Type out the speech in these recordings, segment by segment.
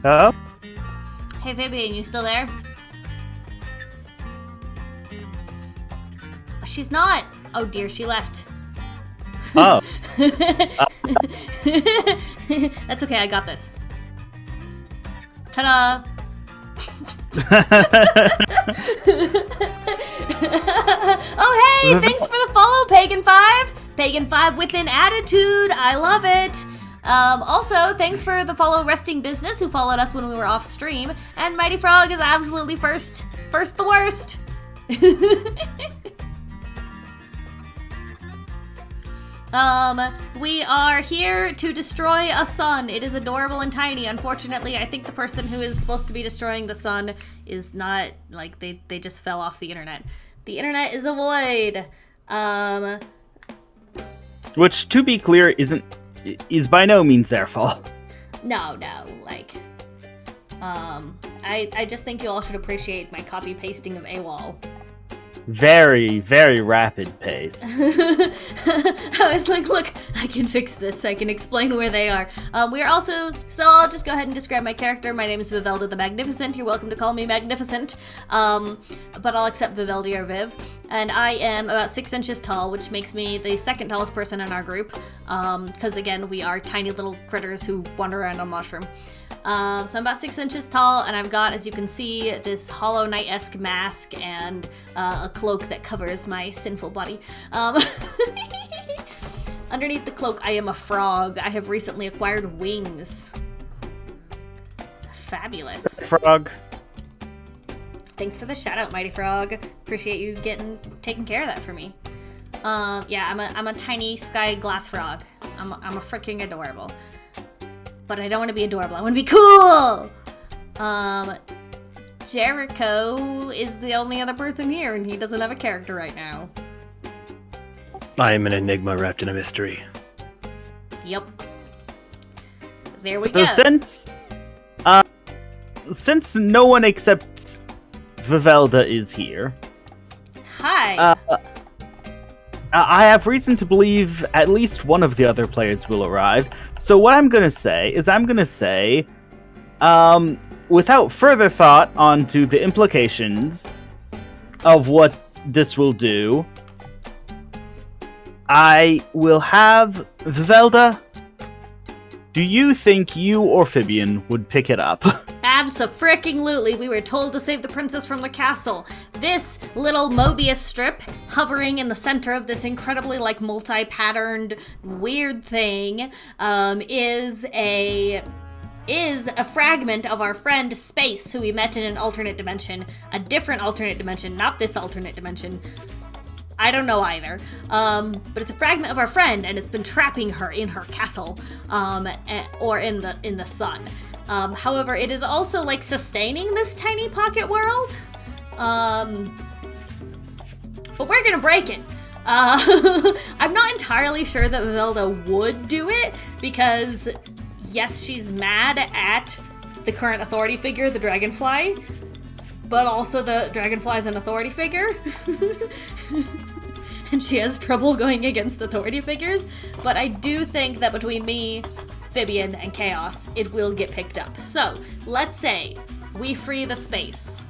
Oh? Hey, Vivian, you still there? She's not. Oh dear, she left. Oh. That's okay, I got this. Ta-da! Oh hey, thanks for the follow, Pagan5! Pagan5 with an attitude, I love it! Also, thanks for the follow Resting Business, who followed us when we were off stream, and Mighty Frog is absolutely first the worst! We are here to destroy a sun. It is adorable and tiny. Unfortunately, I think the person who is supposed to be destroying the sun is not, like, they just fell off the internet. The internet is a void. Which, to be clear, is by no means their fault. No, like, I just think you all should appreciate my copy-pasting of AWOL. Very, very rapid pace. I was like, look, I can fix this. I can explain where they are. We are also, so I'll just go ahead and describe my character. My name is Vivelda the Magnificent. You're welcome to call me Magnificent. But I'll accept Vivelda or Viv. And I am about 6 inches tall, which makes me the second tallest person in our group. Because again, we are tiny little critters who wander around on mushroom. So I'm about 6 inches tall, and I've got, as you can see, this Hollow Knight-esque mask and a cloak that covers my sinful body. Underneath the cloak, I am a frog. I have recently acquired wings. Fabulous. Frog. Thanks for the shout-out, Mighty Frog. Appreciate you taking care of that for me. Yeah, I'm a tiny sky glass frog. I'm a freaking adorable. But I don't want to be adorable. I want to be cool! Jericho is the only other person here, and he doesn't have a character right now. I am an enigma wrapped in a mystery. Yep. There we go. Since no one except Vivelda is here... Hi! I have reason to believe at least one of the other players will arrive. So what I'm going to say is without further thought onto the implications of what this will do, I will have Vivelda. Do you think you or Fibian would pick it up? Abso-freaking-lutely, we were told to save the princess from the castle. This little Mobius strip hovering in the center of this incredibly, like, multi-patterned weird thing is a fragment of our friend Space, who we met in an alternate dimension. A different alternate dimension, not this alternate dimension. I don't know either. But it's a fragment of our friend, and it's been trapping her in her castle, or in the sun. However, it is also, like, sustaining this tiny pocket world. But we're gonna break it. I'm not entirely sure that Vivelda would do it, because, yes, she's mad at the current authority figure, the Dragonfly, but also the Dragonfly's an authority figure. And she has trouble going against authority figures. But I do think that between me, Fibian, and Chaos, it will get picked up. So, let's say we free the space.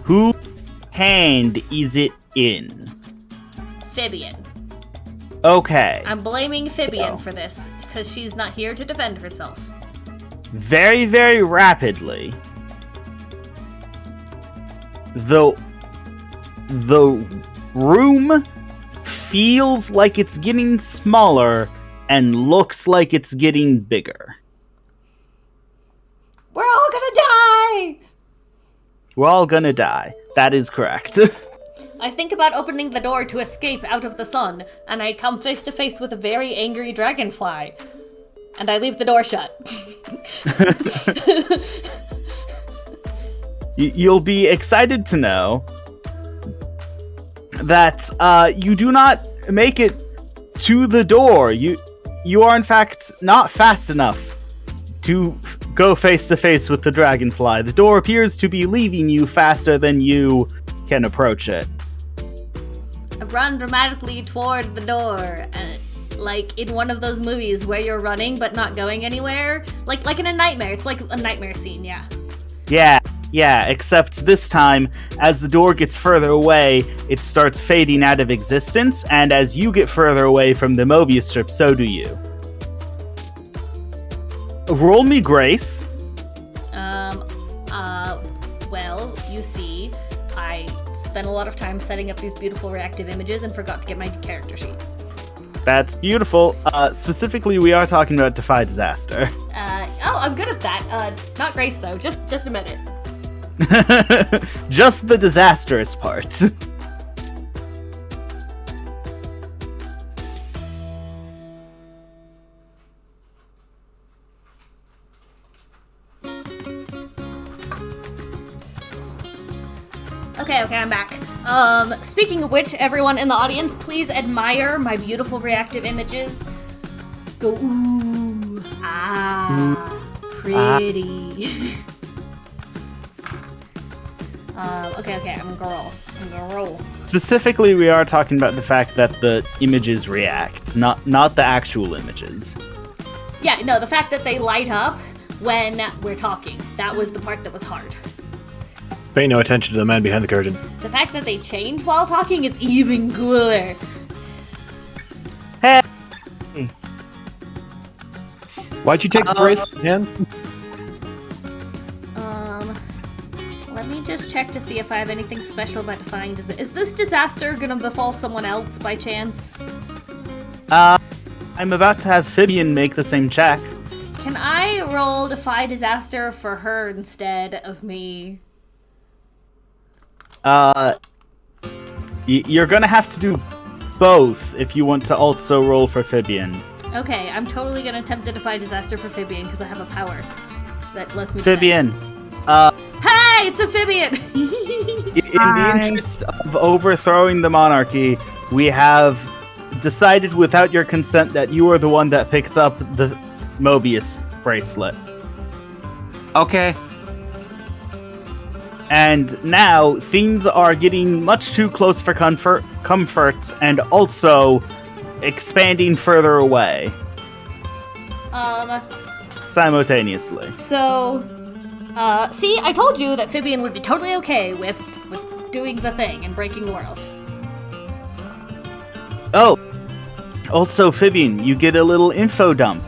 Whose hand is it in? Fibian. Okay. I'm blaming Fibian for this, because she's not here to defend herself. Very, very rapidly, the room feels like it's getting smaller and looks like it's getting bigger. We're all gonna die! We're all gonna die. That is correct. I think about opening the door to escape out of the sun, and I come face to face with a very angry dragonfly. And I leave the door shut. You'll be excited to know that you do not make it to the door. You are in fact not fast enough to go face to face with the dragonfly. The door appears to be leaving you faster than you can approach it. I run dramatically toward the door, and like in one of those movies where you're running but not going anywhere. Like in a nightmare. It's like a nightmare scene, yeah. Yeah, except this time, as the door gets further away, it starts fading out of existence, and as you get further away from the Mobius strip, so do you. Roll me Grace. Well, you see, I spent a lot of time setting up these beautiful reactive images and forgot to get my character sheet. That's beautiful. Specifically, we are talking about Defy Disaster. I'm good at that. Not Grace, though. Just a minute. Just the disastrous part. Okay, I'm back. Speaking of which, everyone in the audience, please admire my beautiful reactive images. Go, ooh, pretty. Okay, I'm gonna roll. Specifically, we are talking about the fact that the images react, not the actual images. Yeah, no, the fact that they light up when we're talking. That was the part that was hard. Pay no attention to the man behind the curtain. The fact that they change while talking is even cooler. Hey! Why'd you take the brace, man? Let me just check to see if I have anything special about defying disaster. Is this disaster gonna befall someone else by chance? I'm about to have Fibian make the same check. Can I roll defy disaster for her instead of me? You're gonna have to do both if you want to also roll for Fibian. Okay, I'm totally gonna attempt to defy disaster for Fibian because I have a power that lets me do Fibian, Hey, it's a Fibian! in the interest of overthrowing the monarchy, we have decided without your consent that you are the one that picks up the Mobius bracelet. Okay. And now things are getting much too close for comfort and also expanding further away. Simultaneously. So, see, I told you that Fibian would be totally okay with doing the thing and breaking the world. Oh, also Fibian, you get a little info dump.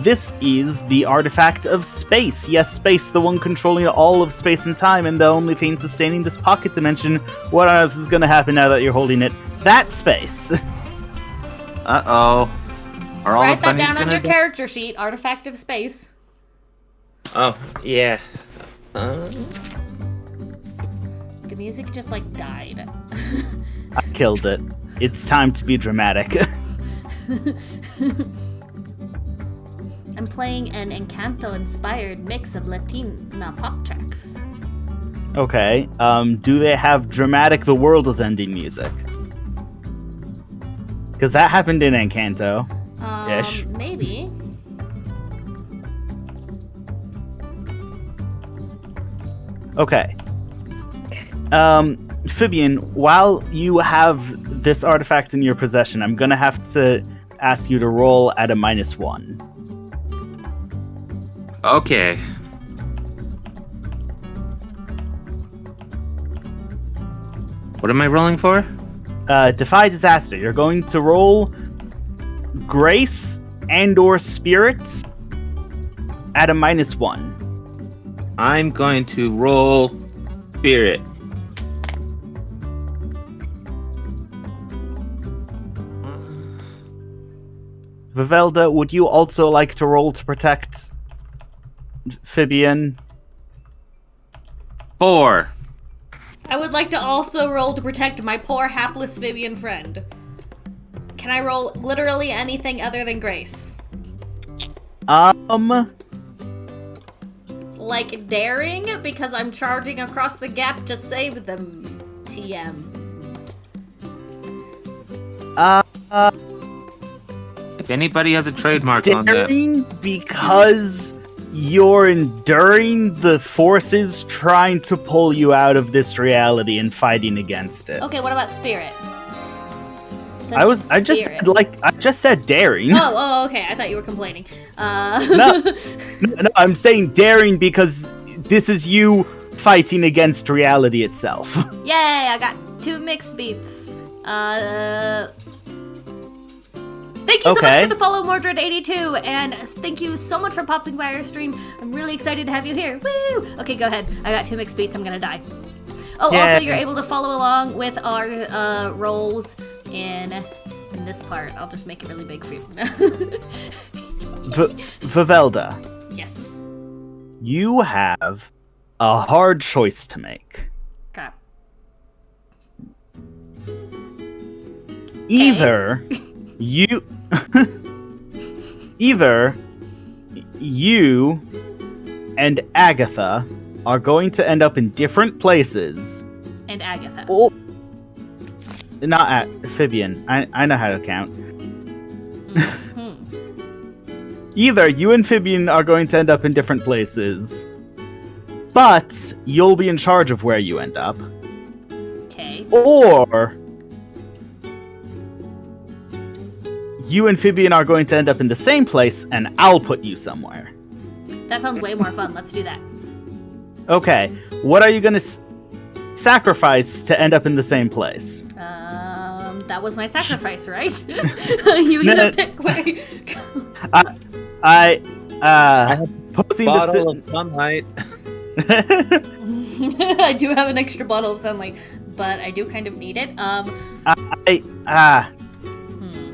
This is the artifact of space. Yes, space, the one controlling all of space and time, and the only thing sustaining this pocket dimension. What on earth is going to happen now that you're holding it? That space. Uh-oh. Are all Write the that bunnies down on gonna your die? character sheet, artifact of space. Oh, yeah. The music just, like, died. I killed it. It's time to be dramatic. I'm playing an Encanto-inspired mix of Latina pop tracks. Okay, do they have dramatic the world is ending music? Because that happened in Encanto. Ish. Maybe. Okay. Fibian, while you have this artifact in your possession, I'm gonna have to ask you to roll at a -1. Okay. What am I rolling for? Defy disaster. You're going to roll grace and/or spirits at a -1. I'm going to roll spirit. Vivelda, would you also like to roll to protect Fibian? 4. I would like to also roll to protect my poor hapless Fibian friend. Can I roll literally anything other than grace? Like daring, because I'm charging across the gap to save them, TM. If anybody has a trademark on that. Daring because you're enduring the forces trying to pull you out of this reality and fighting against it. Okay, what about spirit? I just said daring. Oh, okay. I thought you were complaining. No, I'm saying daring because this is you fighting against reality itself. Yay! I got 2 mixed beats. Thank you so much for the follow, Mordred82, and thank you so much for popping by our stream. I'm really excited to have you here. Woo! Okay, go ahead. I got 2 mixed beats. I'm gonna die. Oh, Yeah. also, you're able to follow along with our rolls in this part. I'll just make it really big for you. Vivelda, Yes. you have a hard choice to make. Crap. Either you and Agatha are going to end up in different places. And Agatha. Oh, not Amphibian. I know how to count. Mhm. Either you and Amphibian are going to end up in different places, but you'll be in charge of where you end up. Okay. Or you and Amphibian are going to end up in the same place, and I'll put you somewhere. That sounds way more fun. Let's do that. Okay, what are you going to sacrifice to end up in the same place? That was my sacrifice, right? You gotta pick where you go. I have posing Bottle of sunlight. I do have an extra bottle of sunlight, but I do kind of need it.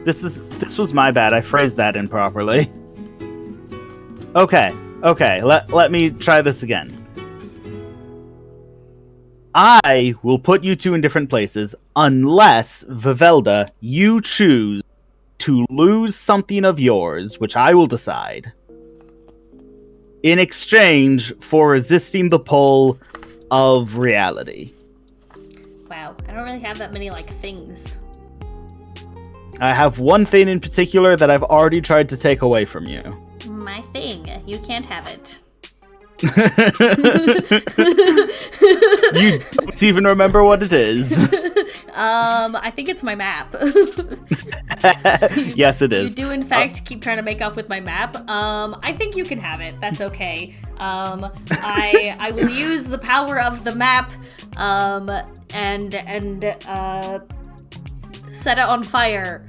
This was my bad. I phrased that improperly. Okay. Let me try this again. I will put you 2 in different places unless, Vivelda, you choose to lose something of yours, which I will decide, in exchange for resisting the pull of reality. Wow, I don't really have that many, things. I have one thing in particular that I've already tried to take away from you. My thing. You can't have it. You don't even remember what it is. I think it's my map. Yes, it is. You do, in fact, keep trying to make off with my map. I think you can have it. That's okay. I will use the power of the map, and set it on fire.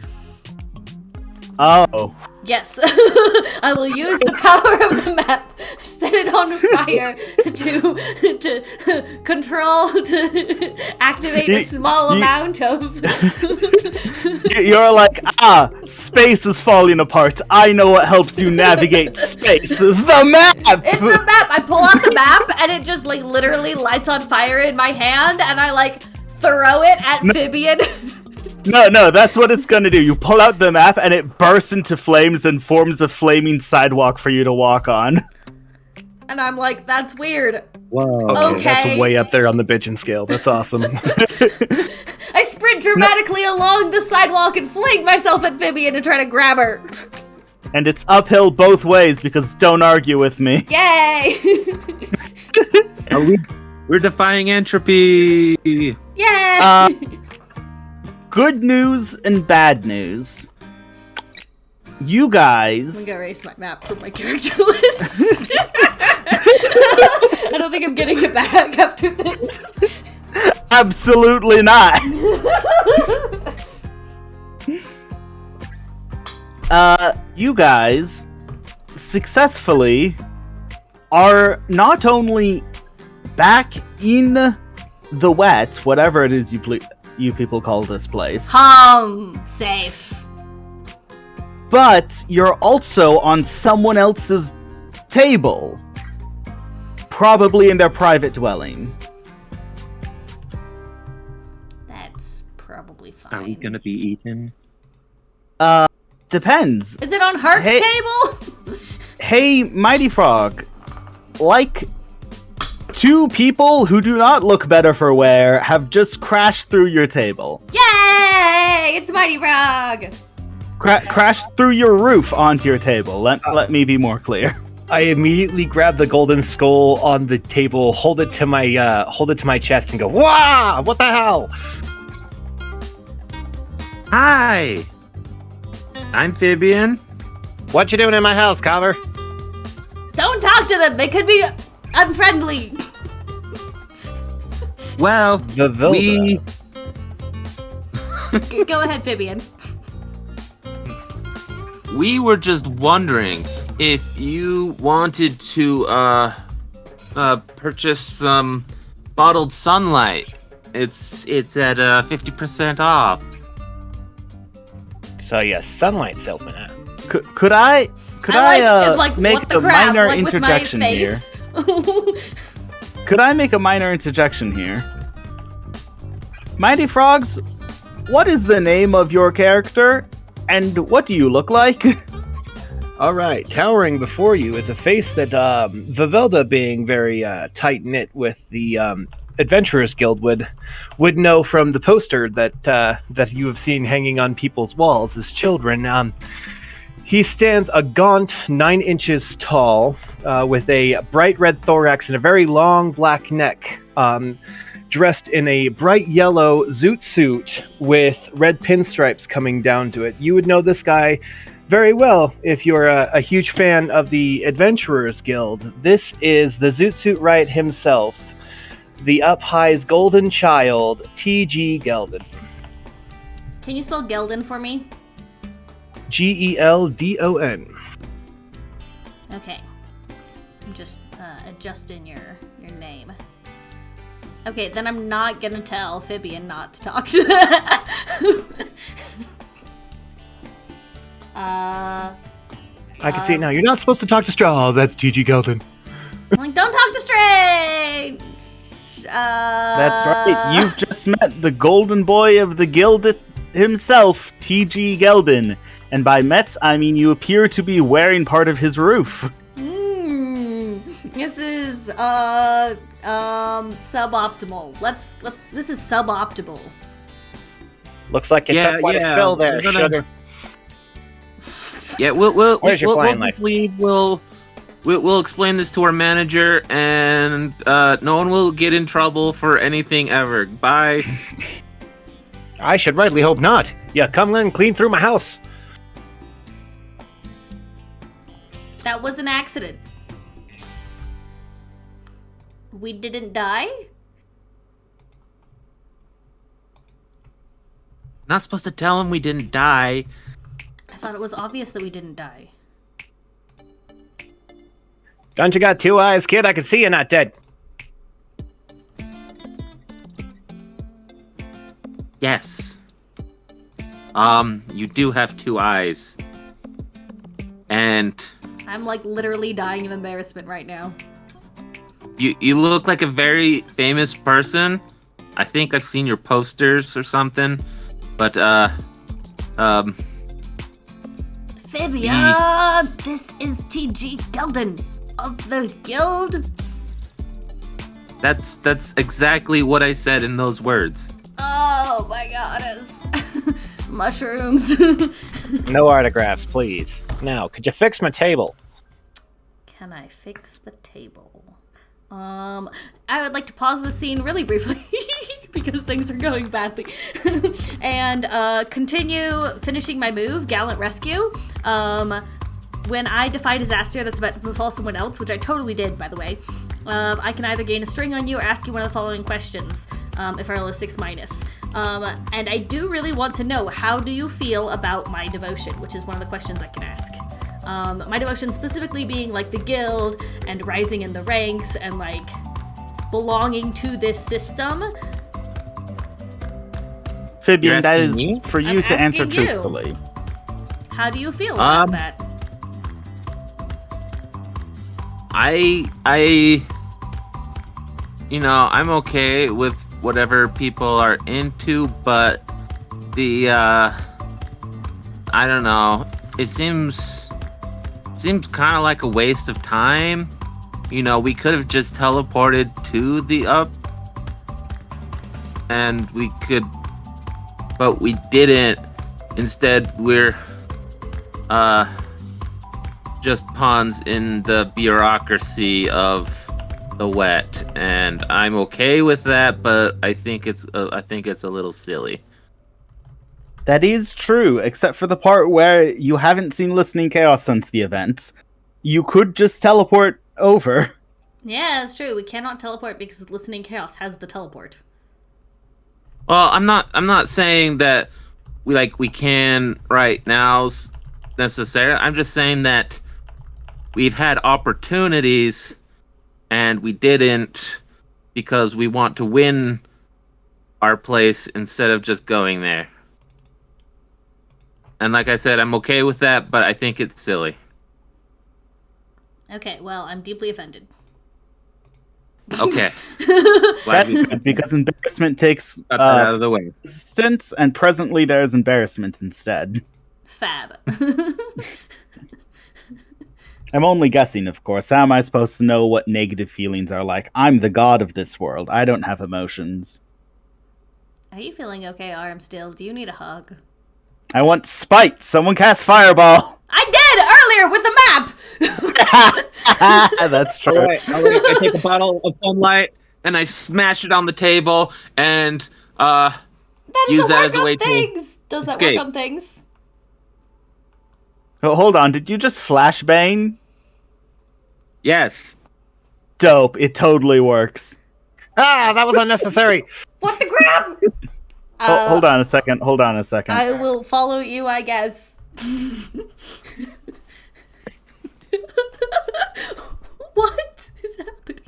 Oh. Yes. I will use the power of the map, set it on fire to control, to activate a small amount of... You're like, space is falling apart. I know what helps you navigate space. The map! It's the map! I pull out the map, and it just, literally lights on fire in my hand, and I, throw it at Amphibian. No, that's what it's gonna do. You pull out the map, and it bursts into flames and forms a flaming sidewalk for you to walk on. And I'm like, that's weird. Whoa. Okay. That's way up there on the bitchin' scale. That's awesome. I sprint dramatically along the sidewalk and fling myself at Amphibian and try to grab her. And it's uphill both ways, because don't argue with me. Yay! We're defying entropy. Yay! Good news and bad news. You guys... I'm gonna erase my map from my character list. I don't think I'm getting it back after this. Absolutely not. You guys successfully are not only back in the wet, whatever it is you people call this place, Safe. but you're also on someone else's table, probably in their private dwelling. That's probably fine. Are we gonna be eaten? Depends. Is it on Herc's table? Hey, Mighty Frog, like 2 people who do not look better for wear have just crashed through your table. Yay! It's Mighty Frog! Crashed through your roof onto your table. Let me be more clear. I immediately grab the golden skull on the table, hold it to my chest, and go, "Wow! What the hell?" Hi, I'm Fabian. What you doing in my house, Cover? Don't talk to them. They could be unfriendly. Well, The Vilda. Go ahead, Fabian. We were just wondering if you wanted to purchase some bottled sunlight. It's at 50% off. So yeah, sunlight salesman. Huh? Could I make what the a crap? minor Like with my interjection here? face. Could I make a minor interjection here? Mighty Frogs, what is the name of your character, and what do you look like? All right, towering before you is a face that Vivelda, being very tight-knit with the Adventurers Guild, would know from the poster that you have seen hanging on people's walls as children. He stands a gaunt 9 inches tall, with a bright red thorax and a very long black neck, dressed in a bright yellow zoot suit with red pinstripes coming down to it. You would know this guy very well if you're a huge fan of the Adventurers Guild. This is the Zoot Suit Riot himself, the Up High's golden child, T.G. Geldon. Can you spell Geldon for me? Geldon. Okay. I'm just adjusting your name. Okay, then I'm not gonna tell Fabian not to talk to I can see it now. You're not supposed to talk to Straw. Oh, that's T.G. Geldon. I'm like, don't talk to Strange! That's right. You've just met the golden boy of the guild himself, T.G. Geldon. And by met, I mean you appear to be wearing part of his roof. This is suboptimal. This is suboptimal. Looks like you took quite a spill there, we're gonna- sugar. Yeah, we'll Where's your flying life? We'll explain this to our manager, and no one will get in trouble for anything ever. Bye. I should rightly hope not. Yeah, come in clean through my house. That was an accident. We didn't die? Not supposed to tell him we didn't die. I thought it was obvious that we didn't die. Don't you got 2 eyes, kid? I can see you're not dead. Yes. You do have 2 eyes. And I'm like literally dying of embarrassment right now. you look like a very famous person. I think I've seen your posters or something. But Fabian, this is T.G. Geldon of the guild. that's exactly what I said in those words. Oh my goddess. Mushrooms. No autographs, please. Now, could you fix my table? Can I fix the table? I would like to pause the scene really briefly because things are going badly and continue finishing my move, Gallant Rescue. When I defy disaster that's about to befall someone else, which I totally did, by the way, I can either gain a string on you or ask you one of the following questions if I roll a 6-. And I do really want to know, how do you feel about my devotion, which is one of the questions I can ask. My devotion specifically being like the guild and rising in the ranks and like belonging to this system. Fabian, You're that asking is me? for you I'm to answer asking you. truthfully. How do you feel about that? I'm okay with whatever people are into, but I don't know. It seems kind of like a waste of time. We could have just teleported to the up, and but we didn't. Instead, we're just pawns in the bureaucracy of the wet, and I'm okay with that, but I think it's a little silly. That is true, except for the part where you haven't seen Listening Chaos since the event. You could just teleport over. Yeah, it's true. We cannot teleport because Listening Chaos has the teleport. Well, I'm not saying that we can right now necessarily. I'm just saying that we've had opportunities and we didn't because we want to win our place instead of just going there. And like I said, I'm okay with that, but I think it's silly. Okay, well, I'm deeply offended. Okay. That's good, because embarrassment takes Got that out of the way. resistance, and presently there's embarrassment instead. Fab. I'm only guessing, of course. How am I supposed to know what negative feelings are like? I'm the god of this world. I don't have emotions. Are you feeling okay, Arm, still? Do you need a hug? I want spite. Someone cast fireball. I did earlier with the map! That's true. All right. I take a bottle of sunlight. And I smash it on the table and That use doesn't that work as a way on to things! Does that escape. work on things? Oh, hold on. Did you just flashbang? Yes. Dope. It totally works. That was unnecessary. What the crap? Hold on a second. Hold on a second. I will follow you, I guess. What is happening?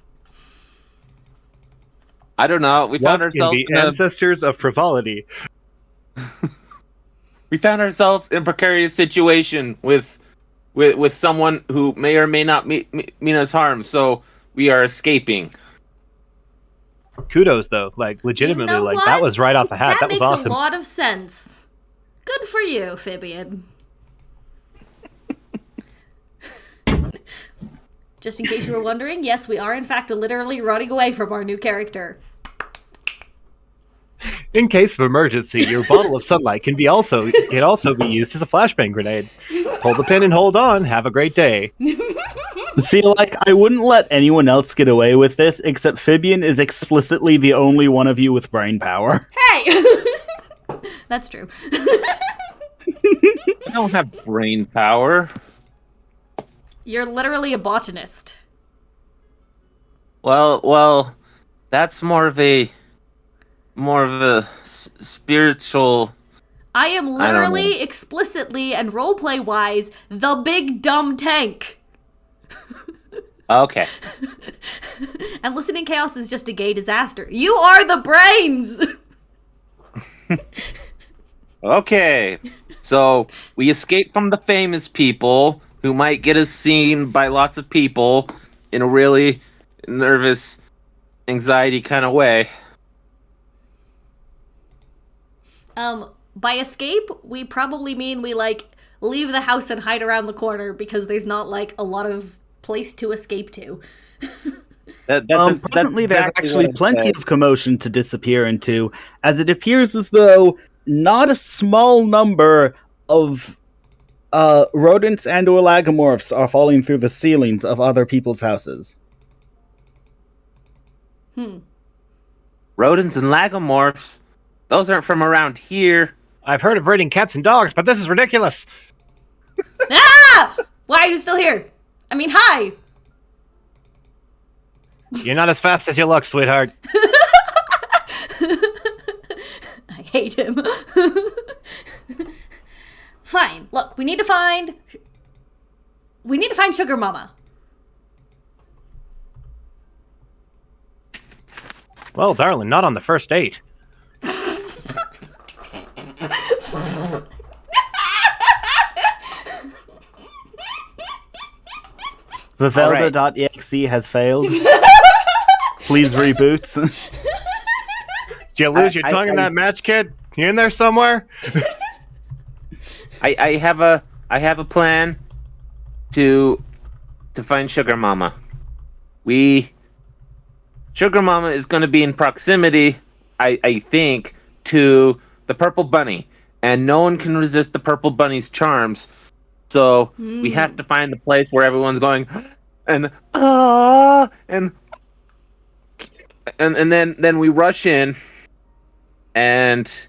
I don't know. We found What in ourselves the in a ancestors of frivolity? in a precarious situation with someone who may or may not mean us harm. So we are escaping. Kudos, though. Like, legitimately, You know like, what? that was right off the hat. That was makes awesome. a lot of sense. Good for you, Fibian. Just in case you were wondering, yes, we are in fact literally running away from our new character. In case of emergency, your bottle of sunlight can also be used as a flashbang grenade. Hold the pin and hold on. Have a great day. See, like, I wouldn't let anyone else get away with this, except Fibian is explicitly the only one of you with brain power. Hey! That's true. I don't have brain power. You're literally a botanist. Well, that's more of a spiritual. I am don't literally, explicitly, and roleplay-wise, the big dumb tank. Okay. And Listening Chaos is just a gay disaster. You are the brains! Okay. So we escape from the famous people who might get us seen by lots of people in a really nervous, anxiety kind of way. By escape, we probably mean we, like, leave the house and hide around the corner because there's not, like, a lot of place to escape to. Presently, there's exactly actually what I plenty said. of commotion to disappear into, as it appears as though not a small number of rodents and or lagomorphs are falling through the ceilings of other people's houses. Rodents and lagomorphs, those aren't from around here. I've heard of raiding cats and dogs, but this is ridiculous. Ah! Why are you still here? I mean, hi! You're not as fast as you look, sweetheart. I hate him. Fine. Look, we need to find Sugar Mama. Well, darling, not on the first date. Vivelda.exe has failed. Please reboot. Did you lose your tongue in that match, kid? You in there somewhere? I have a plan to find Sugar Mama. Sugar Mama is going to be in proximity, I think, to the Purple Bunny, and no one can resist the Purple Bunny's charms. So we have to find the place where everyone's going, and then we rush in, and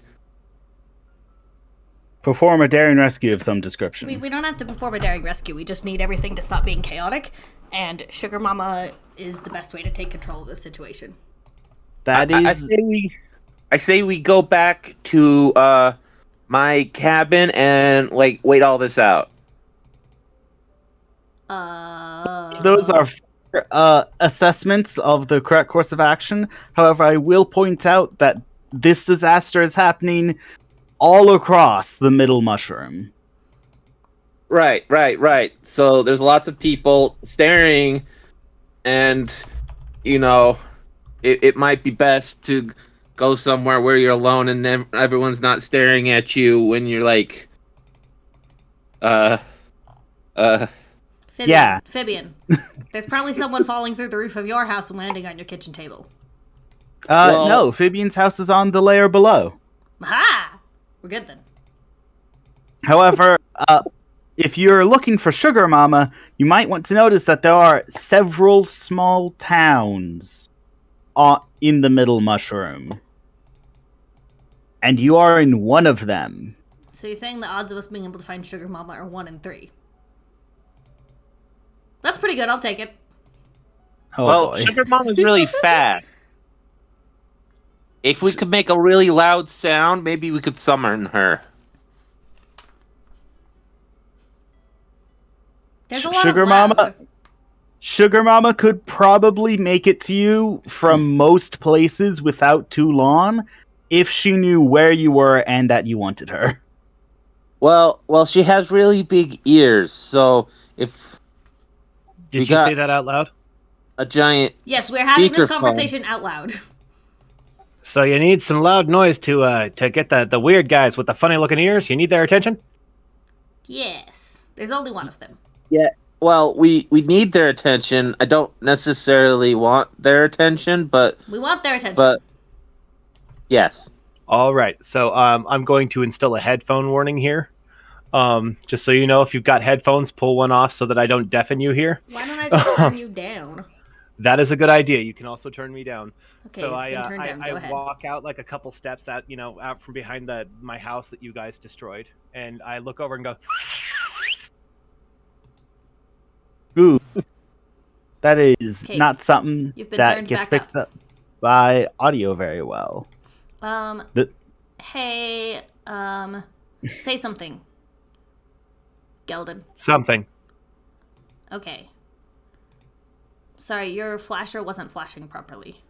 Perform a daring rescue of some description. We don't have to perform a daring rescue. We just need everything to stop being chaotic, and Sugar Mama is the best way to take control of this situation. That is. I say we go back to my cabin and wait all this out. Those are assessments of the correct course of action. However, I will point out that this disaster is happening all across the middle mushroom. Right. So there's lots of people staring, and it might be best to go somewhere where you're alone and everyone's not staring at you when you're Fibian. There's probably someone falling through the roof of your house and landing on your kitchen table. No, Fabian's house is on the layer below. Aha! We're good then. However, if you're looking for Sugar Mama, you might want to notice that there are several small towns in the middle mushroom. And you are in one of them. So you're saying the odds of us being able to find Sugar Mama are 1 in 3. That's pretty good, I'll take it. Oh, boy. Sugar Mom is really fast. If we could make a really loud sound, maybe we could summon her. There's a lot Sugar of loud. Mama. Sugar Mama could probably make it to you from most places without too long if she knew where you were and that you wanted her. Well, she has really big ears, so if Did you say that out loud? a giant Yes, we're having this speakerphone- conversation out loud. So you need some loud noise to get the weird guys with the funny looking ears. You need their attention. Yes. There's only one of them. Well, we need their attention. I don't necessarily want their attention, but We want their attention. yes. All right. So I'm going to instill a headphone warning here. Just so you know, if you've got headphones, pull one off so that I don't deafen you here. Why don't I just turn you down? That is a good idea. You can also turn me down. Okay, So you've been turned down. Go ahead. walk out like a couple steps out from behind my house that you guys destroyed, and I look over and go. Ooh. That is Okay, not something you've been that turned gets back picked up by audio very well. The- Hey, say something. Geldon. Something. Okay. Sorry, your flasher wasn't flashing properly.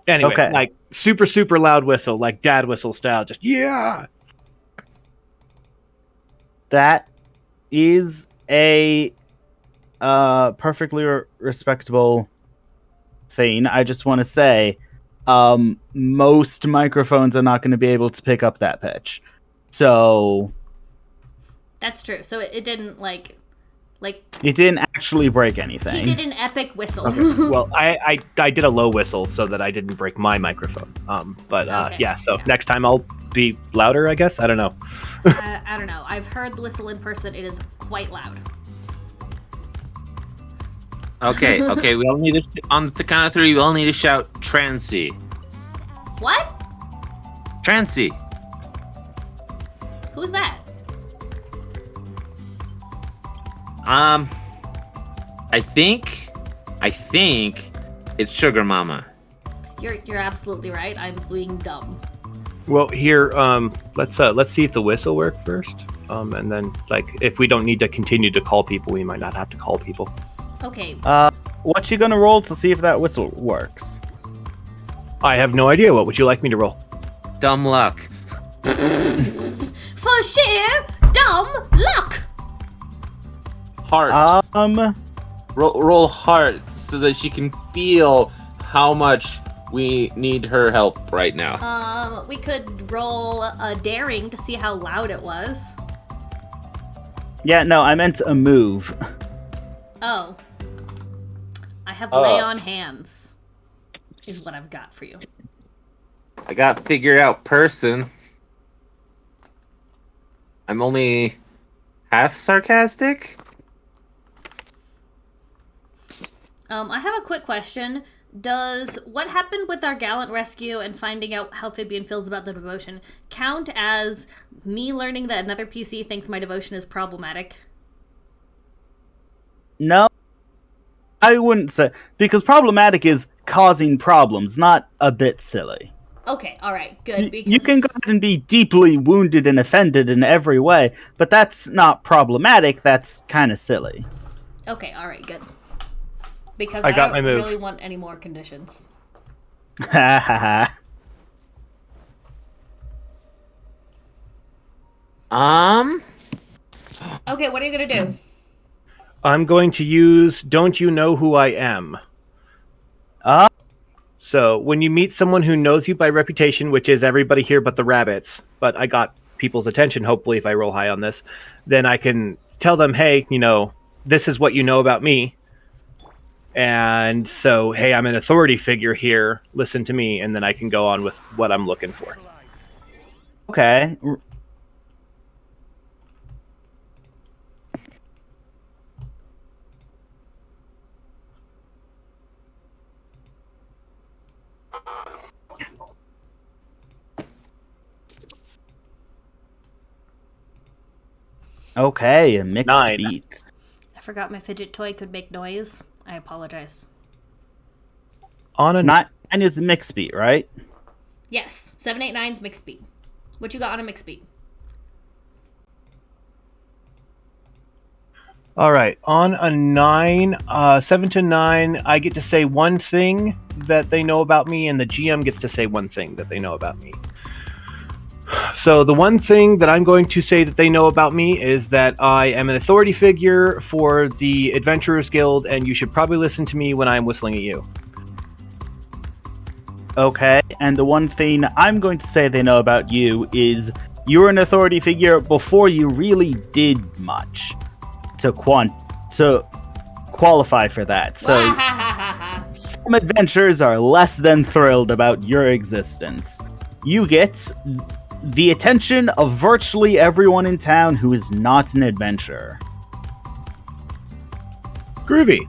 Anyway, Okay. like super, super loud whistle, like dad whistle style. Just, yeah! That is a perfectly respectable thing. I just want to say, most microphones are not going to be able to pick up that pitch. So That's true. So it didn't, like... it didn't actually break He anything. did an epic whistle. Well, I did a low whistle so that I didn't break my microphone. Okay. Yeah, so next time I'll be louder, I guess. I don't know. I don't know. I've heard the whistle in person. It is quite loud. Okay. We all need to on the count of 3. We all need to shout Trancy. What? Trancy. Who's that? I think it's Sugar Mama. You're absolutely right. I'm being dumb. Well, here, let's see if the whistle works first. And then, like, if we don't need to continue to call people, we might not have to call people. Okay. What you gonna roll to see if that whistle works? I have no idea. What would you like me to roll? Dumb luck. For sheer dumb luck. Heart. Um, Roll heart so that she can feel how much we need her help right now. We could roll a daring to see how loud it was. yeah, no, I meant a move. Oh. I have lay on hands. Is what I've got for you. I got figure out person. I'm only half sarcastic. I have a quick question. Does what happened with our gallant rescue and finding out how Fibian feels about the devotion count as me learning that another PC thinks my devotion is problematic? No, I wouldn't say, because problematic is causing problems, not a bit silly. Okay, alright, good. Because You can go ahead and be deeply wounded and offended in every way, but that's not problematic, that's kind of silly. Okay, alright, good. Because I I got don't my move. really want any more conditions. Ha ha ha. Okay, what are you gonna do? I'm going to use Don't You Know Who I Am. Uh, So when you meet someone who knows you by reputation, which is everybody here but the rabbits, but I got people's attention, hopefully, if I roll high on this, then I can tell them, hey, this is what you know about me. And so, hey, I'm an authority figure here. Listen to me. And then I can go on with what I'm looking for. okay. Okay, a mixed 9. beats. I forgot my fidget toy could make noise. I apologize. On a 9 is the mixed beat, right? Yes, 789's mixed speed. What you got on a mixed speed? All right, on a 9, 7 to 9, I get to say one thing that they know about me, and the GM gets to say one thing that they know about me. So the one thing that I'm going to say that they know about me is that I am an authority figure for the Adventurers Guild, and you should probably listen to me when I'm whistling at you. Okay, and the one thing I'm going to say they know about you is you're an authority figure before you really did much to qualify for that. So some adventurers are less than thrilled about your existence. You get the attention of virtually everyone in town who is not an adventurer. Groovy.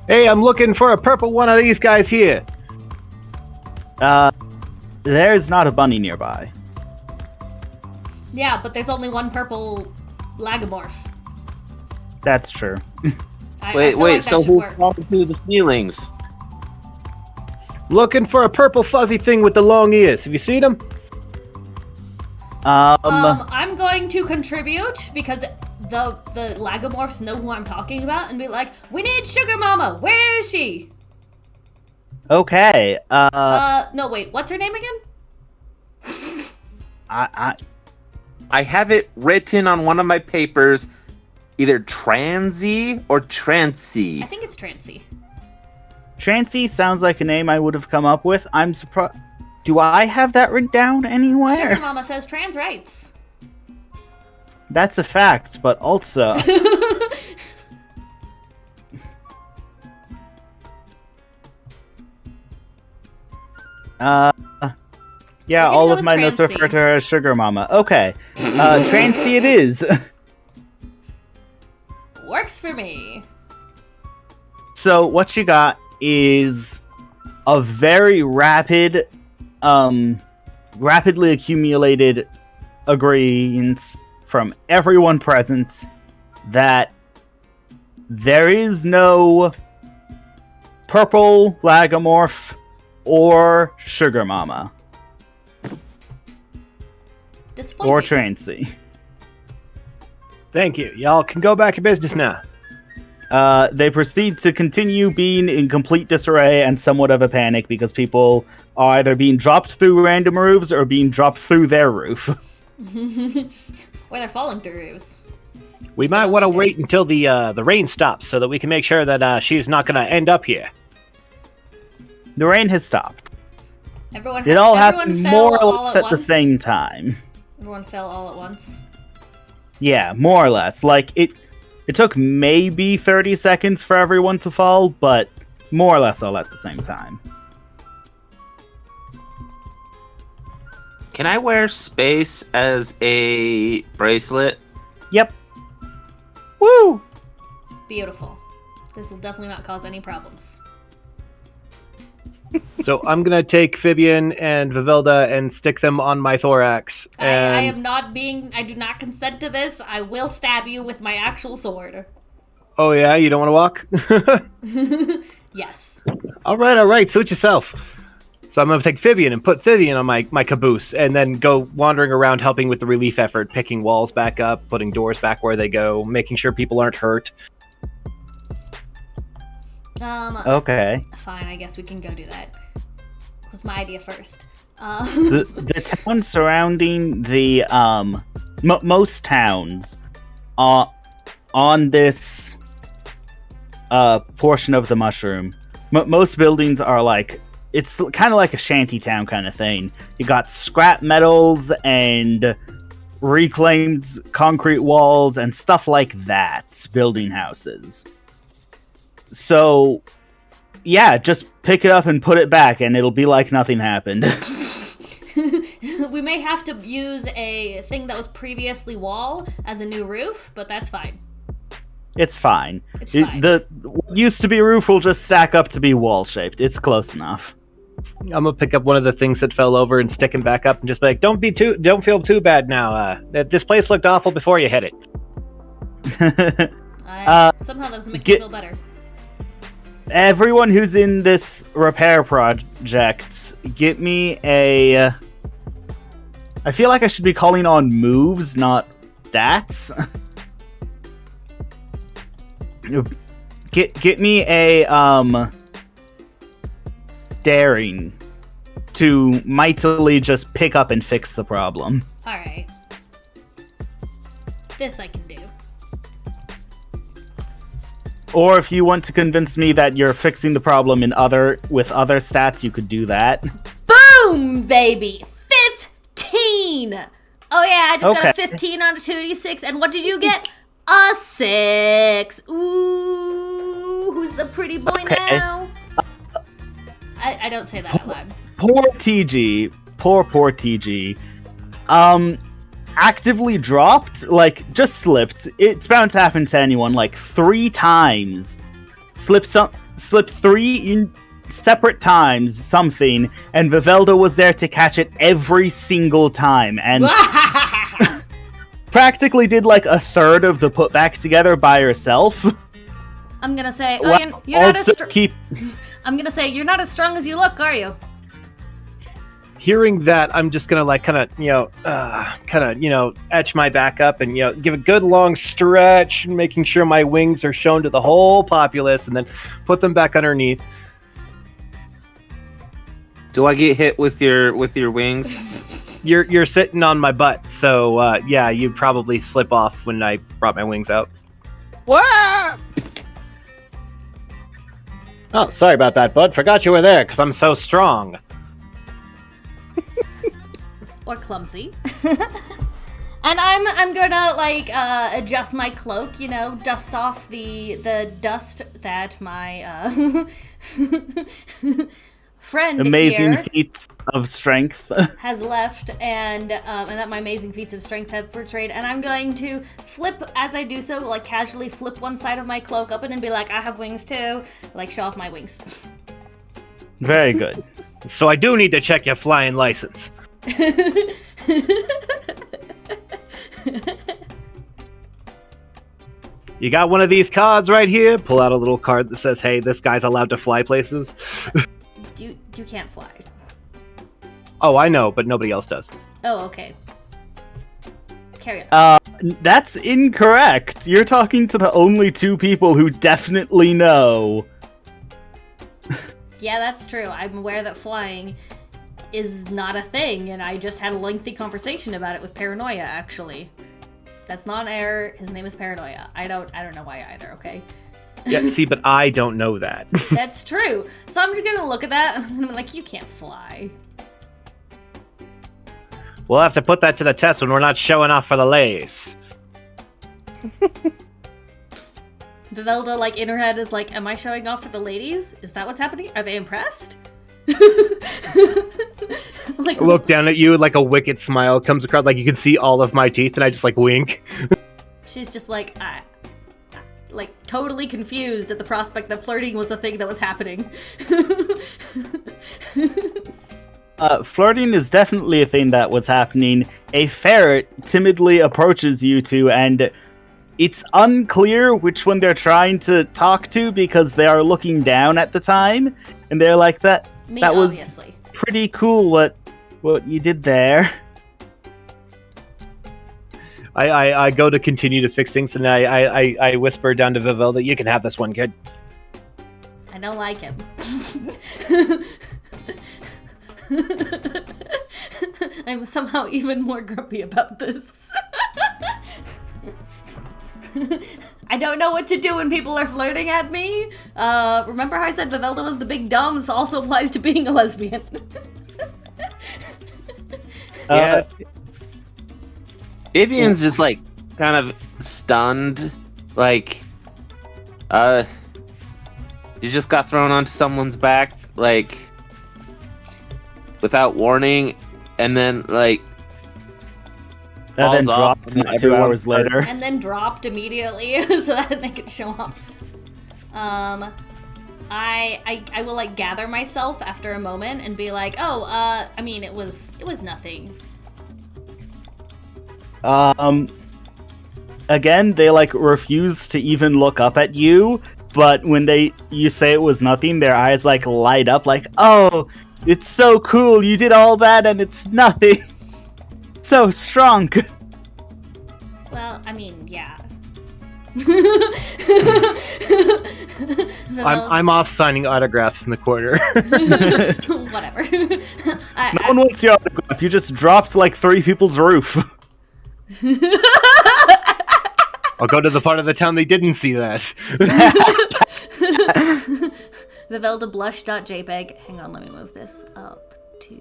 Hey, I'm looking for a purple one of these guys here. There's not a bunny nearby. Yeah, but there's only one purple lagomorph. That's true. I Wait, feel wait. like that So should who's work. falling through the ceilings? Looking for a purple fuzzy thing with the long ears. Have you seen him? I'm going to contribute because the lagomorphs know who I'm talking about and be like, we need Sugar Mama. Where is she? Okay. No, wait. What's her name again? I I have it written on one of my papers, either Transy or Trancy. I think it's Trancy. Trancy sounds like a name I would have come up with. I'm surprised. Do I have that written down anywhere? Sugar Mama says trans rights. That's a fact, but also. Yeah, gonna all go of with my notes Trancy. refer to her as Sugar Mama. Okay. Trancy it is. Works for me. So what you got is a very rapidly accumulated agreement from everyone present that there is no purple lagomorph or Sugar Mama Disappointing. or Trancy. Thank you. Y'all can go back to business now. They proceed to continue being in complete disarray and somewhat of a panic because people are either being dropped through random roofs or being dropped through their roof. Or they're falling through roofs. We might want to wait until the rain stops so that we can make sure that she's not going to end up here. The rain has stopped. Everyone It all everyone happened fell more or all less at at the once. same time. Everyone fell all at once. Yeah, more or less. Like, it took maybe 30 seconds for everyone to fall, but more or less all at the same time. Can I wear space as a bracelet? Yep. Woo! Beautiful. This will definitely not cause any problems. So I'm gonna take Fibian and Vivelda and stick them on my thorax. I am not being. I do not consent to this. I will stab you with my actual sword. Oh yeah, you don't want to walk? Yes. All right. Suit yourself. So I'm gonna take Fibian and put Fibian on my caboose, and then go wandering around helping with the relief effort, picking walls back up, putting doors back where they go, making sure people aren't hurt. Okay. Fine, I guess we can go do that. It was my idea first. The town surrounding the most towns on this portion of the mushroom, most buildings are like, it's kind of like a shanty town kind of thing. You got scrap metals and reclaimed concrete walls and stuff like that, building houses. So, yeah, just pick it up and put it back, and it'll be like nothing happened. We may have to use a thing that was previously wall as a new roof, but that's fine. It's fine. It's fine. The what used to be roof will just stack up to be wall-shaped. It's close enough. I'm gonna pick up one of the things that fell over and stick him back up, and just be like, don't feel too bad now. This place looked awful before you hit it. Somehow that doesn't make me feel better. Everyone who's in this repair project, get me a... I feel like I should be calling on moves, not stats. Get me a, daring to mightily just pick up and fix the problem. Alright. This I can do. Or if you want to convince me that you're fixing the problem with other stats, you could do that. Boom, baby! 15! Oh yeah, I just got a 15 on a 2d6, and what did you get? A 6! Ooh, who's the pretty boy now? I don't say that out loud. Poor TG. Poor TG. Actively dropped, like, just slipped. It's bound to happen to anyone, like, 3 times. Slipped 3 separate times, something, and Vivelda was there to catch it every single time, and practically did, like, a third of the put back together by herself. I'm gonna say, you're not as strong as you look, are you? Hearing that, I'm just gonna etch my back up and give a good long stretch, making sure my wings are shown to the whole populace, and then put them back underneath. Do I get hit with your wings? You're sitting on my butt, so yeah, you probably slip off when I brought my wings out. What? Oh, sorry about that, bud. Forgot you were there because I'm so strong. Or clumsy. And I'm gonna adjust my cloak, dust off the dust that my friend amazing here feats of strength has left, and that my amazing feats of strength have portrayed. And I'm going to flip as I do so, like casually flip one side of my cloak open and be like, I have wings too, like show off my wings. Very good. So I do need to check your flying license. You got one of these cards right here? Pull out a little card that says, hey, this guy's allowed to fly places. You can't fly. Oh, I know, but nobody else does. Oh, okay. Carry on. That's incorrect. You're talking to the only 2 people who definitely know. Yeah, that's true. I'm aware that flying is not a thing, and I just had a lengthy conversation about it with Paranoia, actually. That's not an error. His name is Paranoia. I don't know why either, okay? Yeah, see, but I don't know that. That's true. So I'm just gonna look at that, and I'm gonna be like, you can't fly. We'll have to put that to the test when we're not showing off for the lace. Vivelda, like, in her head is like, am I showing off for the ladies? Is that what's happening? Are they impressed? Like, Look down at you, like a wicked smile comes across, like you can see all of my teeth, and I just, like, wink. She's just like, totally confused at the prospect that flirting was a thing that was happening. Flirting is definitely a thing that was happening. A ferret timidly approaches you two, and it's unclear which one they're trying to talk to because they are looking down at the time, and they're like, that Me, was obviously. pretty cool what you did there. I go to continue to fix things, and I whisper down to Vivel, you can have this one, kid. I don't like him. I'm somehow even more grumpy about this. I don't know what to do when people are flirting at me. Remember how I said Vivelda was the big dumb? This also applies to being a lesbian. Yeah. Vivian's just like kind of stunned, like you just got thrown onto someone's back, like without warning, and then like And then falls off, dropped and 2 everyone hours later. And then dropped immediately so that they could show off. I will like gather myself after a moment and be like, oh, I mean, it was nothing. Again, they like refuse to even look up at you, but when you say it was nothing, their eyes like light up like, oh, it's so cool, you did all that and it's nothing. So strong. Well, I mean, yeah. I'm off signing autographs in the corner. Whatever. No one wants your autograph, you just dropped like 3 people's roof. I'll go to the part of the town they didn't see that. Viveldablush.jpg. Hang on, let me move this up to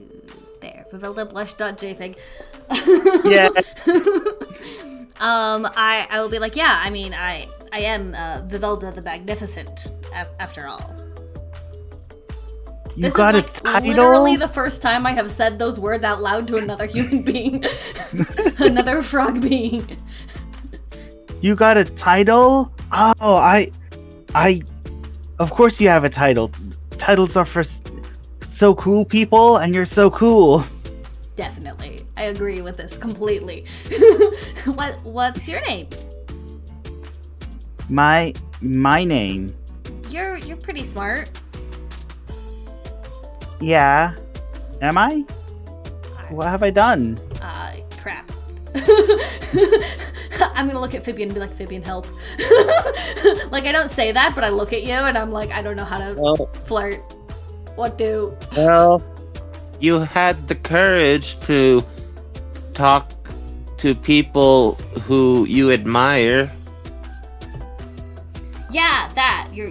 there. Viveldablush.jpg. Yeah. I will be like, yeah, I mean, I am Vivelda the Magnificent, after all. You This got is a like title? literally the first time I have said those words out loud to another human being. Another frog being. You got a title? Oh, I of course you have a title. Titles are for so cool people, and you're so cool. Definitely. I agree with this completely. What's your name? My name. You're pretty smart. Yeah. Am I? What have I done? Crap. I'm gonna look at Fibian and be like, Fibian, help. Like, I don't say that, but I look at you and I'm like, I don't know how to flirt. What do? well, you had the courage to talk to people who you admire. Yeah, that. You're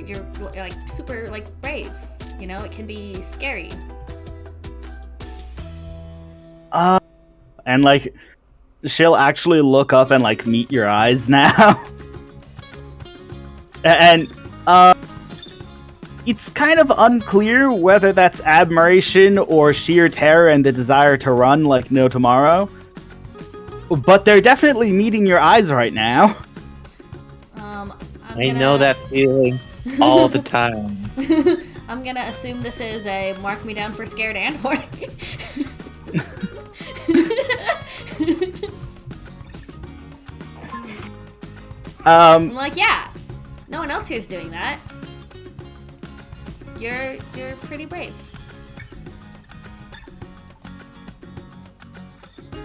like super like brave. You know, it can be scary. And like she'll actually look up and like meet your eyes now. And it's kind of unclear whether that's admiration or sheer terror and the desire to run like no tomorrow. But they're definitely meeting your eyes right now. I know that feeling all the time. I'm gonna assume this is a mark me down for scared and horny. I'm like, yeah, no one else here's doing that. You're pretty brave.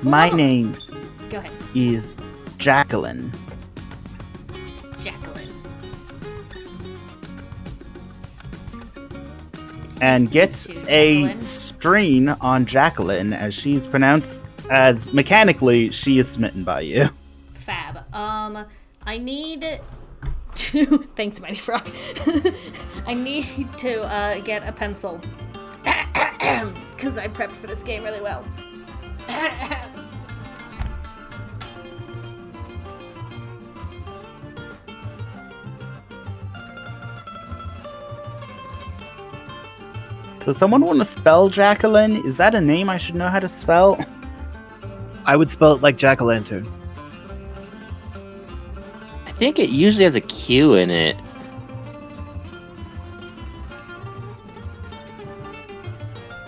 My name Go ahead, is Jacqueline. Jacqueline. It's And nice to gets meet you, a Jacqueline. screen on Jacqueline as she's pronounced as mechanically she is smitten by you. Fab. I need to. Thanks, Mighty Frog. I need to get a pencil because I prepped for this game really well. Does someone want to spell Jacqueline? Is that a name I should know how to spell? I would spell it like jack-o'-lantern. I think it usually has a Q in it.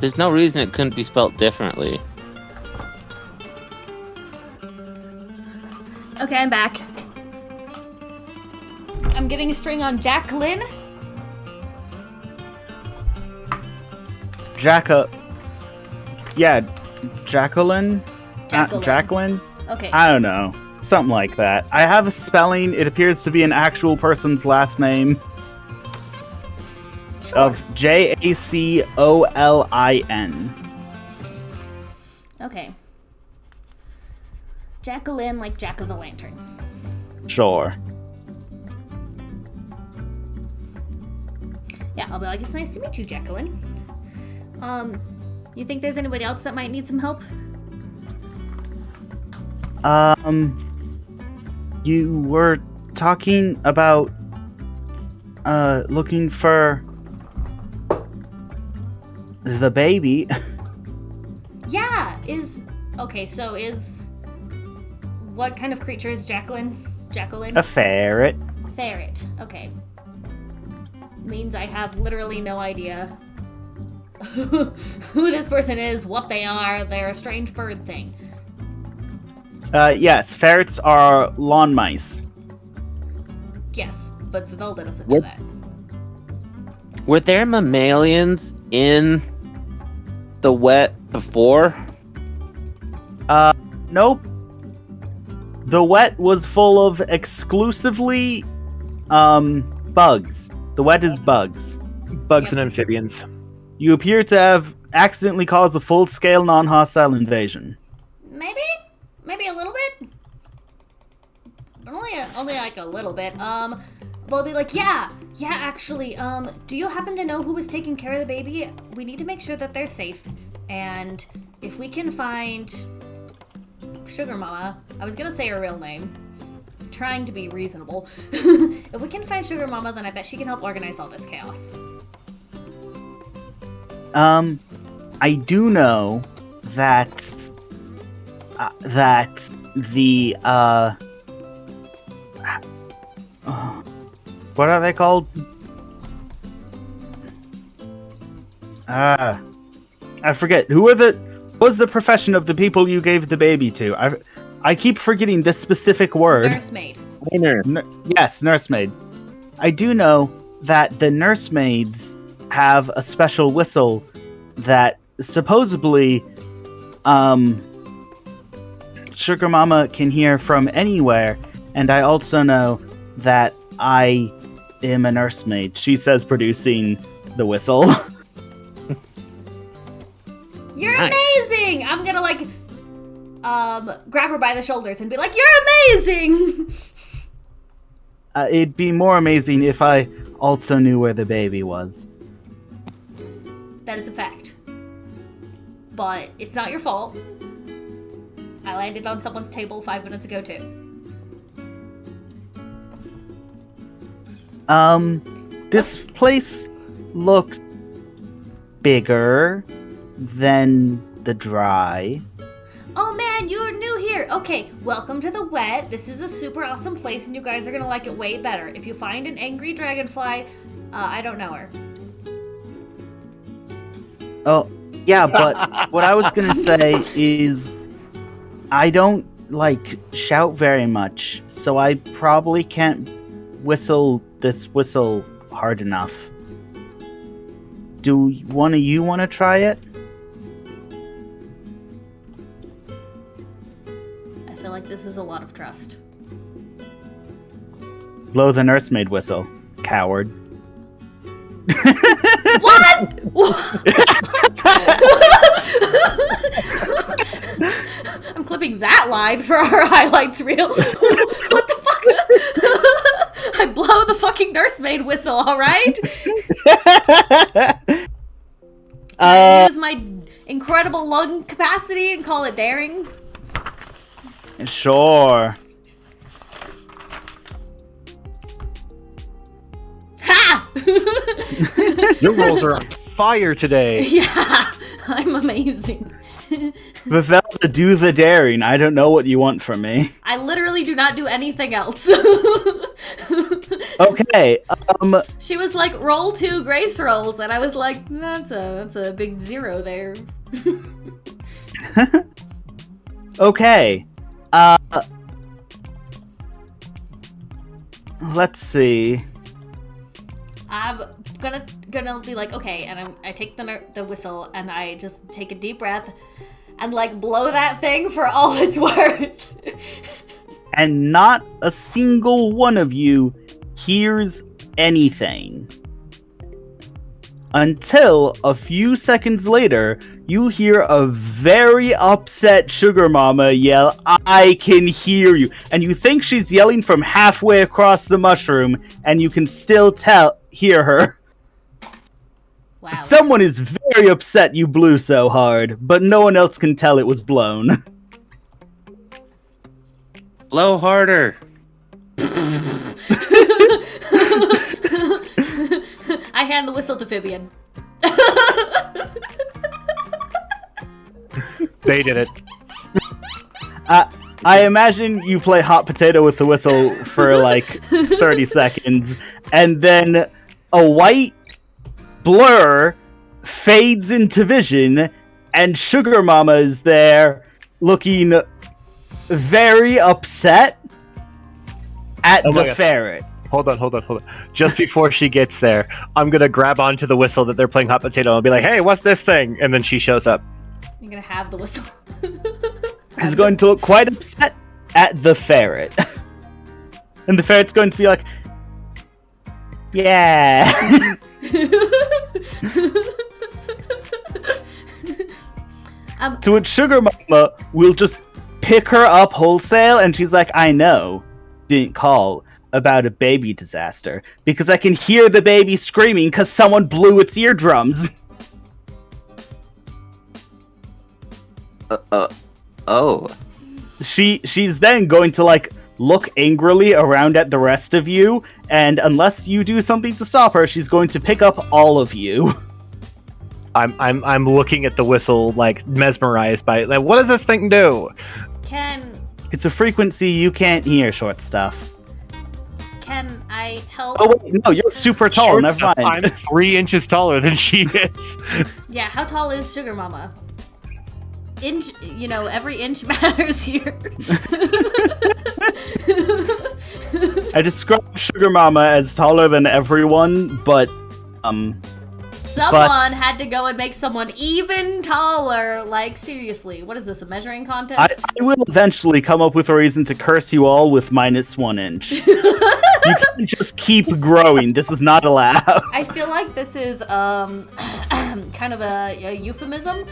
There's no reason it couldn't be spelled differently. Okay, I'm back. I'm getting a string on Jacqueline. Yeah, Jacqueline? Jacqueline. Jacqueline? Okay. I don't know. Something like that. I have a spelling. It appears to be an actual person's last name Sure. of Jacolin. Okay. Jacqueline, like Jack of the Lantern. Sure. Yeah, I'll be like, it's nice to meet you, Jacqueline. You think there's anybody else that might need some help? You were talking about looking for the baby. Yeah, what kind of creature is Jacqueline? Jacqueline? A ferret. Ferret. Okay. Means I have literally no idea who this person is, what they are. They're a strange bird thing. Yes, ferrets are lawn mice. Yes, but Vivelda doesn't know that. Were there mammalians in the wet before? Nope. The wet was full of exclusively bugs. The wet is bugs. Bugs and amphibians. You appear to have accidentally caused a full-scale non-hostile invasion. Maybe a little bit. But only like a little bit. But I'll be like, yeah, actually, do you happen to know who was taking care of the baby? We need to make sure that they're safe. And if we can find Sugar Mama, I was gonna say her real name, trying to be reasonable. If we can find Sugar Mama, then I bet she can help organize all this chaos. I do know that the what are they called? I forget. What was the profession of the people you gave the baby to? I keep forgetting this specific word. Nursemaid. Yes, nursemaid. I do know that the nursemaids have a special whistle that supposedly Sugar Mama can hear from anywhere, and I also know that I am a nursemaid. She says, producing the whistle. You're Nice. amazing! I'm gonna grab her by the shoulders and be like, you're amazing! It'd be more amazing if I also knew where the baby was. That is a fact. But it's not your fault. I landed on someone's table 5 minutes ago too. This place looks bigger than the dry. Oh man, you're new here. Okay, welcome to the wet. This is a super awesome place and you guys are gonna like it way better. If you find an angry dragonfly, I don't know her. Oh, yeah, but what I was gonna say is I don't, shout very much, so I probably can't whistle this whistle hard enough. Do one of you want to try it? I feel like this is a lot of trust. Blow the nursemaid whistle, coward. What? I'm clipping that line for our highlights reel. What the fuck? I blow the fucking nursemaid whistle, alright? Can I use my incredible lung capacity and call it daring? Sure. Ha! Your rolls are on fire today. Yeah, I'm amazing. Vivelda, do the daring. I don't know what you want from me. I literally do not do anything else. Okay, She was like, roll 2 grace rolls, and I was like, that's a big 0 there. okay. Let's see. I'm gonna be like, okay, and I take the whistle, and I just take a deep breath, and like blow that thing for all it's worth. And not a single one of you hears anything. Until a few seconds later, you hear a very upset Sugar Mama yell, "I can hear you!" And you think she's yelling from halfway across the mushroom, and you can still hear her. Wow. Someone is very upset you blew so hard, but no one else can tell it was blown. Blow harder. I hand the whistle to Fibian. They did it. I imagine you play hot potato with the whistle for like 30 seconds, and then a white blur fades into vision, and Sugar Mama is there looking very upset at Oh my the God. ferret. Hold on. Just before she gets there, I'm gonna grab onto the whistle that they're playing hot potato and be like, "Hey, what's this thing?" And then she shows up. You're gonna have the whistle. He's going to look quite upset at the ferret. And the ferret's going to be like, yeah. To which Sugar Mama will just pick her up wholesale, and she's like, I know, didn't call about a baby disaster, because I can hear the baby screaming because someone blew its eardrums. Oh. She's then going to like look angrily around at the rest of you, and unless you do something to stop her, she's going to pick up all of you. I'm looking at the whistle like mesmerized by it. Like, what does this thing do? It's a frequency you can't hear, short stuff. Can I help? Oh wait, no, you're super tall. Short Never stuff, mind. I'm 3 inches taller than she is. Yeah, how tall is Sugar Mama? Inch, every inch matters here. I describe Sugar Mama as taller than everyone, but Someone had to go and make someone even taller. Like, seriously, what is this, a measuring contest? I will eventually come up with a reason to curse you all with -1 inch. You can't just keep growing. This is not allowed. I feel like this is kind of a euphemism.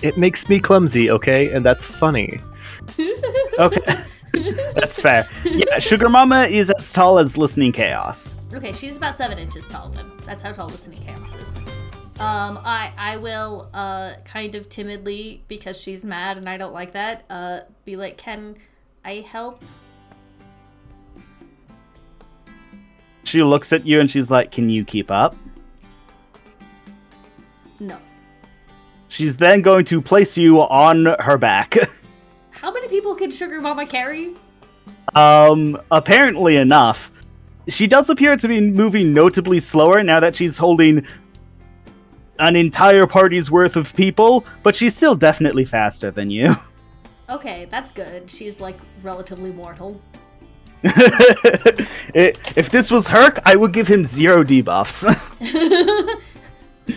It makes me clumsy, okay? And that's funny. Okay. That's fair. Yeah, Sugar Mama is as tall as Listening Chaos. Okay, she's about 7 inches tall then. That's how tall Listening Chaos is. I will, kind of timidly, because she's mad and I don't like that, be like, can I help? She looks at you and she's like, can you keep up? No. She's then going to place you on her back. How many people can Sugar Mama carry? Apparently enough. She does appear to be moving notably slower now that she's holding an entire party's worth of people, but she's still definitely faster than you. Okay, that's good. She's, like, relatively mortal. If this was Herc, I would give him 0 debuffs.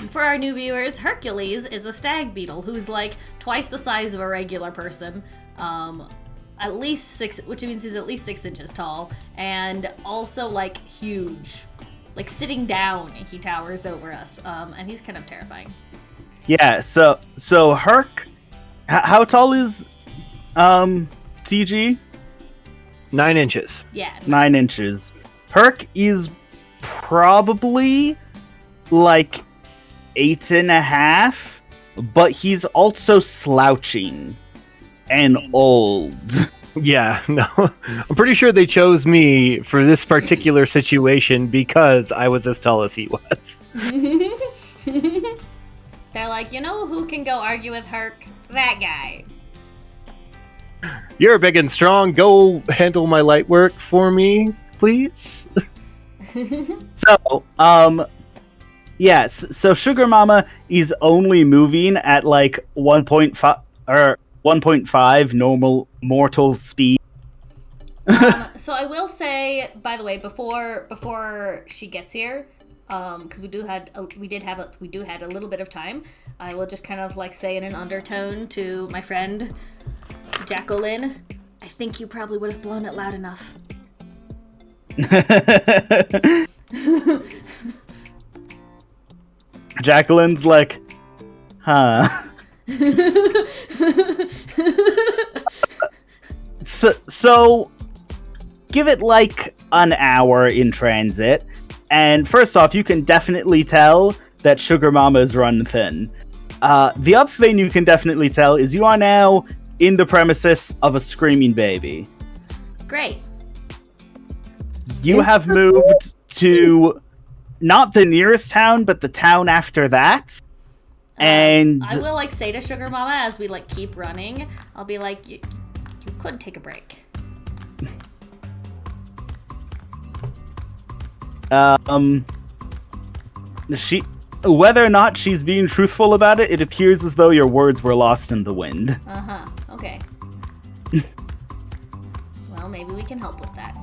For our new viewers, Hercules is a stag beetle who's like twice the size of a regular person, at least 6, which means he's at least 6 inches tall, and also like huge. Like sitting down, he towers over us, and he's kind of terrifying. Yeah, so Herc, how tall is TG? 9 inches. Yeah. 9 inches. Herc is probably like 8.5, but he's also slouching and old. Yeah, no. I'm pretty sure they chose me for this particular situation because I was as tall as he was. They're like, you know who can go argue with Herc? That guy. You're big and strong. Go handle my light work for me, please. So, yes. So Sugar Mama is only moving at like 1.5 or 1.5 normal mortal speed. So I will say, by the way, before she gets here, because we do had a little bit of time, I will just kind of like say in an undertone to my friend Jacqueline, I think you probably would have blown it loud enough. Jacqueline's like, huh. So give it like an hour in transit, and first off, you can definitely tell that Sugar Mama is run thin. The other thing you can definitely tell is you are now in the premises of a screaming baby. Great. You have moved to not the nearest town, but the town after that. And I will like say to Sugar Mama as we like keep running, I'll be like, you could take a break. Whether or not she's being truthful about it, it appears as though your words were lost in the wind. Okay. Well, maybe we can help with that.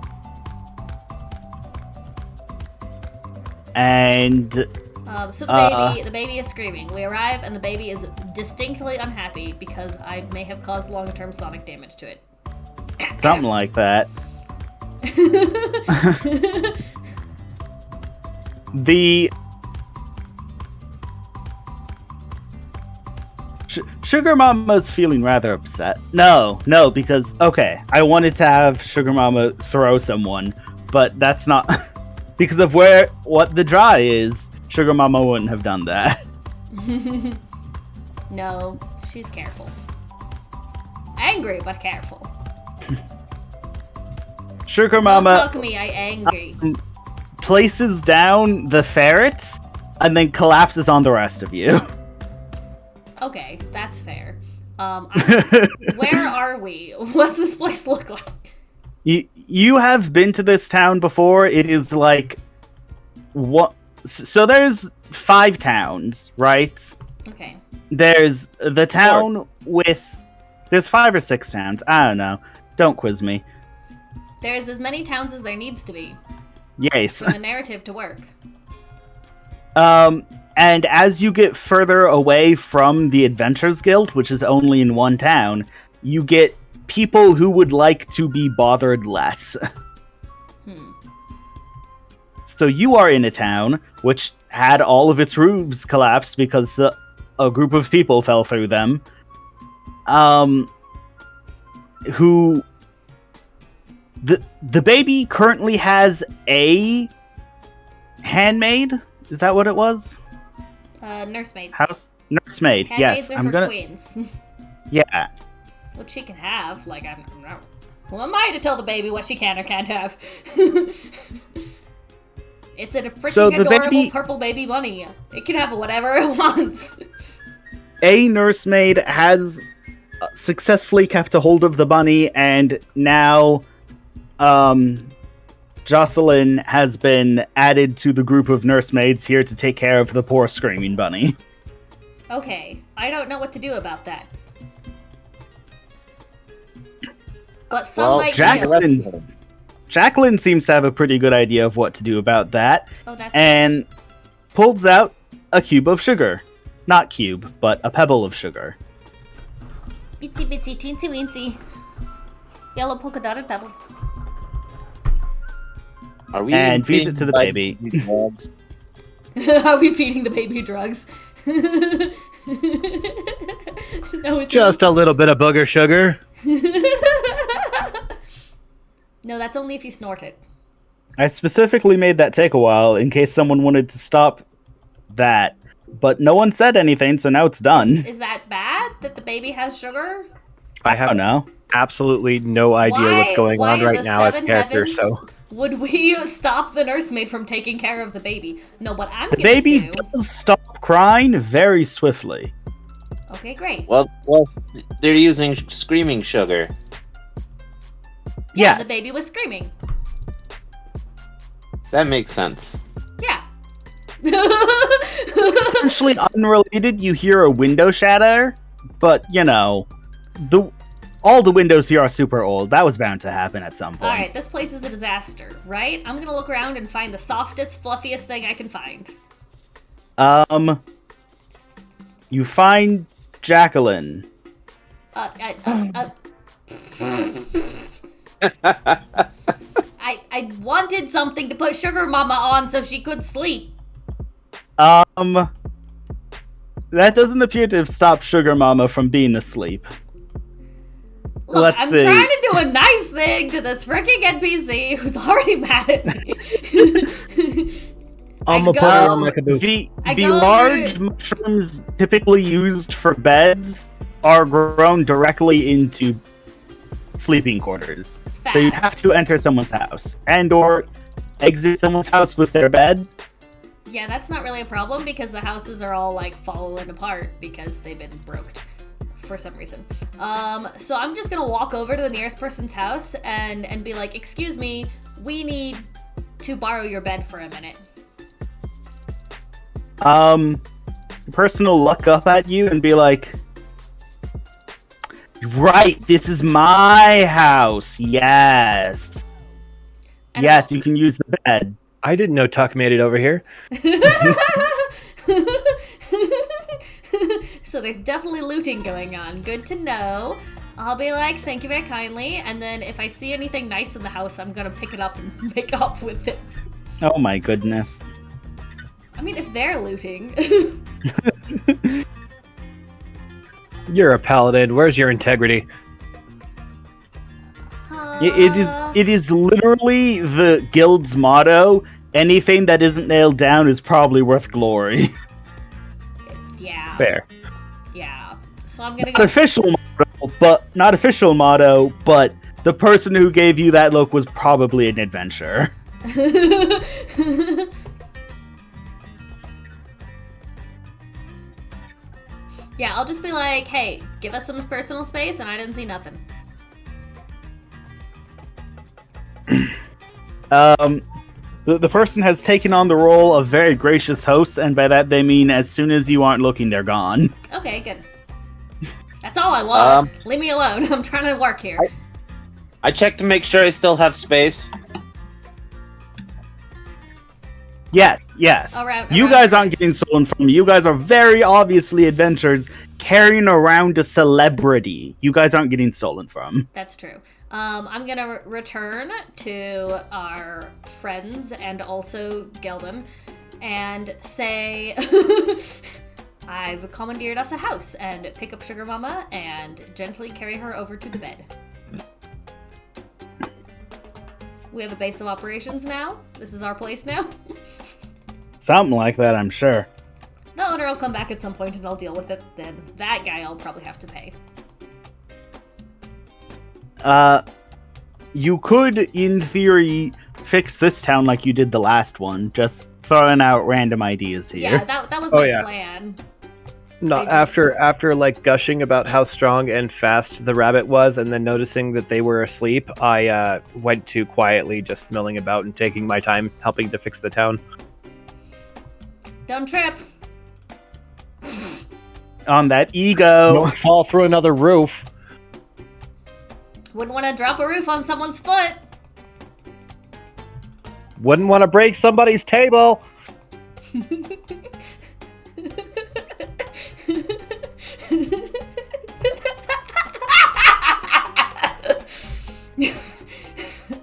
And so the baby is screaming. We arrive and the baby is distinctly unhappy because I may have caused long-term sonic damage to it. Something like that. The Sugar Mama's feeling rather upset. No, because okay, I wanted to have Sugar Mama throw someone, but that's not because of what the dry is. Sugar Mama wouldn't have done that. No, she's careful. Angry, but careful. Sugar Mama Don't talk to me, I angry. Places down the ferret and then collapses on the rest of you. Okay, that's fair. Where are we? What's this place look like? You have been to this town before. It is like what? So there's 5 towns, right? Okay. There's the town with. There's 5 or 6 towns. I don't know. Don't quiz me. There's as many towns as there needs to be Yes. for the narrative to work. And as you get further away from the Adventurers Guild, which is only in one town, you get people who would like to be bothered less. So you are in a town which had all of its roofs collapsed because a group of people fell through them. Who the baby currently has a handmaid. Is that what it was? Nursemaid. Nursemaid. Handmaids Yes, are I'm for gonna. queens. Yeah. What she can have, like I'm not. Who am I to tell the baby what she can or can't have? It's a freaking adorable purple baby bunny. It can have whatever it wants. A nursemaid has successfully kept a hold of the bunny, and now, Jocelyn has been added to the group of nursemaids here to take care of the poor screaming bunny. Okay, I don't know what to do about that. But sunlight heals. Jacqueline seems to have a pretty good idea of what to do about that. Oh, that's and pulls out a cube of sugar. Not cube, but a pebble of sugar. Itsy bitsy teensy weensy. Yellow polka dotted pebble. Are we And feeds it to the baby. Are we feeding the baby drugs? No, it's Just a little bit of booger sugar. No, that's only if you snort it. I specifically made that take a while in case someone wanted to stop that. But no one said anything, so now it's done. Is that bad that the baby has sugar? I have know. absolutely no idea what's going on right now as a character, so... would we stop the nursemaid from taking care of the baby? No, what I'm The gonna baby do... does stop crying very swiftly. Okay, great. Well, they're using screaming sugar. Yeah, Yes. the baby was screaming. That makes sense. Yeah. Essentially unrelated, you hear a window shatter, but all the windows here are super old. That was bound to happen at some point. Alright, this place is a disaster, right? I'm gonna look around and find the softest, fluffiest thing I can find. You find Jacqueline. I wanted something to put Sugar Mama on so she could sleep. That doesn't appear to have stopped Sugar Mama from being asleep. Look, Let's I'm see. trying to do a nice thing to this freaking NPC who's already mad at me. I'm I gonna put it go- on my caboose. The I the go over large to- mushrooms typically used for beds are grown directly into sleeping quarters. So you have to enter someone's house and or exit someone's house with their bed. Yeah, that's not really a problem because the houses are all like falling apart because they've been broked for some reason. So I'm just gonna walk over to the nearest person's house and be like, "Excuse me, we need to borrow your bed for a minute." The person will look up at you and be like, "Right, this is my house. Yes, And yes, you can use the bed." I didn't know Tuck made it over here. So there's definitely looting going on. Good to know. I'll be like, "Thank you very kindly," and then if I see anything nice in the house, I'm gonna pick it up and make off with it. Oh my goodness. I mean, if they're looting. You're a paladin. Where's your integrity? It is literally the guild's motto. Anything that isn't nailed down is probably worth glory. Yeah. Fair. Yeah. So I'm gonna Not go. official motto, but the person who gave you that look was probably an adventurer. Yeah, I'll just be like, "Hey, give us some personal space," and I didn't see nothing. The person has taken on the role of very gracious host, and by that they mean as soon as you aren't looking, they're gone. Okay, good. That's all I want. Leave me alone. I'm trying to work here. I checked to make sure I still have space. Yes. You Around guys aren't Christ. getting stolen from. You guys are very obviously adventurers carrying around a celebrity. You guys aren't getting stolen from. That's true. I'm gonna return to our friends and also Geldon and say I've commandeered us a house and pick up Sugar Mama and gently carry her over to the bed. We have a base of operations now. This is our place now. Something like that, I'm sure. The owner will come back at some point and I'll deal with it. Then that guy I'll probably have to pay. You could, in theory, fix this town like you did the last one. Just throwing out random ideas here. Yeah, that was Oh, my yeah. plan. No, They just- after like gushing about how strong and fast the rabbit was, and then noticing that they were asleep, I went to quietly just milling about and taking my time helping to fix the town. Don't trip. On that ego. Don't fall through another roof. Wouldn't want to drop a roof on someone's foot. Wouldn't want to break somebody's table.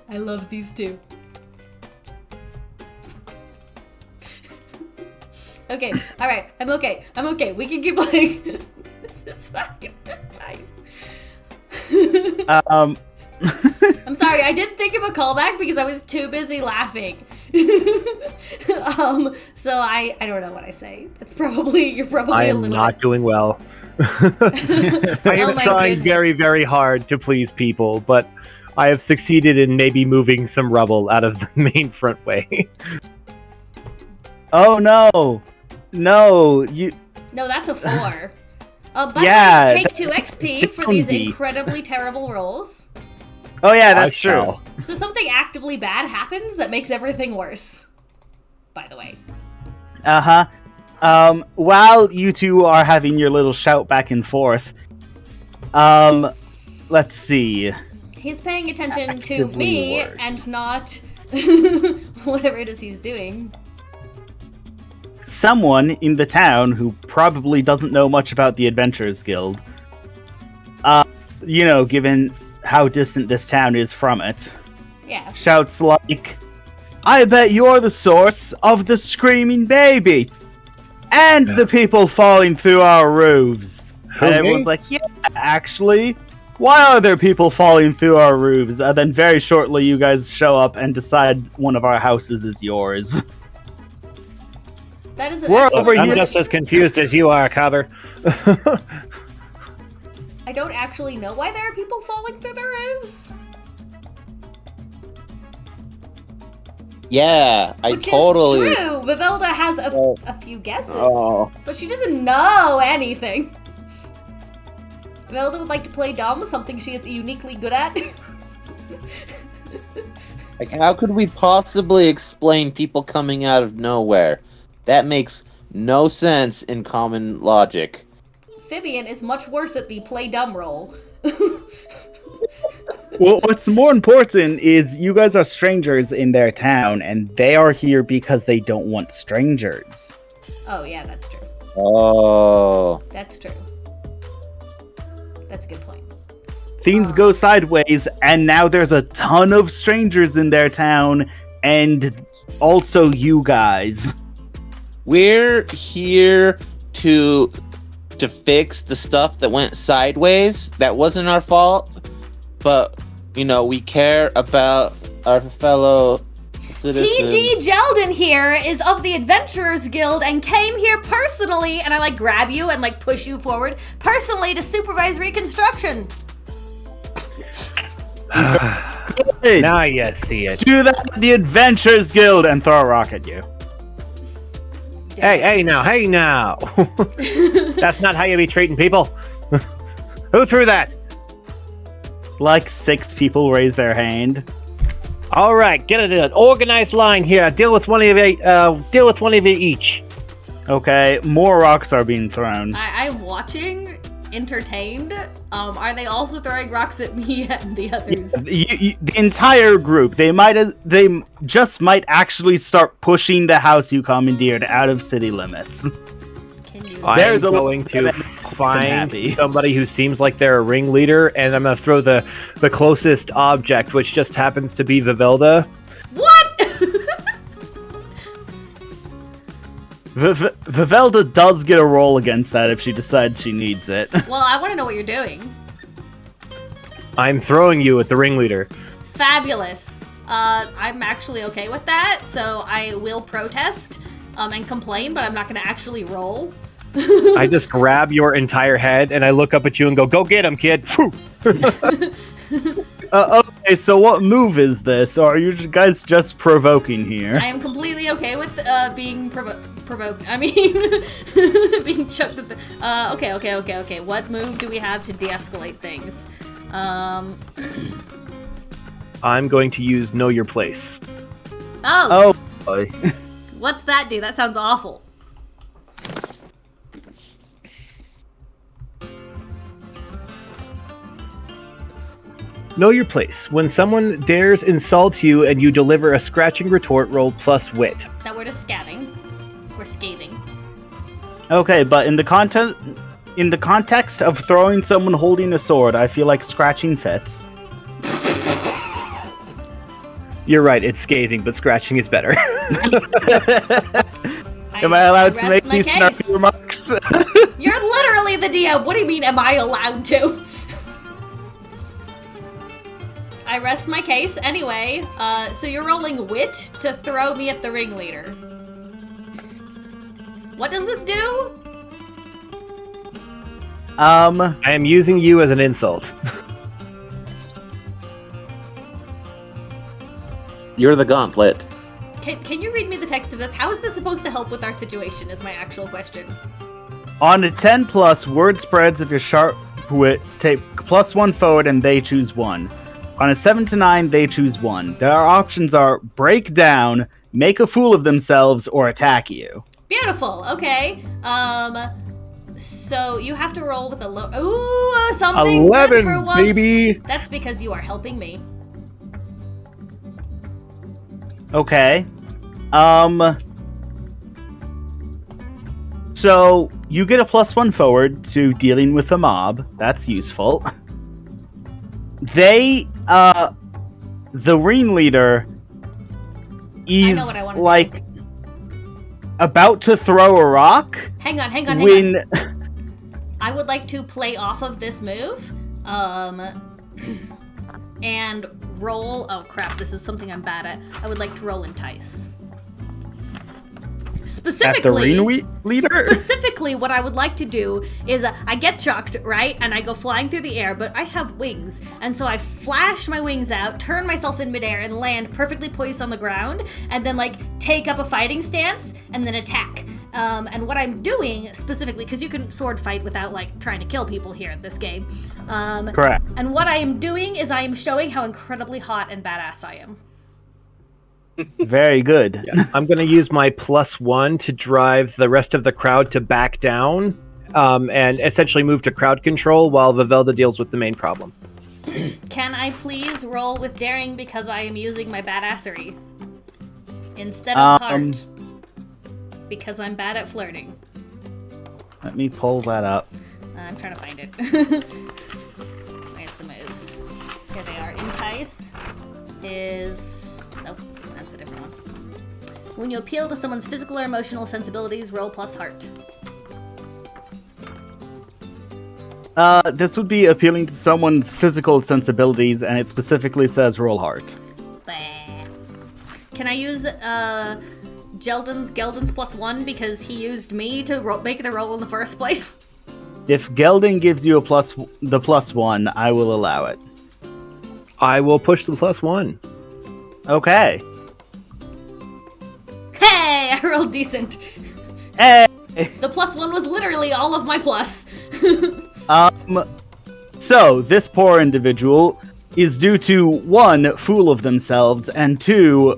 I love these two. Okay, alright, I'm okay. We can keep playing. This is fine. I'm sorry, I didn't think of a callback because I was too busy laughing. So I don't know what I say. You're probably I a am little not doing well. I Oh am my trying goodness. very, very hard to please people, but I have succeeded in maybe moving some rubble out of the main front way. Oh no, no, you. No, that's a 4. By Yeah, the way, take 2 XP for these beats. incredibly terrible rolls. Oh yeah, I that's true. shall. So something actively bad happens that makes everything worse. By the way. While you two are having your little shout back and forth, let's see. He's paying attention to Actively me worse. and not whatever it is he's doing. Someone in the town who probably doesn't know much about the Adventurers Guild, given how distant this town is from it, Yeah. shouts like, I bet you're the source of the screaming baby and the people falling through our roofs. And Okay. everyone's like, yeah, actually, why are there people falling through our roofs? And then very shortly you guys show up and decide one of our houses is yours. That is an We're excellent over here- I'm question. just as confused as you are, Cobbler. I don't actually know why there are people falling through the roofs. Yeah, I Which totally. is true. Vivelda has a few guesses, Oh. but she doesn't know anything. Vivelda would like to play dumb, something she is uniquely good at. Like, how could we possibly explain people coming out of nowhere? That makes no sense in common logic. Phibian is much worse at the play dumb role. Well, what's more important is you guys are strangers in their town, and they are here because they don't want strangers. Oh yeah, that's true. Oh. That's true. That's a good point. Things go sideways, and now there's a ton of strangers in their town, and also you guys. We're here to fix the stuff that went sideways. That wasn't our fault. But, we care about our fellow citizens. TG Jeldon here is of the Adventurers Guild and came here personally, and I grab you and push you forward, personally to supervise reconstruction. Hey, Now you see it. do that at the Adventurers Guild and throw a rock at you. Hey now. That's not how you be treating people. Who threw that? Like 6 people raise their hand. All right, get it in an organized line here. Deal with one of you each. Okay, more rocks are being thrown. I'm watching, entertained. Are they also throwing rocks at me and the others? The entire group, they just might actually start pushing the house you commandeered out of city limits. Can you? I'm There's a going little to bit of find happy. somebody who seems like they're a ringleader, and I'm going to throw the closest object, which just happens to be Vivelda. What? Vivelda does get a roll against that if she decides she needs it. Well, I want to know what you're doing. I'm throwing you at the ringleader. Fabulous. I'm actually okay with that, so I will protest and complain, but I'm not going to actually roll. I just grab your entire head, and I look up at you and go get him, kid. Phew. Okay, so what move is this? Or are you guys just provoking here? I am completely okay with being provoked. I mean, being chucked at the... Okay. What move do we have to de-escalate things? I'm going to use Know Your Place. Oh, Oh boy. what's that do? That sounds awful. Know Your Place. When someone dares insult you and you deliver a scratching retort, roll plus wit. That word is scatting. Or scathing. Okay, but in the context of throwing someone holding a sword, I feel like scratching fits. You're right, it's scathing, but scratching is better. Am I allowed to rest make my these case. snarky remarks? You're literally the DM. What do you mean, am I allowed to? I rest my case. Anyway, so you're rolling wit to throw me at the ringleader. What does this do? I am using you as an insult. You're the gauntlet. Can you read me the text of this? How is this supposed to help with our situation is my actual question. On a 10 plus, word spreads of your sharp wit take +1 forward and they choose 1. On a 7 to 9, they choose 1. Their options are break down, make a fool of themselves, or attack you. Beautiful. Okay. So you have to roll with a low. Ooh, something 11, good for once. baby. That's because you are helping me. Okay. So you get a +1 forward to dealing with a mob. That's useful. They, the ringleader is what I wanna like about to throw a rock. Hang on. When I would like to play off of this move, and roll. Oh crap! This is something I'm bad at. I would like to roll entice. Specifically, at the ringleader. Specifically, what I would like to do is I get chucked, right? And I go flying through the air, but I have wings. And so I flash my wings out, turn myself in midair, and land perfectly poised on the ground, and then, like, take up a fighting stance, and then attack. And what I'm doing, specifically, because you can sword fight without, like, trying to kill people here in this game. Correct. And what I am doing is I am showing how incredibly hot and badass I am. Very good. Yeah. I'm going to use my +1 to drive the rest of the crowd to back down, and essentially move to crowd control while Vivelda deals with the main problem. Can I please roll with daring because I am using my badassery instead of heart? Because I'm bad at flirting. Let me pull that up. I'm trying to find it. Where's the moves? Here they are. Entice is... Nope, that's a different one. When you appeal to someone's physical or emotional sensibilities, roll plus heart. This would be appealing to someone's physical sensibilities, and it specifically says roll heart. Bah. Can I use Geldon's +1 because he used me to make the roll in the first place? If Gelding gives you the +1, I will allow it. I will push the +1. Okay. Hey, I rolled decent. Hey! The +1 was literally all of my plus. So, this poor individual is due to 1, fool of themselves, and 2,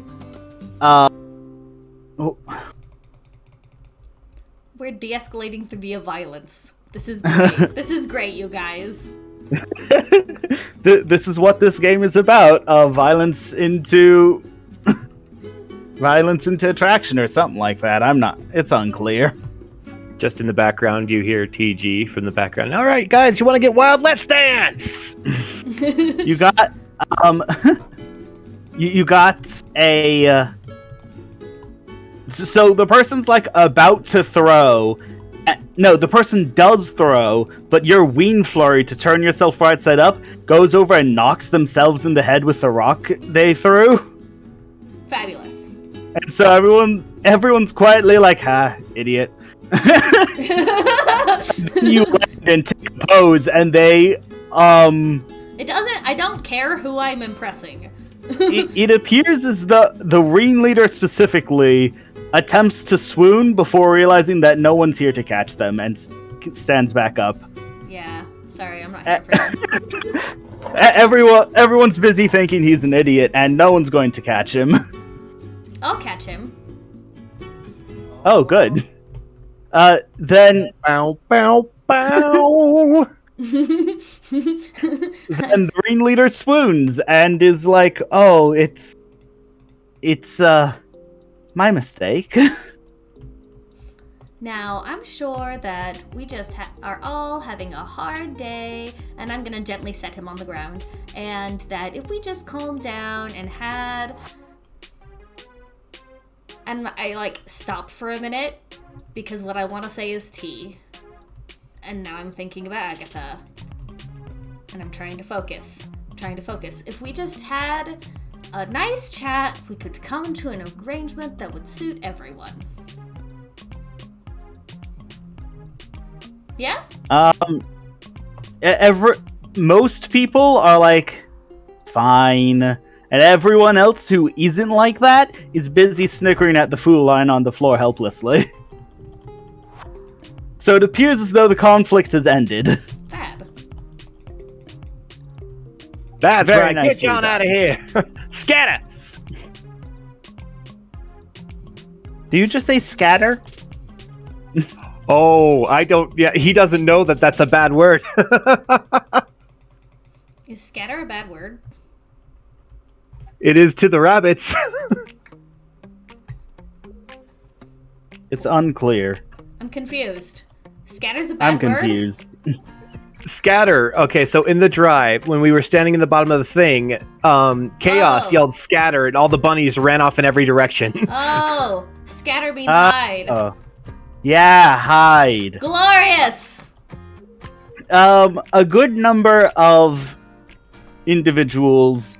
We're de-escalating via violence. This is great. This is great, you guys. This is what this game is about. Violence into... violence into attraction or something like that. It's unclear. Just in the background, you hear TG from the background. All right, guys, you want to get wild? Let's dance! You got, you got a... So the person's, like, about to throw... No, the person does throw, but your wing flurry to turn yourself right side up goes over and knocks themselves in the head with the rock they threw. Fabulous. And so everyone's quietly like, ha, idiot. You land and take a pose, and they, I don't care who I'm impressing. it appears as the ringleader specifically attempts to swoon before realizing that no one's here to catch them and stands back up. Yeah, sorry, I'm not here for him. Everyone's busy thinking he's an idiot, and no one's going to catch him. I'll catch him. Oh, good. Then... Bow, bow, bow! Then the ringleader swoons and is like, oh, it's my mistake. Now, I'm sure that we just are all having a hard day, and I'm gonna gently set him on the ground, and that if we just calm down and I, like, stop for a minute, because what I want to say is tea. And now I'm thinking about Agatha. And I'm trying to focus. If we just had a nice chat, we could come to an arrangement that would suit everyone. Yeah? Most people are like, fine. And everyone else who isn't like that is busy snickering at the food line on the floor helplessly. So it appears as though the conflict has ended. Fab. That's Very right. nicely Get John done. out of here. Scatter. Do you just say scatter? Oh, I don't. Yeah, he doesn't know that that's a bad word. Is scatter a bad word? It is to the rabbits. It's unclear. I'm confused. Scatter's a bad I'm word? confused. Scatter. Okay, so in the drive, when we were standing in the bottom of the thing, Chaos Oh. yelled scatter, and all the bunnies ran off in every direction. Oh, scatter means hide. Oh. Yeah, hide. Glorious! A good number of individuals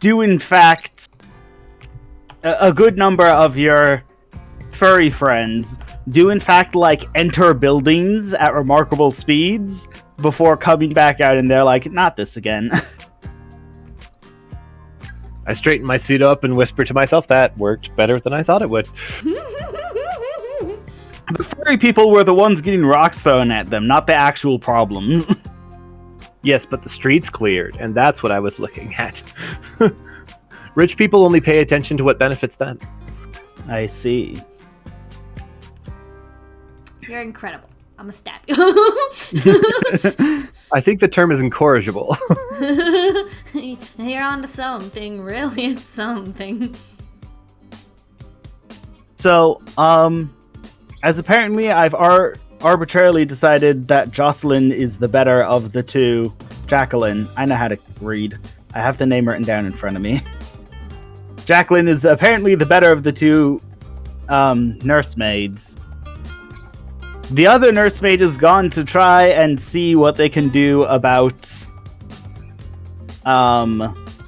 do in fact... A good number of your furry friends do in fact, like, enter buildings at remarkable speeds before coming back out, and they're like, not this again. I straightened my suit up and whispered to myself that worked better than I thought it would. The furry people were the ones getting rocks thrown at them, not the actual problems. Yes, but the streets cleared, and that's what I was looking at. Rich people only pay attention to what benefits them. I see. You're incredible. I'm gonna stab you. I think the term is incorrigible. You're onto something. Really, it's something. So, as apparently I've arbitrarily decided that Jocelyn is the better of the two. Jacqueline, I know how to read. I have the name written down in front of me. Jacqueline is apparently the better of the two nursemaids. The other nursemaid is gone to try and see what they can do about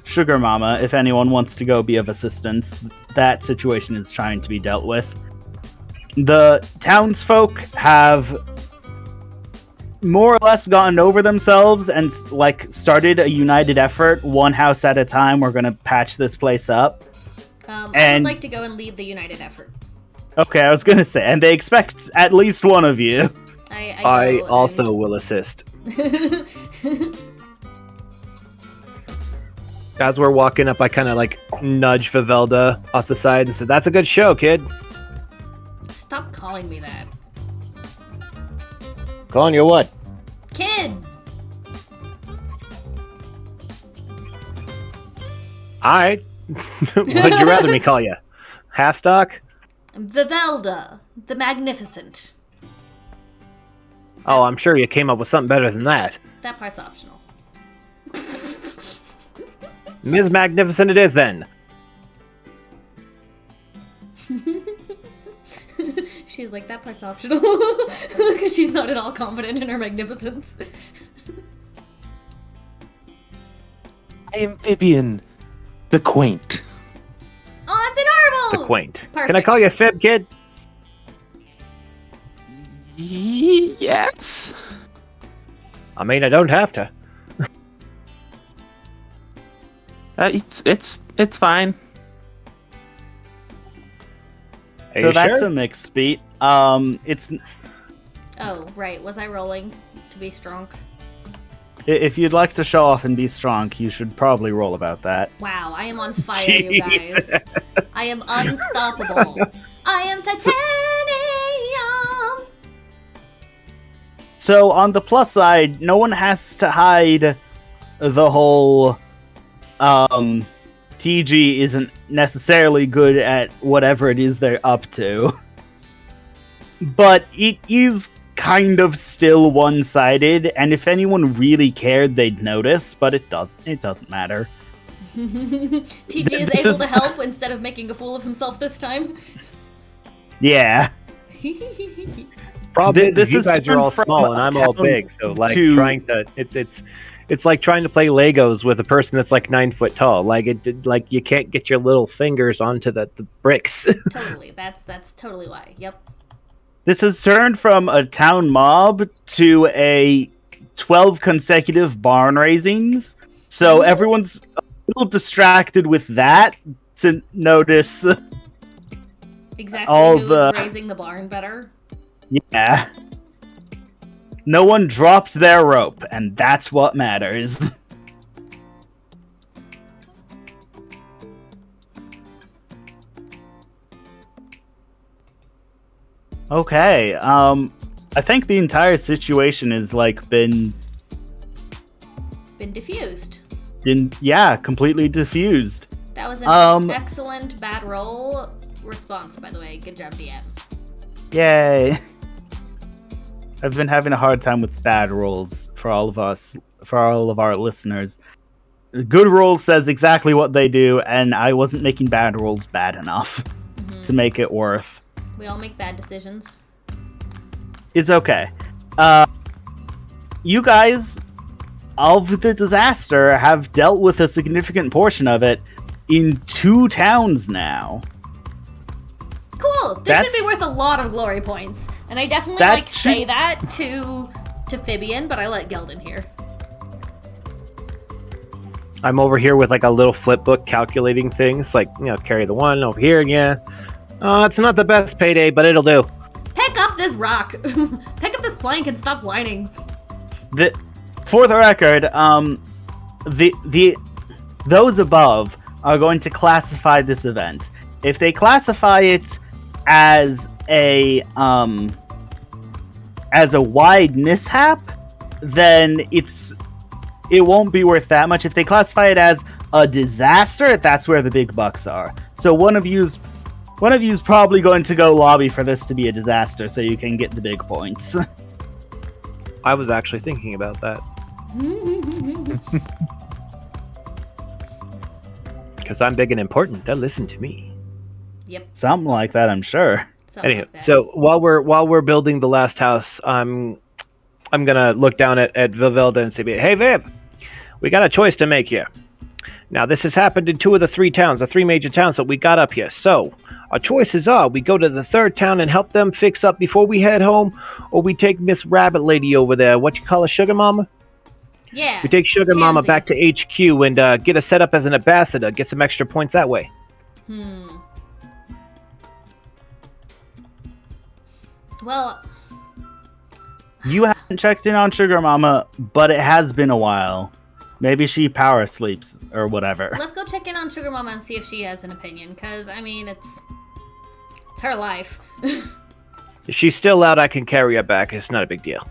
Sugar Mama, if anyone wants to go be of assistance. That situation is trying to be dealt with. The townsfolk have more or less gotten over themselves and like started a united effort, one house at a time. We're gonna patch this place up. I would And- like to go and lead the united effort. Okay, I was gonna say, and they expect at least one of you. I go also will assist. and- As we're walking up, I kind of like nudge Vivelda off the side and said, "That's a good show, kid." Stop calling me that. Calling you what? Kid! Alright. What'd you rather me call you? Half-stock? Vivelda, the Magnificent. Oh, I'm sure you came up with something better than that. That part's optional. Ms. Magnificent it is, then. She's like, that part's optional. Because she's not at all confident in her magnificence. I am Vivian, the quaint. Oh, that's adorable! The quaint. Perfect. Can I call you Fib, kid? Yes. I mean, I don't have to. It's fine. Are So you that's sure? a mixed beat. It's Oh, right. Was I rolling to be strong? if you'd like to show off and be strong, you should probably roll about that. Wow, I am on fire, you guys. I am unstoppable. I am titanium! So on the plus side, no one has to hide the whole TG isn't necessarily good at whatever it is they're up to. But it is kind of still one-sided, and if anyone really cared, they'd notice, but it doesn't matter. TG is This able is- to help instead of making a fool of himself this time. Yeah. Problem This is, you is guys are all from small and I'm all town big, so like to- trying to it's like trying to play Legos with a person that's like 9 foot tall. Like like you can't get your little fingers onto the bricks. Totally. That's totally why. Yep. This has turned from a town mob to a 12 consecutive barn raisings. So everyone's little distracted with that to notice. Exactly All who the- was raising the barn better. Yeah. No one dropped their rope, and that's what matters. Okay, I think the entire situation has, like, been Diffused. completely diffused. That was an excellent bad roll response, by the way. Good job, DM. Yay. I've been having a hard time with bad rolls for all of our listeners. Good rolls says exactly what they do, and I wasn't making bad rolls bad enough to make it worth. We all make bad decisions. It's okay. You guys of the disaster have dealt with a significant portion of it in 2 towns now. Cool. This should be worth a lot of glory points, and I definitely say that to Fibian, but I let Gelden hear. I'm over here with like a little flip book calculating things, like, carry the 1 over here, yeah. It's not the best payday, but it'll do. Pick up this rock. Pick up this plank and stop whining. For the record, those above are going to classify this event. If they classify it as a wide mishap, then it won't be worth that much. If they classify it as a disaster, that's where the big bucks are. So one of you's probably going to go lobby for this to be a disaster, so you can get the big points. I was actually thinking about that. Because I'm big and important. They'll listen to me. Yep. Something like that, I'm sure. Anyway, so while we're building the last house, I'm gonna look down at Vivelda and say, "Hey, Viv, we got a choice to make here. Now, this has happened in 2 of the 3 towns, the 3 major towns that we got up here. So, our choices are: we go to the 3rd town and help them fix up before we head home, or we take Miss Rabbit Lady over there. What you call her, Sugar Mama? Yeah. We take Sugar Mama back to HQ and get her set up as an ambassador. Get some extra points that way." Well, You haven't checked in on Sugar Mama, but it has been a while. Maybe she power sleeps or whatever. let's go check in on Sugar Mama and see if she has an opinion, because, I mean, it's her life. If she's still out, I can carry her back. It's not a big deal.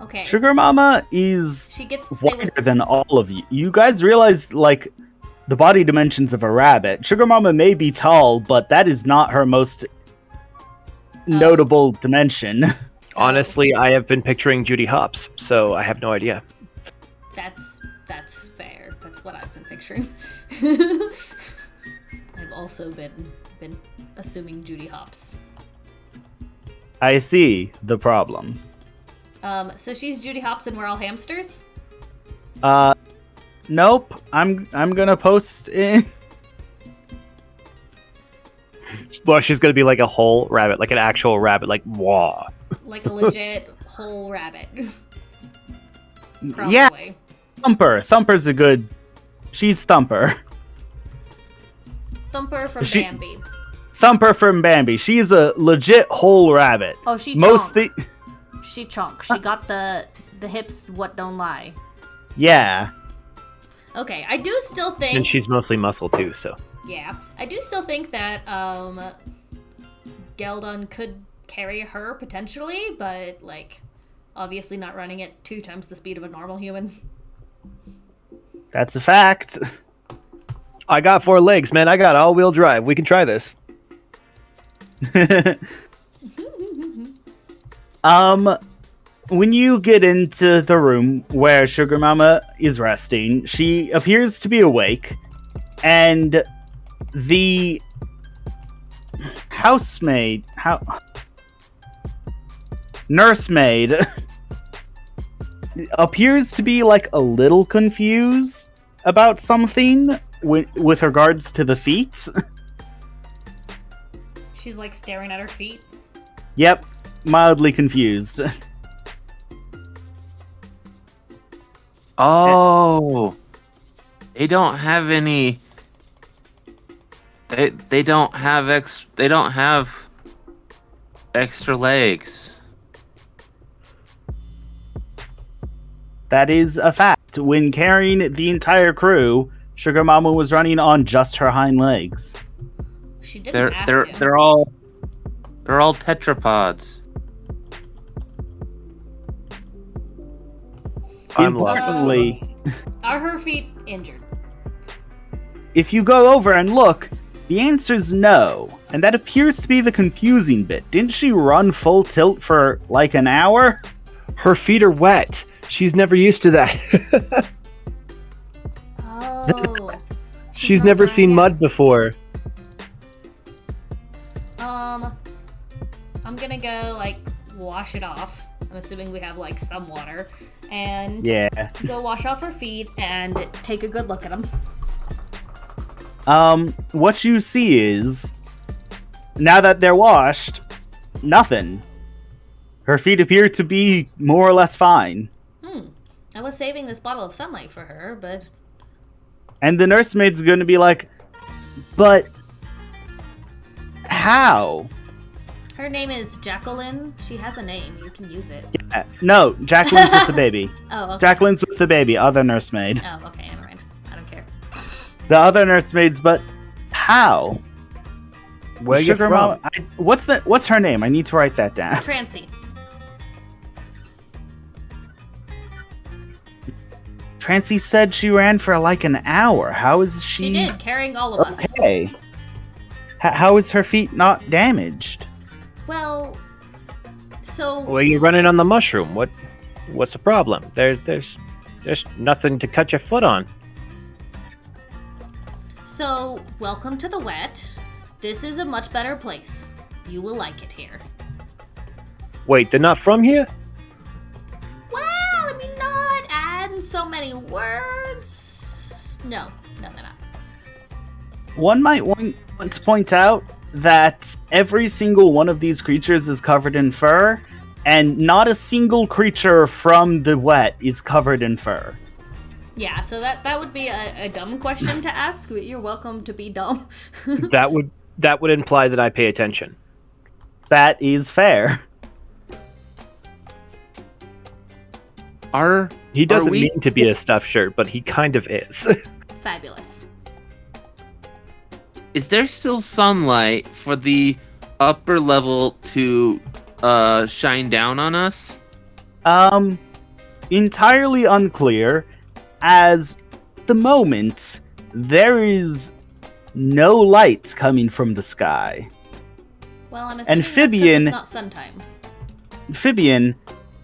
Okay. Sugar Mama is She gets to stay wider with... than all of you. You guys realize, like, the body dimensions of a rabbit. Sugar Mama may be tall, but that is not her most notable dimension. Honestly, I have been picturing Judy Hopps, so I have no idea. That's fair. That's what I've been picturing. I've also been assuming Judy Hopps. I see the problem. So she's Judy Hopps and we're all hamsters? Nope. I'm gonna post in. Well, she's gonna be like a whole rabbit, like an actual rabbit, like wah. Like a legit whole rabbit. Probably. Yeah. Thumper. Thumper's a good. She's Thumper. Thumper from Bambi. Thumper from Bambi. She's a legit whole rabbit. Oh, she She chunk. She got the hips what don't lie. Yeah. Okay, I do still think... And she's mostly muscle too, so... Yeah. I do still think that, Geldon could carry her, potentially, but, like, obviously not running at 2 times the speed of a normal human. That's a fact. I got 4 legs, man. I got all-wheel drive. We can try this. When you get into the room where Sugar Mama is resting, she appears to be awake, and the nursemaid appears to be like a little confused about something with regards to the feet. She's like staring at her feet. Yep, mildly confused. Oh, They don't have any. They don't have extra legs. That is a fact. When carrying the entire crew, Sugar Mama was running on just her hind legs. She didn't have to. They're all tetrapods. I'm lost. Importantly, Are her feet injured? if you go over and look, the answer's no. And that appears to be the confusing bit. Didn't she run full tilt for like an hour? Her feet are wet. She's never used to that. Oh. She's not never fine seen yet. mud before. I'm gonna go, like, wash it off. I'm assuming we have, like, some water. And Yeah. go wash off her feet and take a good look at them. What you see is, now that they're washed, nothing. Her feet appear to be more or less fine. I was saving this bottle of sunlight for her, but... And the nursemaid's gonna be like, but how? Her name is Jacqueline. She has a name. You can use it. No, Jacqueline's with the baby. Oh, okay. Jacqueline's with the baby, other nursemaid. Oh, okay, never mind. I don't care. The other nursemaid's, but how? Where you Sugar from? Mama, what's her name? I need to write that down. Trancy. Trancy said she ran for like an hour. How is she? She did, carrying all of us. Okay. How is her feet not damaged? Well, so... Well, you're running on the mushroom. What's the problem? There's nothing to cut your foot on. So, welcome to the wet. This is a much better place. You will like it here. Wait, they're not from here? Well, I mean, not add so many words. No, they're not. One might want to point out that every single one of these creatures is covered in fur, and not a single creature from the wet is covered in fur. Yeah, so that would be a dumb question to ask, but you're welcome to be dumb. That would imply that I pay attention. That is fair. He doesn't we- mean to be a stuffed shirt, but he kind of is. Fabulous. Is there still sunlight for the upper level to shine down on us? Entirely unclear, as the moment there is no light coming from the sky. Well, I'm assuming Amphibian- that's 'cause it's not sun time. Amphibian,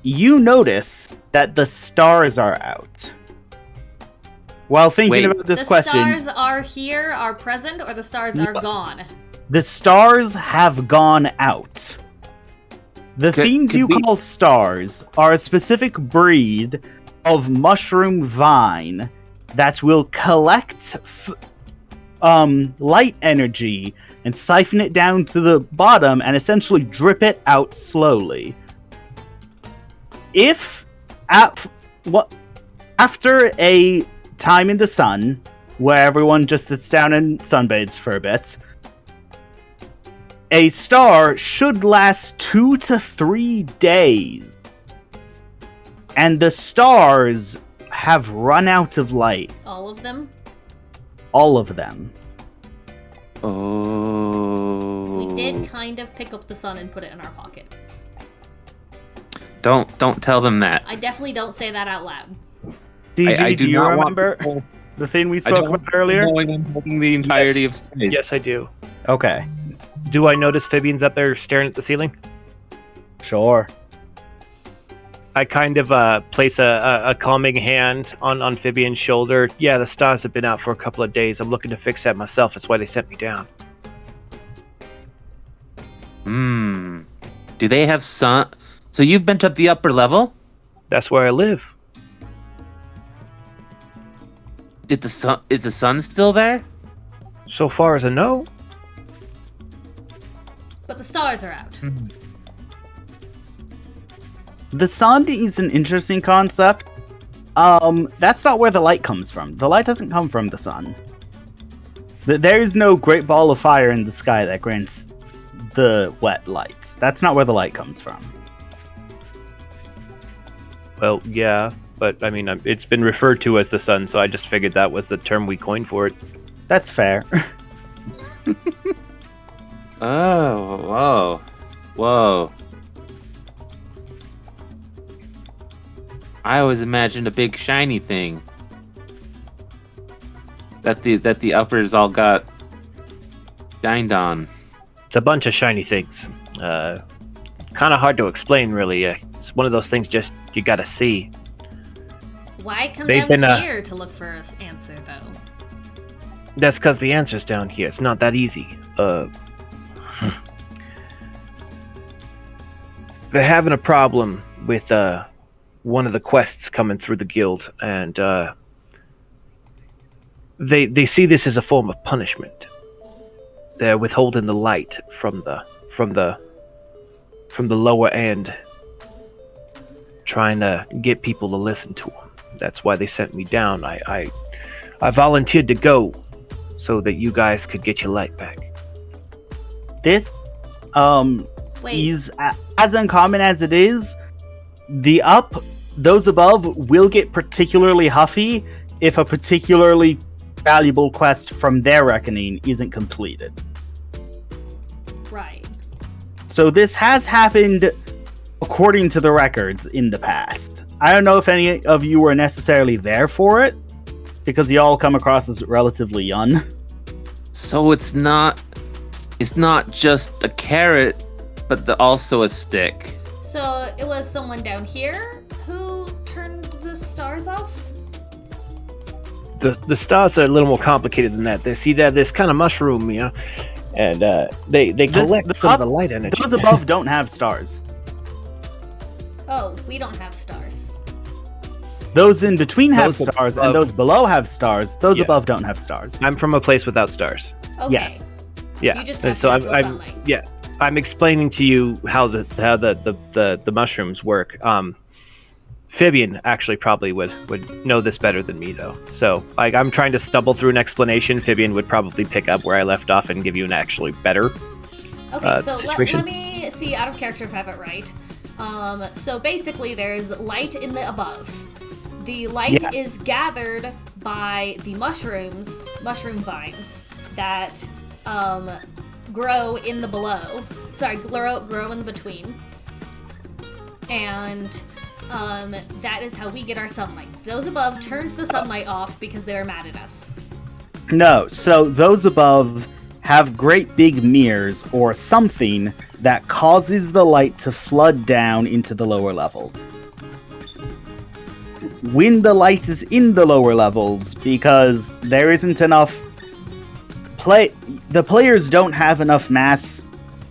you notice that the stars are out. While thinking Wait. about this The question, stars are here, are present, or the stars are gone? the stars have gone out. The things could you we- call stars are a specific breed of mushroom vine that will collect light energy and siphon it down to the bottom and essentially drip it out slowly. After a time in the sun, where everyone just sits down and sunbathes for a bit, a star should last 2 to 3 days. And the stars have run out of light. All of them? All of them. Oh. We did kind of pick up the sun and put it in our pocket. Don't tell them that. I definitely don't say that out loud. DG, I do do you not remember want people the thing we spoke about earlier? knowing I'm holding the entirety of space. Yes, I do. Okay, Do I notice Fabian's up there staring at the ceiling? sure. I kind of place a calming hand on Fabian's shoulder. Yeah, the stars have been out for a couple of days. I'm looking to fix that myself. That's why they sent me down. Do they have sun? So you've been to the upper level? That's where I live. Is the sun still there? So far as I know. But the stars are out. The sun is an interesting concept That's not where the light comes from. The light doesn't come from the sun. There is no great ball of fire in the sky that grants the wet light. That's not where the light comes from. Well, yeah, but I mean, it's been referred to as the sun, so I just figured that was the term we coined for it. That's fair. Oh, whoa. I always imagined a big shiny thing that the uppers all got shined on. It's a bunch of shiny things. Kind of hard to explain, really. It's one of those things just you gotta see. Why come They've down been, here to look for an answer, though? That's because the answer's down here. It's not that easy. They're having a problem with one of the quests coming through the guild, and they see this as a form of punishment. They're withholding the light from the lower end, trying to get people to listen to them. That's why they sent me down. I volunteered to go so that you guys could get your light back. This Wait. is as uncommon as it is. Those above will get particularly huffy if a particularly valuable quest from their reckoning isn't completed. Right. So this has happened according to the records in the past. I don't know if any of you were necessarily there for it, because you all come across as relatively young. So it's not just a carrot, but also a stick. So it was someone down here who turned the stars off? The stars are a little more complicated than that. They see that this kind of mushroom, and they collect some of the light energy. Those above don't have stars. Oh, we don't have stars. Those in between have Those stars, above- and those below have stars. Those Yeah. above don't have stars. I'm from a place without stars. Okay. Yes. Yeah. You just have so natural I'm sunlight. yeah. I'm explaining to you how the mushrooms work. Fabian actually probably would know this better than me, though. So I'm trying to stumble through an explanation. Fabian would probably pick up where I left off and give you an actually better. Okay, so situation. let me see out of character if I have it right. So basically, there's light in the above. The light Yeah. is gathered by the mushroom vines that grow in the below. Sorry, grow in the between. And that is how we get our sunlight. Those above turned the sunlight off because they were mad at us. No, so those above have great big mirrors or something that causes the light to flood down into the lower levels. When the light is in the lower levels, because there isn't enough the players don't have enough mass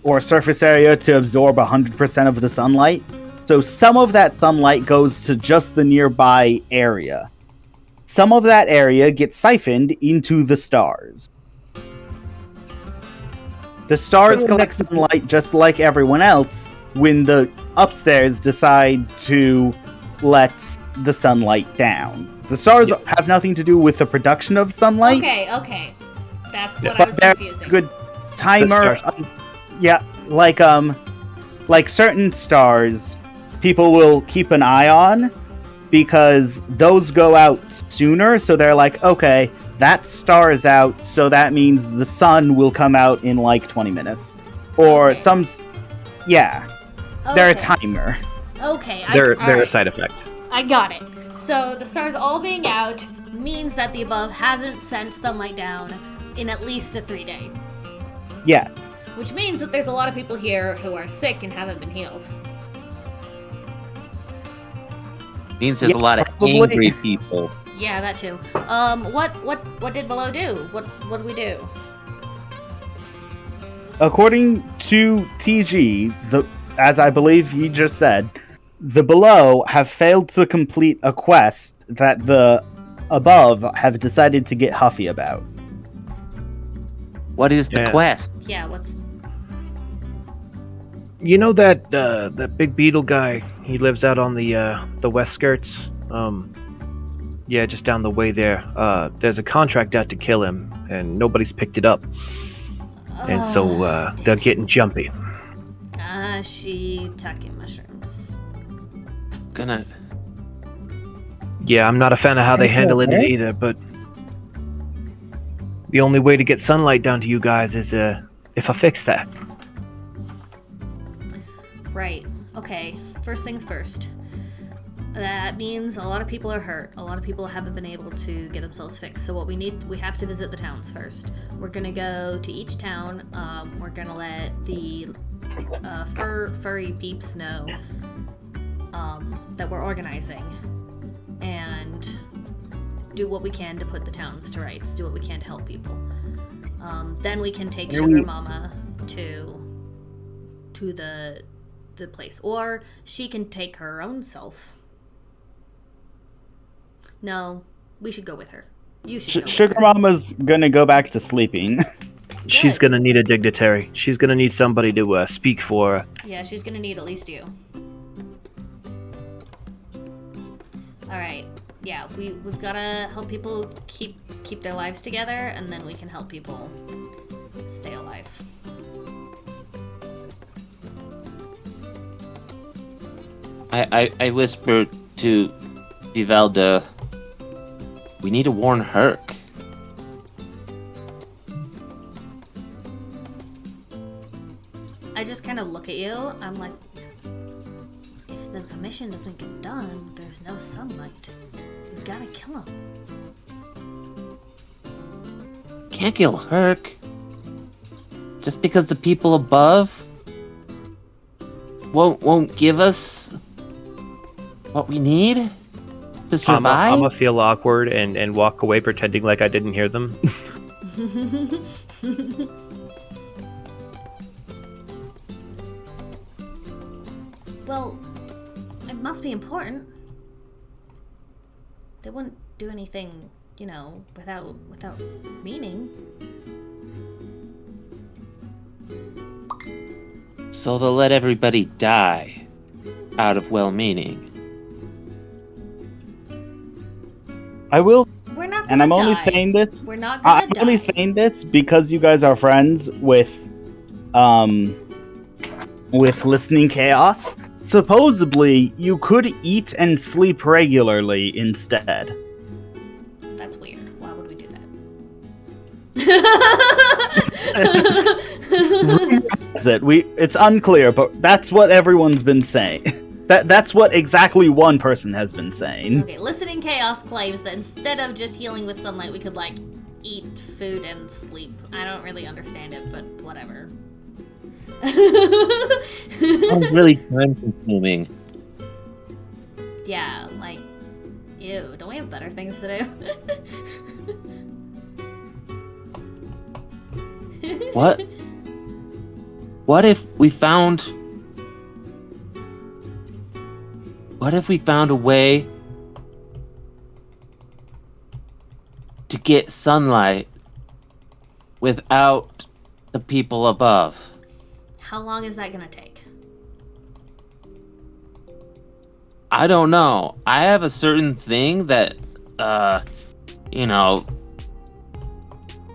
or surface area to absorb 100% of the sunlight, so some of that sunlight goes to just the nearby area. Some of that area gets siphoned into the stars. The stars collect sunlight just like everyone else when the upstairs decide to let the sunlight down. The stars have nothing to do with the production of sunlight. Okay. That's what I But was they're confusing. a good timer. The Like certain stars, people will keep an eye on because those go out sooner. So they're like, okay, that star is out, so that means the sun will come out in like 20 minutes, or Okay. they're a Okay. timer. Okay, They're a alright. side effect. I got it. So the stars all being out means that the above hasn't sent sunlight down in at least a 3-day. Yeah, Which means that there's a lot of people here who are sick and haven't been healed. Means there's a lot of probably. angry people. Yeah, that too. What did Below do? What did we do? according to TG, as I believe he just said, the below have failed to complete a quest that the above have decided to get huffy about. What is the Yeah. quest? Yeah, what's... You know that big beetle guy? He lives out on the west skirts. Yeah, just down the way there. There's a contract out to kill him, and nobody's picked it up. And so they're getting jumpy. Shiitake mushrooms. Gonna. Yeah, I'm not a fan of how they handle it either, but the only way to get sunlight down to you guys is if I fix that. Right. Okay. First things first. That means a lot of people are hurt. A lot of people haven't been able to get themselves fixed. So what we have to visit the towns first. We're gonna go to each town. We're gonna let the furry peeps know that we're organizing, and do what we can to put the towns to rights. Do what we can to help people. Then we can take Sugar Mama to the place, or she can take her own self. No, we should go with her. You should go Sugar with her. Mama's gonna go back to sleeping. She's gonna need a dignitary. She's gonna need somebody to speak for her. Yeah, she's gonna need at least you. Alright. Yeah, we've gotta help people keep their lives together, and then we can help people stay alive. I whispered to Vivalda, we need to warn Herc. I just kind of look at you. I'm like, if the commission doesn't get done, there's no sunlight. We gotta kill him. Can't kill Herc. Just because the people above won't give us what we need to survive. I'm gonna feel awkward and walk away pretending like I didn't hear them. Well, it must be important. They wouldn't do anything, without meaning. So they'll let everybody die out of well-meaning. I will, We're not gonna and I'm die. only saying this. We're not gonna I'm die. only saying this because you guys are friends with Listening Chaos. Supposedly, you could eat and sleep regularly instead. That's weird. Why would we do that? It's unclear, but that's what everyone's been saying. That's what exactly one person has been saying. Okay, Listening Chaos claims that instead of just healing with sunlight, we could, eat food and sleep. I don't really understand it, but whatever. Sounds really time-consuming. Yeah, ew, don't we have better things to do? What? What if we found a way to get sunlight without the people above? How long is that gonna take? I don't know. I have a certain thing that,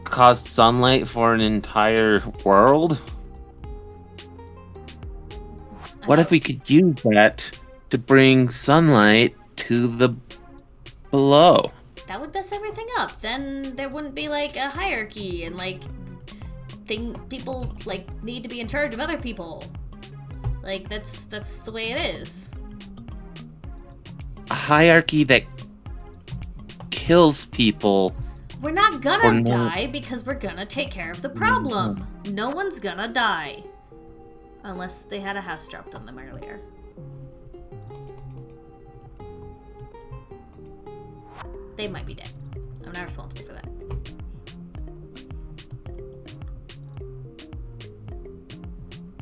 caused sunlight for an entire world. What if we could use that to bring sunlight to the below? That would mess everything up. Then there wouldn't be a hierarchy and people need to be in charge of other people. That's the way it is. A hierarchy that kills people. We're not gonna die because we're gonna take care of the problem. No one's gonna die. Unless they had a house dropped on them earlier. They might be dead. I'm not responsible for that.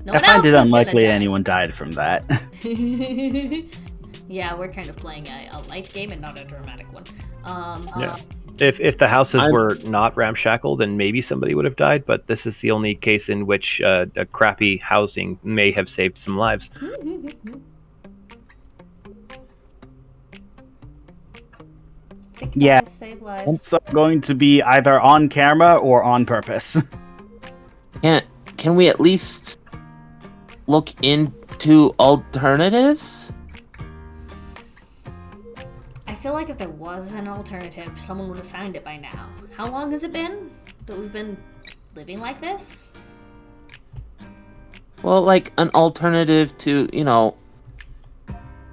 No I one find else it is gonna unlikely die. anyone died from that. Yeah, we're kind of playing a light game and not a dramatic one. Yeah. If the houses were not ramshackled, then maybe somebody would have died, but this is the only case in which a crappy housing may have saved some lives. think Yeah. that save lives. It's going to be either on camera or on purpose. Can we at least look into alternatives? I feel like if there was an alternative, someone would have found it by now. How long has it been that we've been living like this? Well, like an alternative to,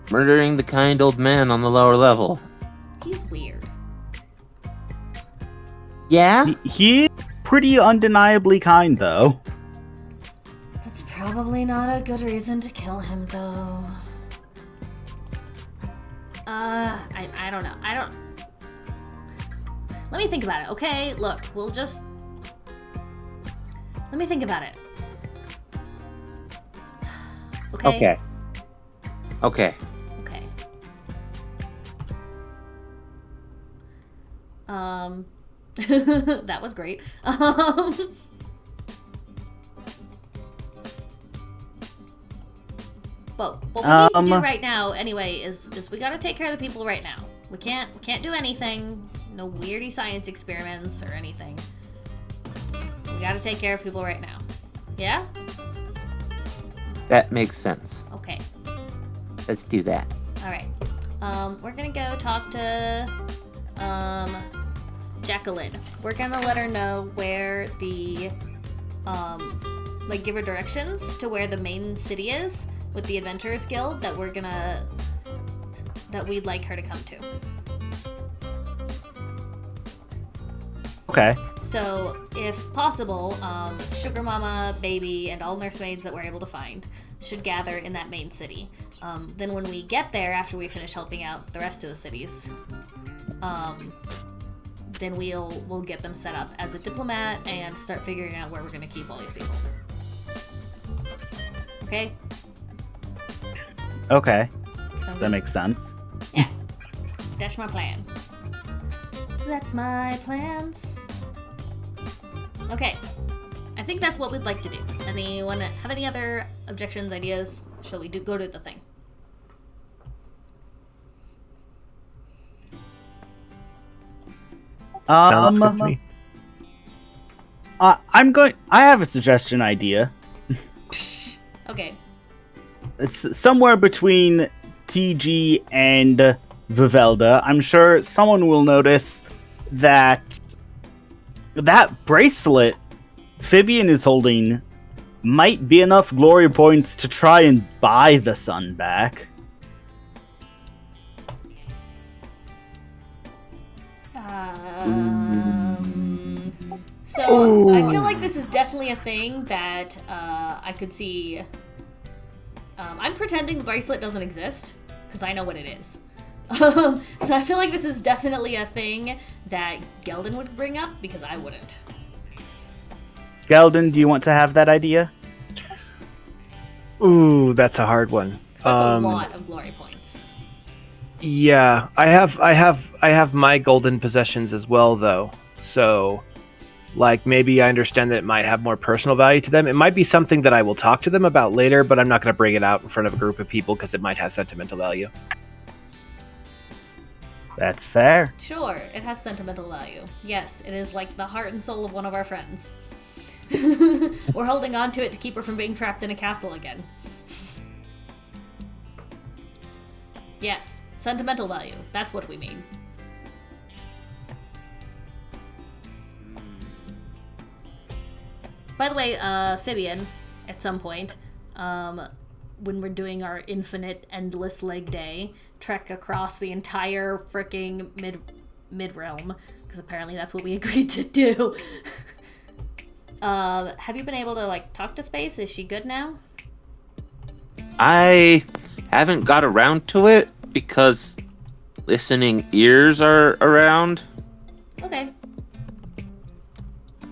murdering the kind old man on the lower level. He's weird. Yeah? He's pretty undeniably kind, though. That's probably not a good reason to kill him, though. I don't know. Let me think about it, okay? Look, let me think about it. Okay? Okay. Okay. That was great. But what we need to do right now, anyway, is we gotta take care of the people right now. We can't do anything. No weirdy science experiments or anything. We gotta take care of people right now. Yeah? That makes sense. Okay. Let's do that. Alright. We're gonna go talk to Jacqueline. We're gonna let her know where the give her directions to where the main city is with the Adventurers Guild that we'd like her to come to. Okay. So, if possible, Sugar Mama, Baby, and all nursemaids that we're able to find should gather in that main city. Then when we get there, after we finish helping out the rest of the cities, then we'll get them set up as a diplomat and start figuring out where we're gonna keep all these people. Okay? Okay. Sound That good? makes sense. Yeah. That's my plan. That's my plans. Okay. I think that's what we'd like to do. Anyone have any other objections, ideas? Shall we go to the thing? Sounds good to me. I have a suggestion idea. Okay. It's somewhere between TG and Vivelda. I'm sure someone will notice that bracelet Fibian is holding might be enough glory points to try and buy the sun back. So I feel like this is definitely a thing that I could see. I'm pretending the bracelet doesn't exist because I know what it is. So I feel like this is definitely a thing that Geldon would bring up because I wouldn't. Geldon, do you want to have that idea? Ooh, that's a hard one. 'Cause that's a lot of glory points. Yeah, I have my golden possessions as well, though. So, maybe I understand that it might have more personal value to them. It might be something that I will talk to them about later, but I'm not going to bring it out in front of a group of people because it might have sentimental value. That's fair. Sure, it has sentimental value. Yes, it is like the heart and soul of one of our friends. We're holding on to it to keep her from being trapped in a castle again. Yes, sentimental value. That's what we mean. By the way, Fibian, at some point, when we're doing our infinite, endless leg day, trek across the entire fricking mid-realm, because apparently that's what we agreed to do. Have you been able to, talk to Space? Is she good now? I haven't got around to it because listening ears are around. Okay.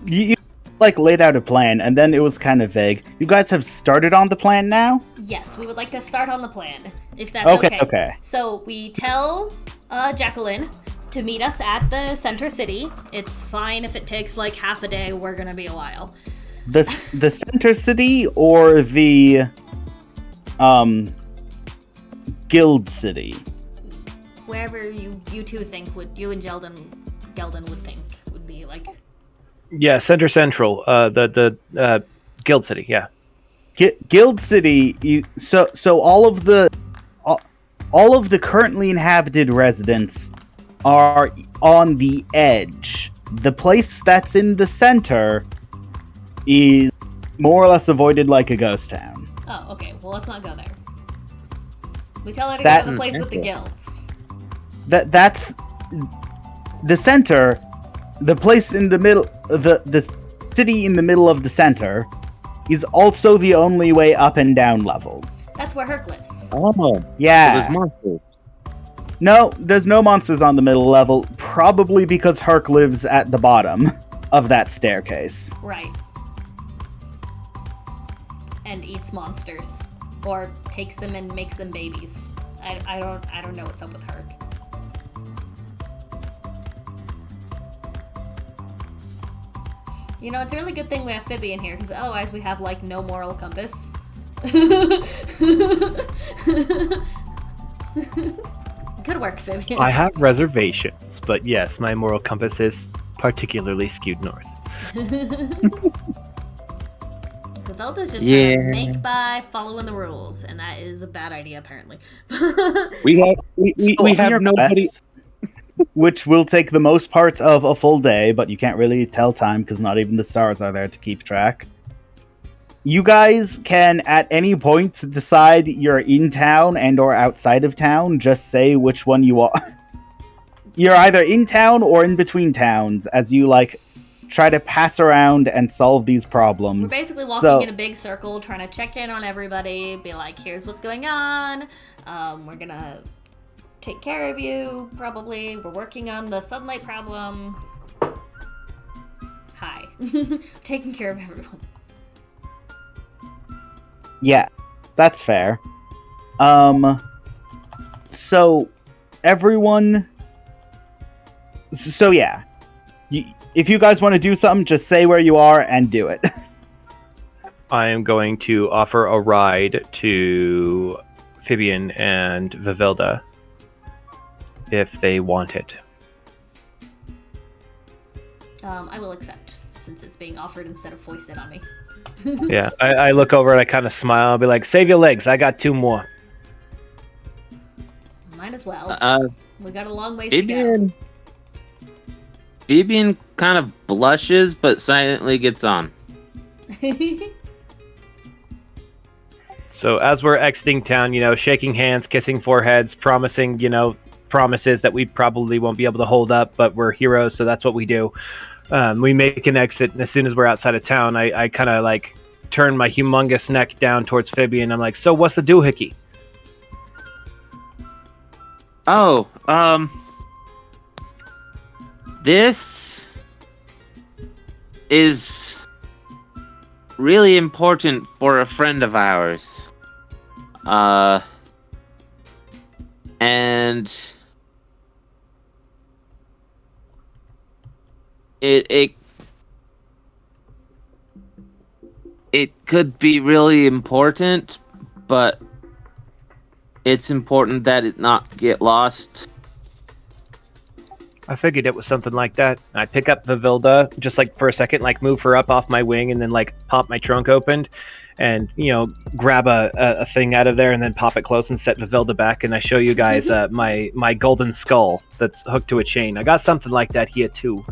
You laid out a plan, and then it was kind of vague. You guys have started on the plan now? Yes, we would like to start on the plan, if that's Okay, okay. So we tell Jacqueline to meet us at the center city. It's fine if it takes half a day. We're gonna be a while. The center city or the guild city? wherever you two think you and Gelden would think would be like. Yeah, Central, the Guild City. Yeah. Guild City. So all of the currently inhabited residents are on the edge. The place that's in the center is more or less avoided like a ghost town. Oh, okay. Well, let's not go there. We tell her to go to the place with the guilds. That's the center. The place in the middle, the city in the middle of the center, is also the only way up and down level. That's where Herc lives. Oh, Yeah. So there's monsters. No, there's no monsters on the middle level, probably because Herc lives at the bottom of that staircase. Right. And eats monsters. Or takes them and makes them babies. I don't know what's up with Herc. You know, it's a really good thing we have Phoebe in here, because otherwise we have, like, no moral compass. Good work, Phoebe. I have reservations, but yes, my moral compass is particularly skewed north. Gavelda's just trying to make by following the rules, and that is a bad idea, apparently. We have nobody. Which will take the most part of a full day, but you can't really tell time because not even the stars are there to keep track. You guys can, at any point, decide you're in town and or outside of town. Just say which one you are. You're either in town or in between towns as you, like, try to pass around and solve these problems. We're basically walking in a big circle, trying to check in on everybody, be like, here's what's going on. We're gonna take care of you, probably. We're working on the sunlight problem. Hi. Taking care of everyone. Yeah, that's fair. So everyone. So yeah, if you guys want to do something, just say where you are and do it. I am going to offer a ride to Fabian and Vivilda if they want it. I will accept, since it's being offered instead of foisted on me. Yeah, I look over and I kind of smile. I'll be like, save your legs, I got 2 more. Might as well. We got a long ways to go. Fabian kind of blushes, but silently gets on. So as we're exiting town, shaking hands, kissing foreheads, promising, promises that we probably won't be able to hold up, but we're heroes, so that's what we do. We make an exit, and as soon as we're outside of town, I kind of like turn my humongous neck down towards Phoebe, and I'm like, so what's the doohickey? Oh, this is really important for a friend of ours. And it could be really important, but it's important that it not get lost. I figured it was something like that. I pick up Vivilda, just like for a second, like move her up off my wing, and then like pop my trunk open, and grab a thing out of there, and then pop it close and set Vivilda back. And I show you guys my golden skull that's hooked to a chain. I got something like that here too.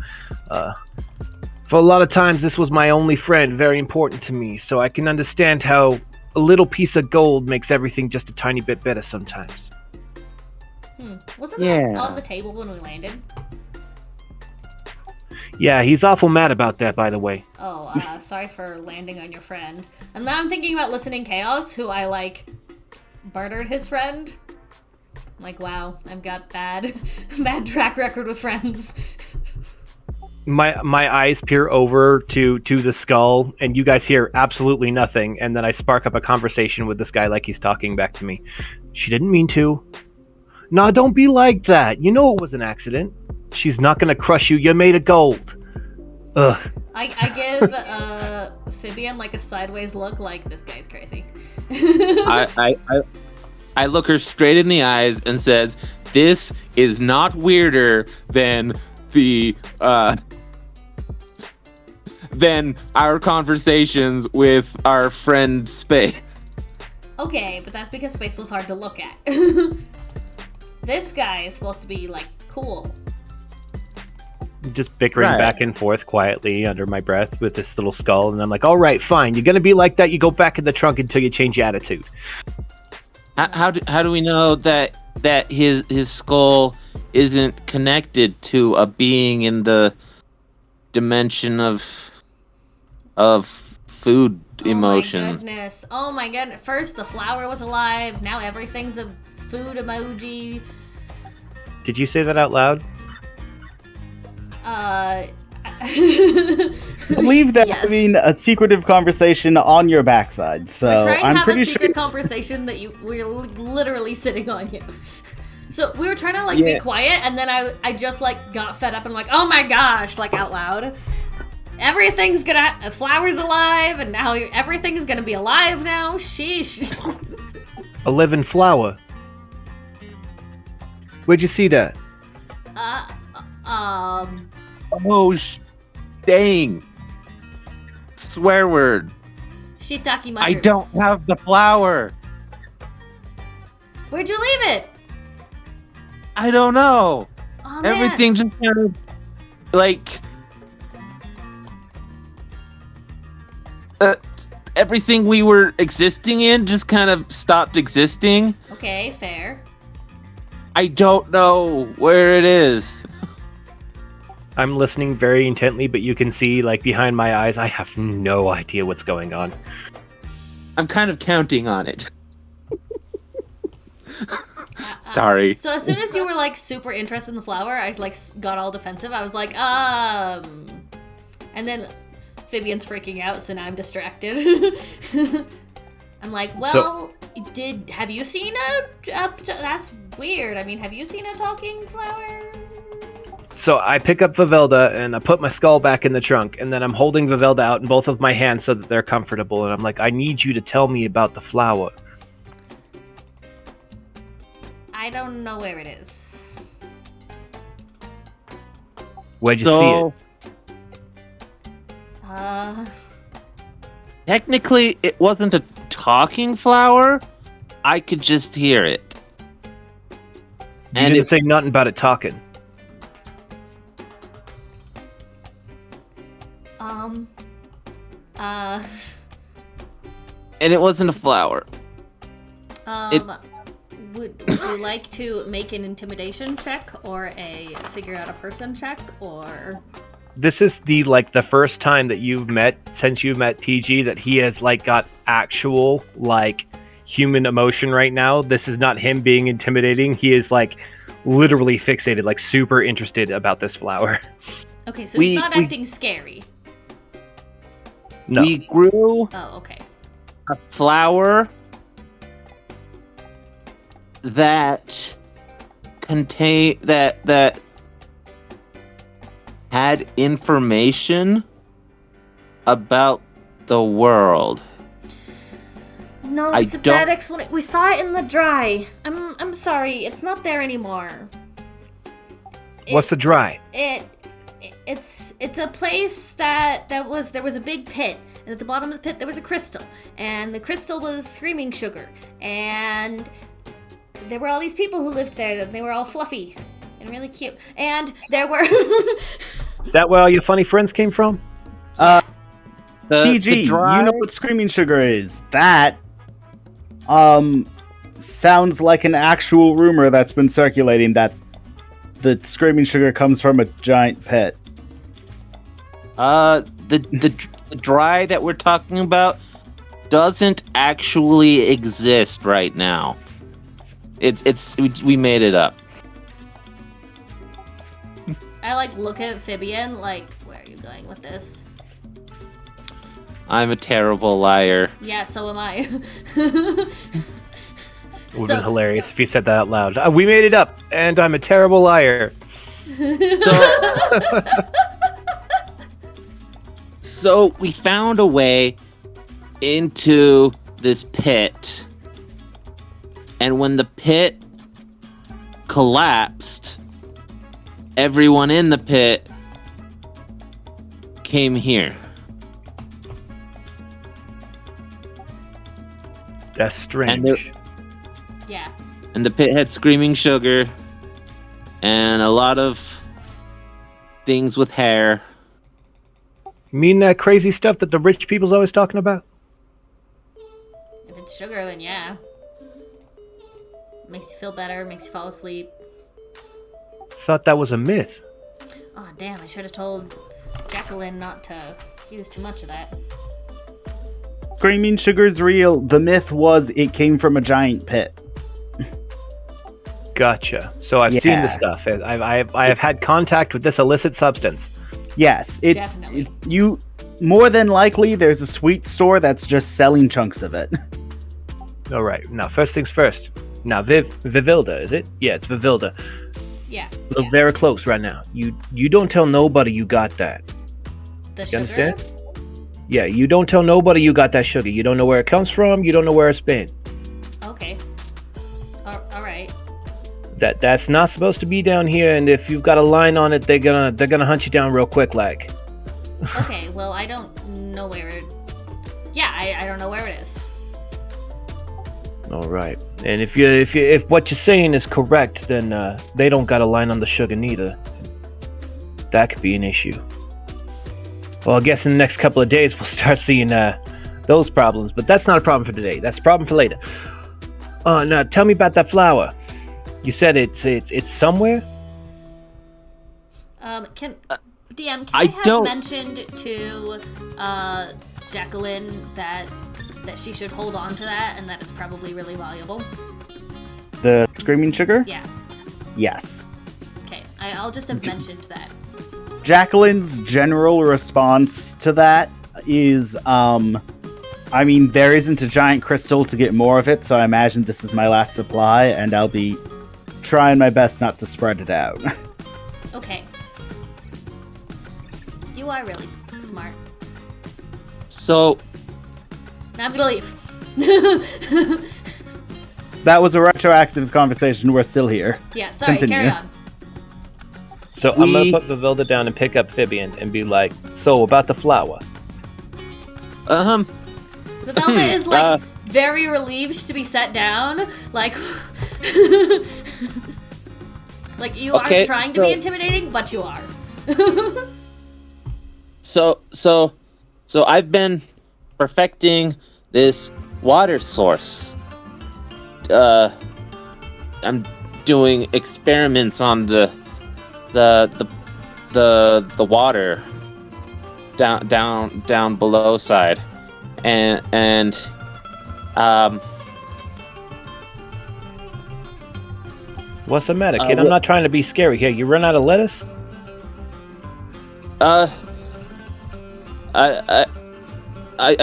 For a lot of times, this was my only friend, very important to me, so I can understand how a little piece of gold makes everything just a tiny bit better sometimes. Wasn't that on the table when we landed? Yeah, he's awful mad about that, by the way. Oh, sorry for landing on your friend. And now I'm thinking about Listening Chaos, who I, like, murdered his friend. I'm like, wow, I've got bad track record with friends. My eyes peer over to the skull, and you guys hear absolutely nothing, and then I spark up a conversation with this guy like he's talking back to me. She didn't mean to. Nah, don't be like that. You know it was an accident. She's not gonna crush you. You're made of gold. Ugh. I give Fabian like a sideways look, like this guy's crazy. I look her straight in the eyes and says, this is not weirder than than our conversations with our friend Space. Okay, but that's because Space was hard to look at. This guy is supposed to be, like, cool. Just bickering Right. back and forth quietly under my breath with this little skull, and I'm like, all right, fine. You're going to be like that. You go back in the trunk until you change your attitude. How do we know that his skull isn't connected to a being in the dimension of food emotions? Oh my goodness. First the flower was alive, now everything's a food emoji. Did you say that out loud? I believe that Yes. a secretive conversation on your backside, so We're trying to I'm have pretty a secret sure. conversation that we're literally sitting on you. So we were trying to be Yeah. quiet, and then I just got fed up and I'm like, oh my gosh, out loud. Everything's flower's alive, and now everything is gonna be alive now. Sheesh. A living flower. Where'd you see that? Oh, dang. Swear word. Shiitake I mushrooms. don't have the flower. Where'd you leave it? I don't know. Oh man. Everything just kind of everything we were existing in just kind of stopped existing. Okay, fair. I don't know where it is. I'm listening very intently, but you can see, behind my eyes, I have no idea what's going on. I'm kind of counting on it. Sorry. So as soon as you were super interested in the flower, I got all defensive. I was like, and then Vivian's freaking out, so now I'm distracted. I'm like, well, have you seen that's weird. I mean, have you seen a talking flower? So I pick up Vivelda, and I put my skull back in the trunk, and then I'm holding Vivelda out in both of my hands so that they're comfortable, and I'm like, I need you to tell me about the flower. I don't know where it is. Where'd you see it? Technically, it wasn't a talking flower. I could just hear it. You didn't say nothing about it talking. And it wasn't a flower. Would you like to make an intimidation check or a figure out a person check, or? This is the first time that you've met since you met TG that he has got actual human emotion right now. This is not him being intimidating. He is literally fixated, super interested about this flower. Okay, so he's not acting scary. No. We grew Oh, okay. a flower that that had information about the world. No, it's a bad explanation. We saw it in the dry. I'm sorry, it's not there anymore. What's the dry? It's a place there was a big pit, and at the bottom of the pit there was a crystal, and the crystal was screaming sugar, and there were all these people who lived there, and they were all fluffy and really cute, and there were Is that where all your funny friends came from? TG, you know what screaming sugar is. That sounds like an actual rumor that's been circulating that the screaming sugar comes from a giant pit. The dry that we're talking about doesn't actually exist right now. We made it up. I look at Fibian where are you going with this? I'm a terrible liar. Yeah, so am I. It would have been hilarious if you said that out loud. We made it up, and I'm a terrible liar. So we found a way into this pit, and when the pit collapsed, everyone in the pit came here. That's strange. Yeah. And the pit had screaming sugar and a lot of things with hair. You mean that crazy stuff that the rich people's always talking about? If it's sugar, then yeah. Makes you feel better, makes you fall asleep. Thought that was a myth. Oh, damn, I should have told Jacqueline not to use too much of that. Screaming sugar's real. The myth was it came from a giant pit. Gotcha. So I've seen the stuff. I have had contact with this illicit substance. Yes, Definitely. You more than likely there's a sweet store that's just selling chunks of it. All right. Now, first things first. Now, Vivilda, is it? Yeah, it's Vivilda. Yeah. Look very close right now. You don't tell nobody you got that. The You sugar? understand? Yeah, you don't tell nobody you got that sugar. You don't know where it comes from. You don't know where it's been. Okay. All right. That's not supposed to be down here. And if you've got a line on it, they're gonna hunt you down real quick, like. Okay, well, I don't know where it... Yeah, I don't know where it is. All right. And if what you're saying is correct, then they don't got a line on the sugar neither. That could be an issue. Well, I guess in the next couple of days we'll start seeing those problems, but that's not a problem for today. That's a problem for later. Now tell me about that flower. You said it's somewhere? Can DM, can I I have don't- mentioned to Jacqueline that she should hold on to that and that it's probably really valuable? The screaming sugar? Yeah. Yes. Okay, I'll just have mentioned that. Jacqueline's general response to that is, I mean, there isn't a giant crystal to get more of it, so I imagine this is my last supply, and I'll be trying my best not to spread it out. Okay. You are really smart. So, Now I'm gonna leave. That was a retroactive conversation. We're still here. Yeah, sorry, Continue. carry on. So I'm gonna put Vivilda down and pick up Fibian and be like, so about the flower. The Velvet is like very relieved to be set down. Like, like you Okay, are trying to so- be intimidating, but you are. So I've been perfecting this water source. I'm doing experiments on the water down below side, and What's the matter, kid? I'm not trying to be scary here. You run out of lettuce? I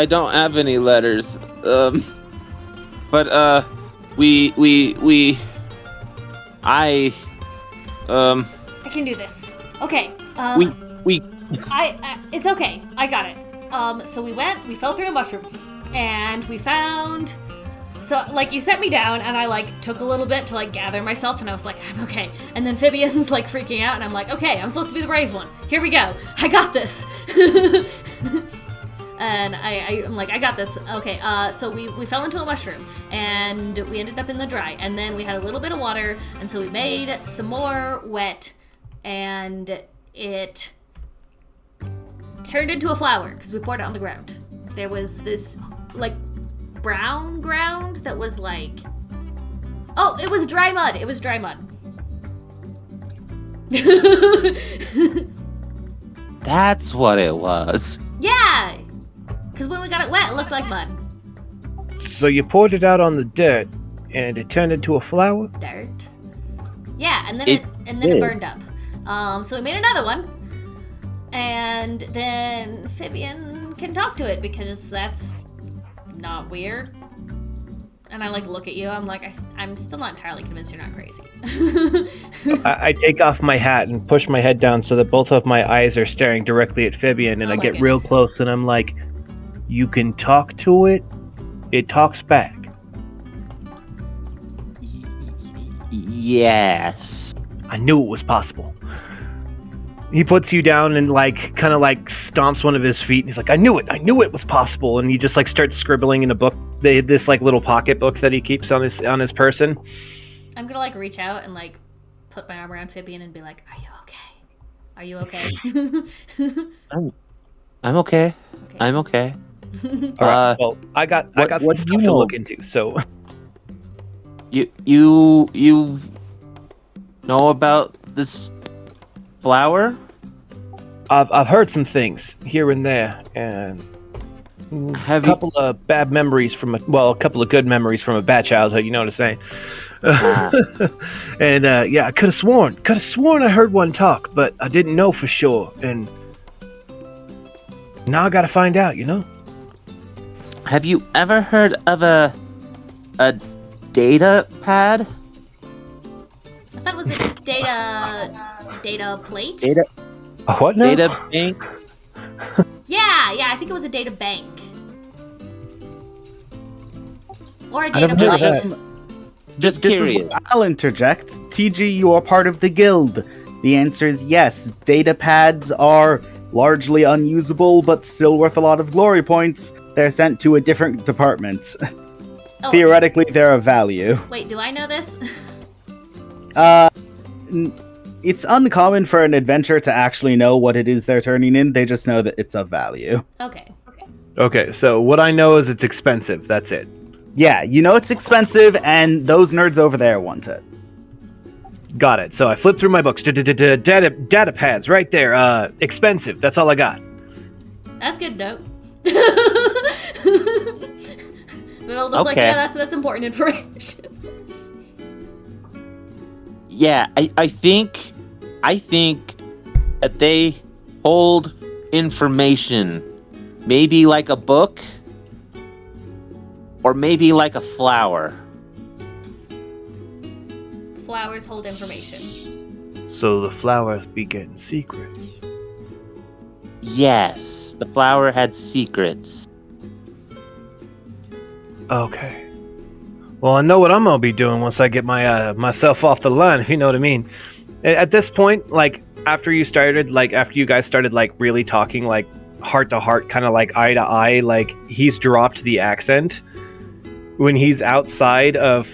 don't have any letters. But I can do this. Okay. we It's okay. I got it. So we fell through a mushroom, and we found. So, like, you set me down, and I, like, took a little bit to, like, gather myself, and I was like, I'm okay. And then Fibian's, like, freaking out, and I'm like, okay, I'm supposed to be the brave one. Here we go. I got this. And I'm like, I got this. Okay, so we fell into a mushroom, and we ended up in the dry. And then we had a little bit of water, and so we made some more wet, and it turned into a flower, because we poured it on the ground. There was this, like, brown ground that was like... Oh, it was dry mud. It was dry mud. That's what it was. Yeah! Because when we got it wet, it looked like mud. So you poured it out on the dirt, and it turned into a flower? Dirt. Yeah, and then It it burned up. So we made another one. And then Fibian can talk to it, because that's not weird. And I, like, look at you. I'm like, I'm still not entirely convinced you're not crazy. I take off my hat and push my head down so that both of my eyes are staring directly at Fibian, and Oh I my get real goodness. close, and I'm like, you can talk to it? It talks back. Yes. I knew it was possible. He puts you down and kind of stomps one of his feet. And he's like, I knew it was possible. And he just starts scribbling in a book, this little pocket book that he keeps on his person. I'm gonna reach out and put my arm around Fibian and be like, Are you okay? I'm okay. I'm okay. All right. Well, I got some stuff to look into. So you know about this flower? I've heard some things here and there, and a couple of bad memories from a couple of good memories from a bad childhood. You know what I'm saying? And I could have sworn I heard one talk, but I didn't know for sure. And now I got to find out. Have you ever heard of a data pad? I thought it was a data plate. Data. What now? Data bank. Yeah, I think it was a data bank. Or a I never data heard of plate. that. Just This curious. is where I'll interject. TG, you are part of the guild. The answer is yes. Data pads are largely unusable, but still worth a lot of glory points. They're sent to a different department. Oh, Theoretically, they're of value. wait, do I know this? It's uncommon for an adventurer to actually know what it is they're turning in. They just know that it's of value. Okay. Okay, so what I know is it's expensive. That's it. Yeah, you know it's expensive, and those nerds over there want it. Got it. So I flipped through my books. Data pads, right there. Expensive. That's all I got. That's good note. Bill just Okay. yeah, that's important information. Yeah, I think that they hold information. Maybe like a book, or maybe like a flower. Flowers hold information. So the flowers be getting secrets. Yes, the flower had secrets. Okay. Well, I know what I'm gonna be doing once I get my myself off the line, if you know what I mean. At this point, after you guys started really talking heart to heart, kind of eye to eye, he's dropped the accent. When he's outside of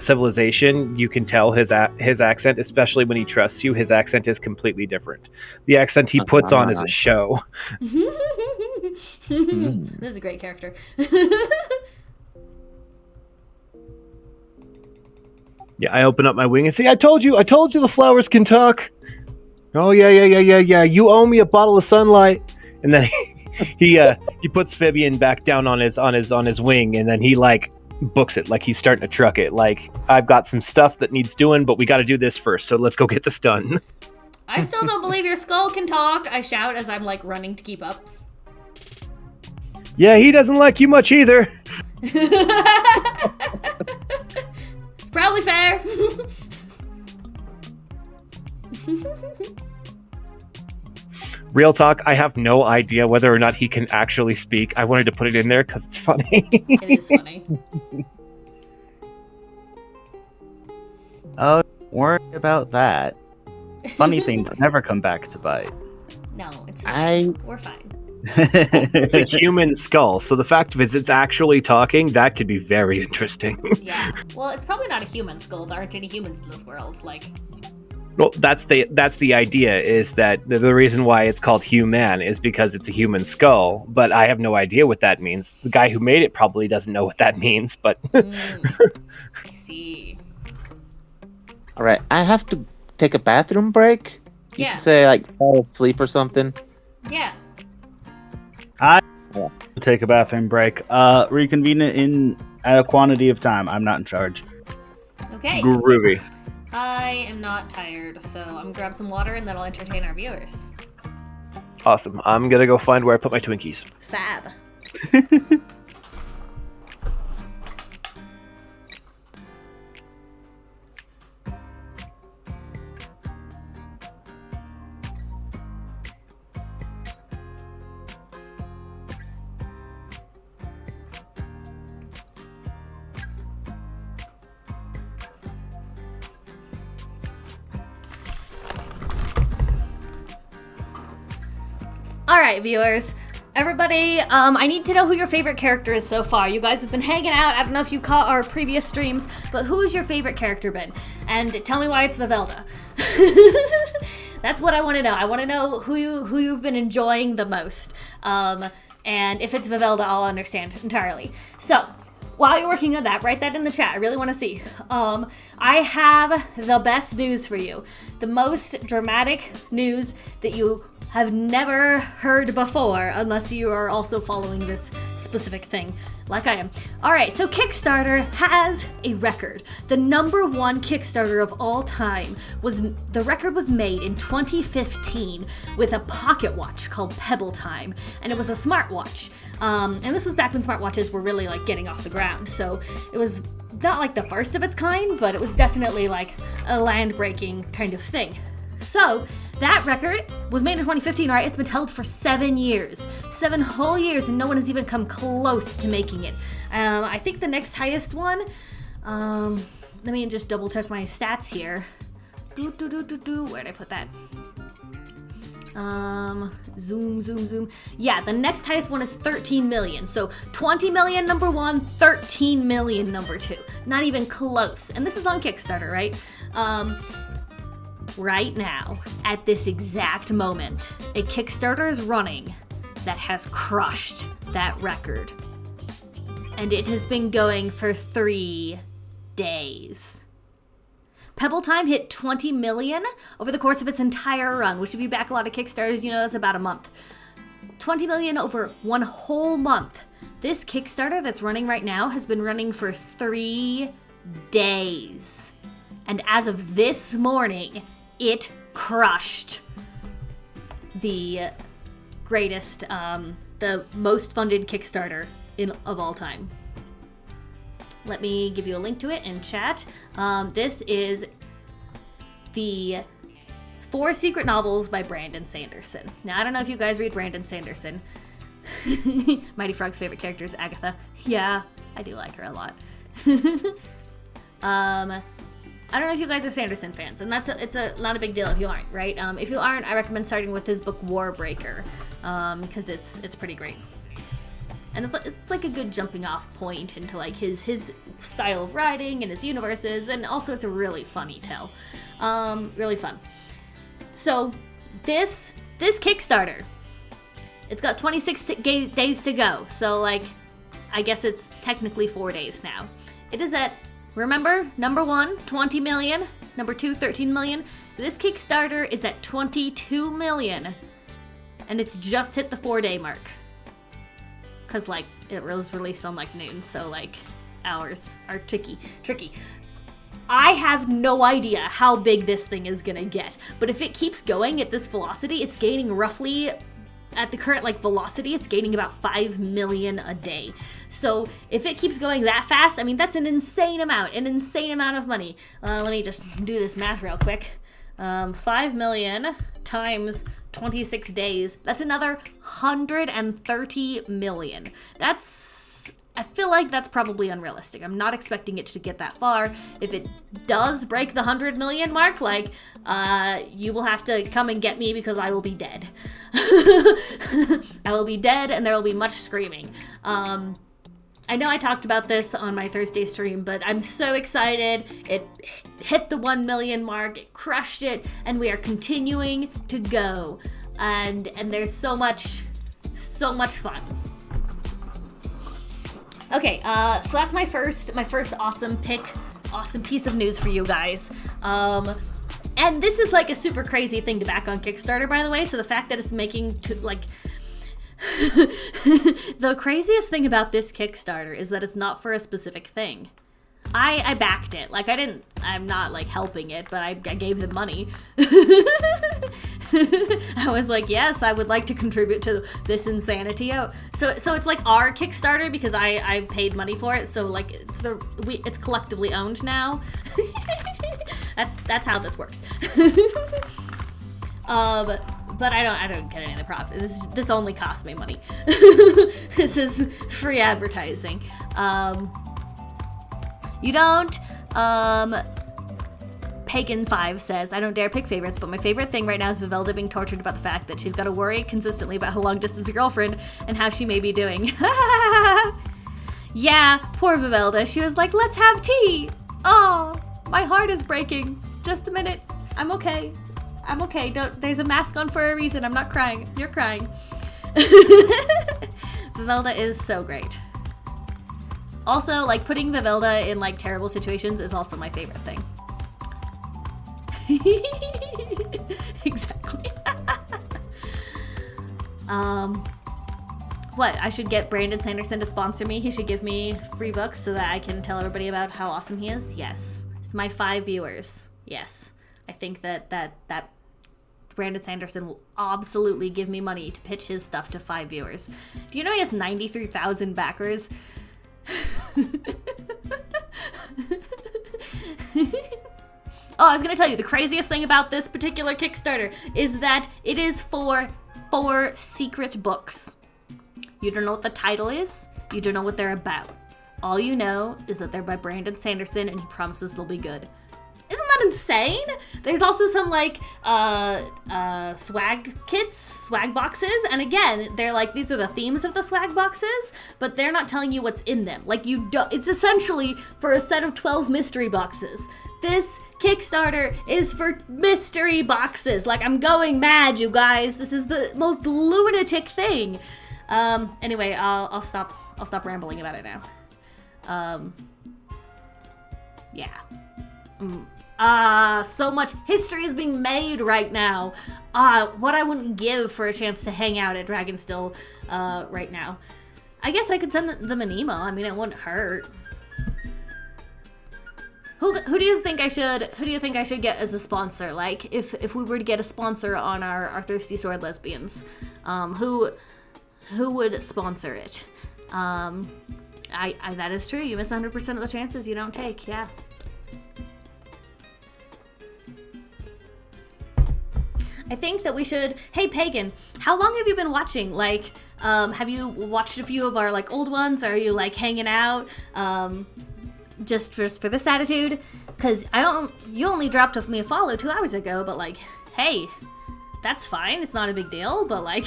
civilization, you can tell his accent, especially when he trusts you. His accent is completely different. The accent he puts on is a show. This is a great character. Yeah, I open up my wing and say, I told you the flowers can talk. Oh yeah. You owe me a bottle of sunlight. And then he puts Fibian back down on his wing, and then he books it, he's starting to truck it. I've got some stuff that needs doing, but we got to do this first. So let's go get this done. I still don't believe your skull can talk, I shout as I'm running to keep up. Yeah, he doesn't like you much either. It's probably fair. Real talk, I have no idea whether or not he can actually speak. I wanted to put it in there because it's funny. It is funny. Oh, don't worry about that. Funny things never come back to bite. No, it's fine. We're fine. It's a human skull, so the fact of it is it's actually talking. That could be very interesting. Yeah. Well, it's probably not a human skull. There aren't any humans in this world. Well, that's the idea, is that the reason why it's called human is because it's a human skull, but I have no idea what that means. The guy who made it probably doesn't know what that means, but... I see. All right, I have to take a bathroom break. You Yeah. can say fall asleep or something. Yeah. Take a bathroom break. Reconvene it in a quantity of time. I'm not in charge. Okay. Groovy. I am not tired, so I'm gonna grab some water and then I'll entertain our viewers. Awesome. I'm gonna go find where I put my Twinkies. Fab. All right, viewers. Everybody, I need to know who your favorite character is so far. You guys have been hanging out. I don't know if you caught our previous streams, but who is your favorite character been? And tell me why it's Vivelda. That's what I want to know. I want to know who you've been enjoying the most. And if it's Vivelda, I'll understand entirely. So, while you're working on that, write that in the chat. I really want to see. I have the best news for you. The most dramatic news that you have never heard before, unless you are also following this specific thing, like I am. Alright, so Kickstarter has a record. The #1 Kickstarter of all time the record was made in 2015 with a pocket watch called Pebble Time, and it was a smartwatch. And this was back when smartwatches were really like getting off the ground, so it was not like the first of its kind, but it was definitely like a land-breaking kind of thing. So, that record was made in 2015, right? It's been held for 7 years. 7 whole years, and no one has even come close to making it. I think the next highest one, let me just double check my stats here. Where'd I put that? Zoom. Yeah, the next highest one is 13 million. So 20 million number 1, 13 million number 2. Not even close. And this is on Kickstarter, right? Right now, at this exact moment, a Kickstarter is running that has crushed that record. And it has been going for 3 days. Pebble Time hit 20 million over the course of its entire run, which if you back a lot of Kickstarters, you know that's about a month. 20 million over 1 whole month. This Kickstarter that's running right now has been running for 3 days. And as of this morning, it crushed the greatest, the most funded Kickstarter of all time. Let me give you a link to it in chat. This is the 4 Secret Novels by Brandon Sanderson. Now, I don't know if you guys read Brandon Sanderson. Mighty Frog's favorite character is Agatha. Yeah, I do like her a lot. I don't know if you guys are Sanderson fans, and it's not a big deal if you aren't, right? If you aren't, I recommend starting with his book Warbreaker, because it's pretty great. And it's like a good jumping off point into like his style of writing and his universes, and also it's a really funny tale. Really fun. So this Kickstarter, it's got 26 days to go, so like I guess it's technically 4 days now. It is at, remember, number 1, 20 million, number 2, 13 million. This Kickstarter is at 22 million, and it's just hit the 4-day mark. Because, like, it was released on, like, noon, so, like, hours are tricky. I have no idea how big this thing is gonna get, but if it keeps going at this velocity, it's gaining roughly, at the current, like, velocity, it's gaining about 5 million a day. So, if it keeps going that fast, I mean, that's an insane amount of money. Let me just do this math real quick. 5 million times 26 days, that's another 130 million. I feel like that's probably unrealistic. I'm not expecting it to get that far. If it does break the 100 million mark, like, you will have to come and get me because I will be dead. I will be dead and there will be much screaming. I know I talked about this on my Thursday stream, but I'm so excited. It hit the 1 million mark, it crushed it, and we are continuing to go. And there's so much fun. Okay, so that's my first awesome piece of news for you guys. And this is like a super crazy thing to back on Kickstarter, by the way, so the fact that it's making the craziest thing about this Kickstarter is that it's not for a specific thing. I backed it. Like, I'm not, like, helping it, but I gave them money. I was like, yes, I would like to contribute to this insanity. So it's like our Kickstarter because I paid money for it, so, like, it's collectively owned now. That's how this works. But I don't get any of the profit. This only costs me money. This is free advertising. You don't Pagan5 says, I don't dare pick favorites, but my favorite thing right now is Vivelda being tortured about the fact that she's got to worry consistently about her long-distance girlfriend and how she may be doing. Yeah, poor Vivelda. She was like, let's have tea. Oh, my heart is breaking. Just a minute. I'm okay. I'm okay. There's a mask on for a reason. I'm not crying. You're crying. Vivelda is so great. Also, like, putting Vivelda in, like, terrible situations is also my favorite thing. Exactly. What? I should get Brandon Sanderson to sponsor me. He should give me free books so that I can tell everybody about how awesome he is. Yes. My 5 viewers. Yes. I think that Brandon Sanderson will absolutely give me money to pitch his stuff to 5 viewers. Do you know he has 93,000 backers? Oh, I was gonna tell you, the craziest thing about this particular Kickstarter is that it is for 4 secret books. You don't know what the title is, you don't know what they're about. All you know is that they're by Brandon Sanderson and he promises they'll be good. Isn't that insane? There's also some like swag kits, swag boxes, and again, they're like, these are the themes of the swag boxes, but they're not telling you what's in them. Like, you don't, it's essentially for a set of 12 mystery boxes. This Kickstarter is for mystery boxes. Like, I'm going mad, you guys. This is the most lunatic thing. Anyway, I'll stop rambling about it now. Yeah. So much history is being made right now. What I wouldn't give for a chance to hang out at Dragonstill, right now. I guess I could send them an email. I mean, it wouldn't hurt. Who do you think I should get as a sponsor? Like, if we were to get a sponsor on our Thirsty Sword Lesbians, who would sponsor it? That is true. You miss 100% of the chances you don't take. Yeah. I think that we should. Hey, Pagan, how long have you been watching? Like, have you watched a few of our like old ones? Or are you like hanging out? Just for this attitude? Because you only dropped me a follow 2 hours ago, but like, hey, that's fine. It's not a big deal. But like,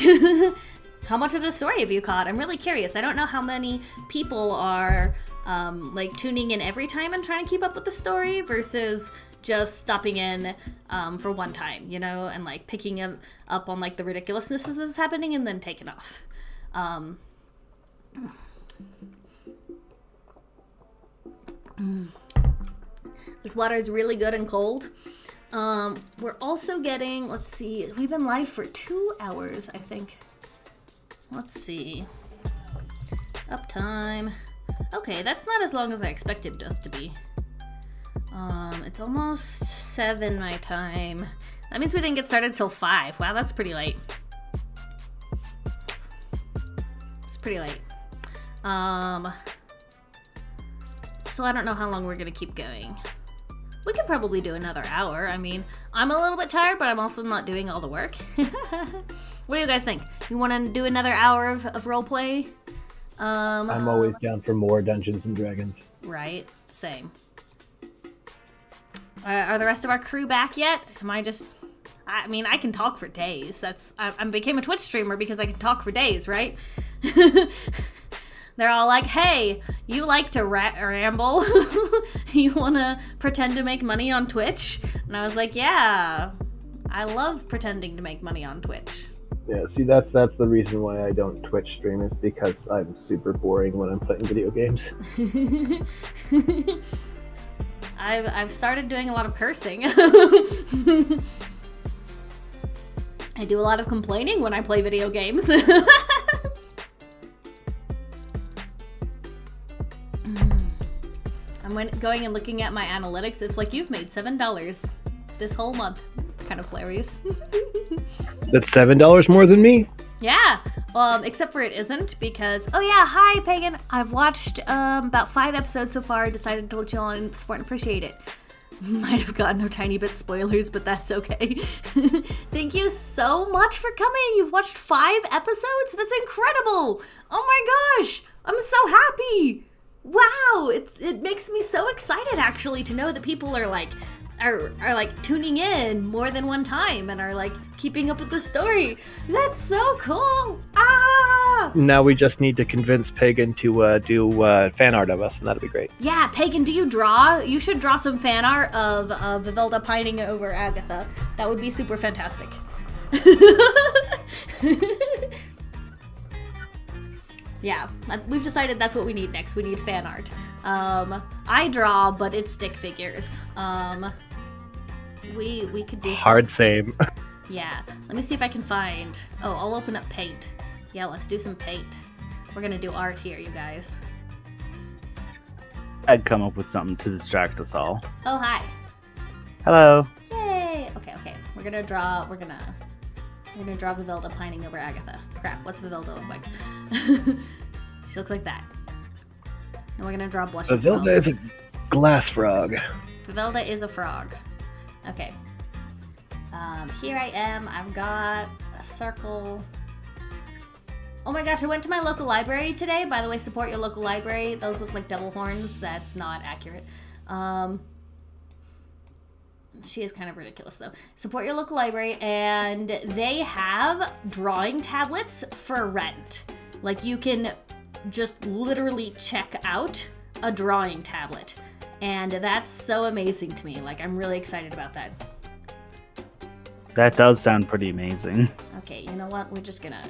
how much of this story have you caught? I'm really curious. I don't know how many people are like tuning in every time and trying to keep up with the story versus just stopping in for one time, you know, and like picking up on like the ridiculousness that's happening and then taking off. This water is really good and cold. We're also getting, let's see, we've been live for 2 hours, I think. Let's see. Uptime. Okay, that's not as long as I expected us to be. It's almost 7 my time. That means we didn't get started till 5. Wow, that's pretty late. It's pretty late. So I don't know how long we're gonna keep going. We could probably do another hour. I mean, I'm a little bit tired, but I'm also not doing all the work. What do you guys think? You want to do another hour of roleplay? I'm always down for more Dungeons and Dragons. Right, same. Are the rest of our crew back yet? I mean, I can talk for days. I became a Twitch streamer because I can talk for days, right? They're all like, hey, you like to ramble? You want to pretend to make money on Twitch? And I was like, yeah, I love pretending to make money on Twitch. Yeah, see, that's the reason why I don't Twitch stream, is because I'm super boring when I'm playing video games. I've started doing a lot of cursing. I do a lot of complaining when I play video games. I'm going and looking at my analytics. It's like, you've made $7 this whole month. Kind of hilarious. That's $7 more than me? Yeah, except for it isn't, because, oh yeah, hi Pagan. I've watched about 5 episodes so far. I decided to let you all in, support and appreciate it. Might have gotten a tiny bit spoilers, but that's okay. Thank you so much for coming. You've watched 5 episodes? That's incredible. Oh my gosh, I'm so happy. Wow, it makes me so excited actually to know that people are like are like tuning in more than one time and are like keeping up with the story. That's so cool. Ah! Now we just need to convince Pagan to do fan art of us, and that'll be great. Yeah, Pagan, do you draw? You should draw some fan art of Vivelda pining over Agatha. That would be super fantastic. Yeah, we've decided that's what we need next. We need fan art. I draw, but it's stick figures. We could do Hard same. Yeah, let me see if I can find... Oh, I'll open up paint. Yeah, let's do some paint. We're gonna do art here, you guys. I'd come up with something to distract us all. Oh, hi. Hello. Yay! Okay. We're gonna draw Vivelda pining over Agatha. Crap, what's Vivelda look like? She looks like that. And we're gonna draw blushing Vivelda is a glass frog. Vivelda is a frog. Okay. Here I am. I've got a circle. Oh my gosh, I went to my local library today. By the way, support your local library. Those look like devil horns. That's not accurate. She is kind of ridiculous, though. Support your local library, and they have drawing tablets for rent. Like, you can just literally check out a drawing tablet. And that's so amazing to me. Like, I'm really excited about that. That does sound pretty amazing. Okay, you know what? We're just gonna...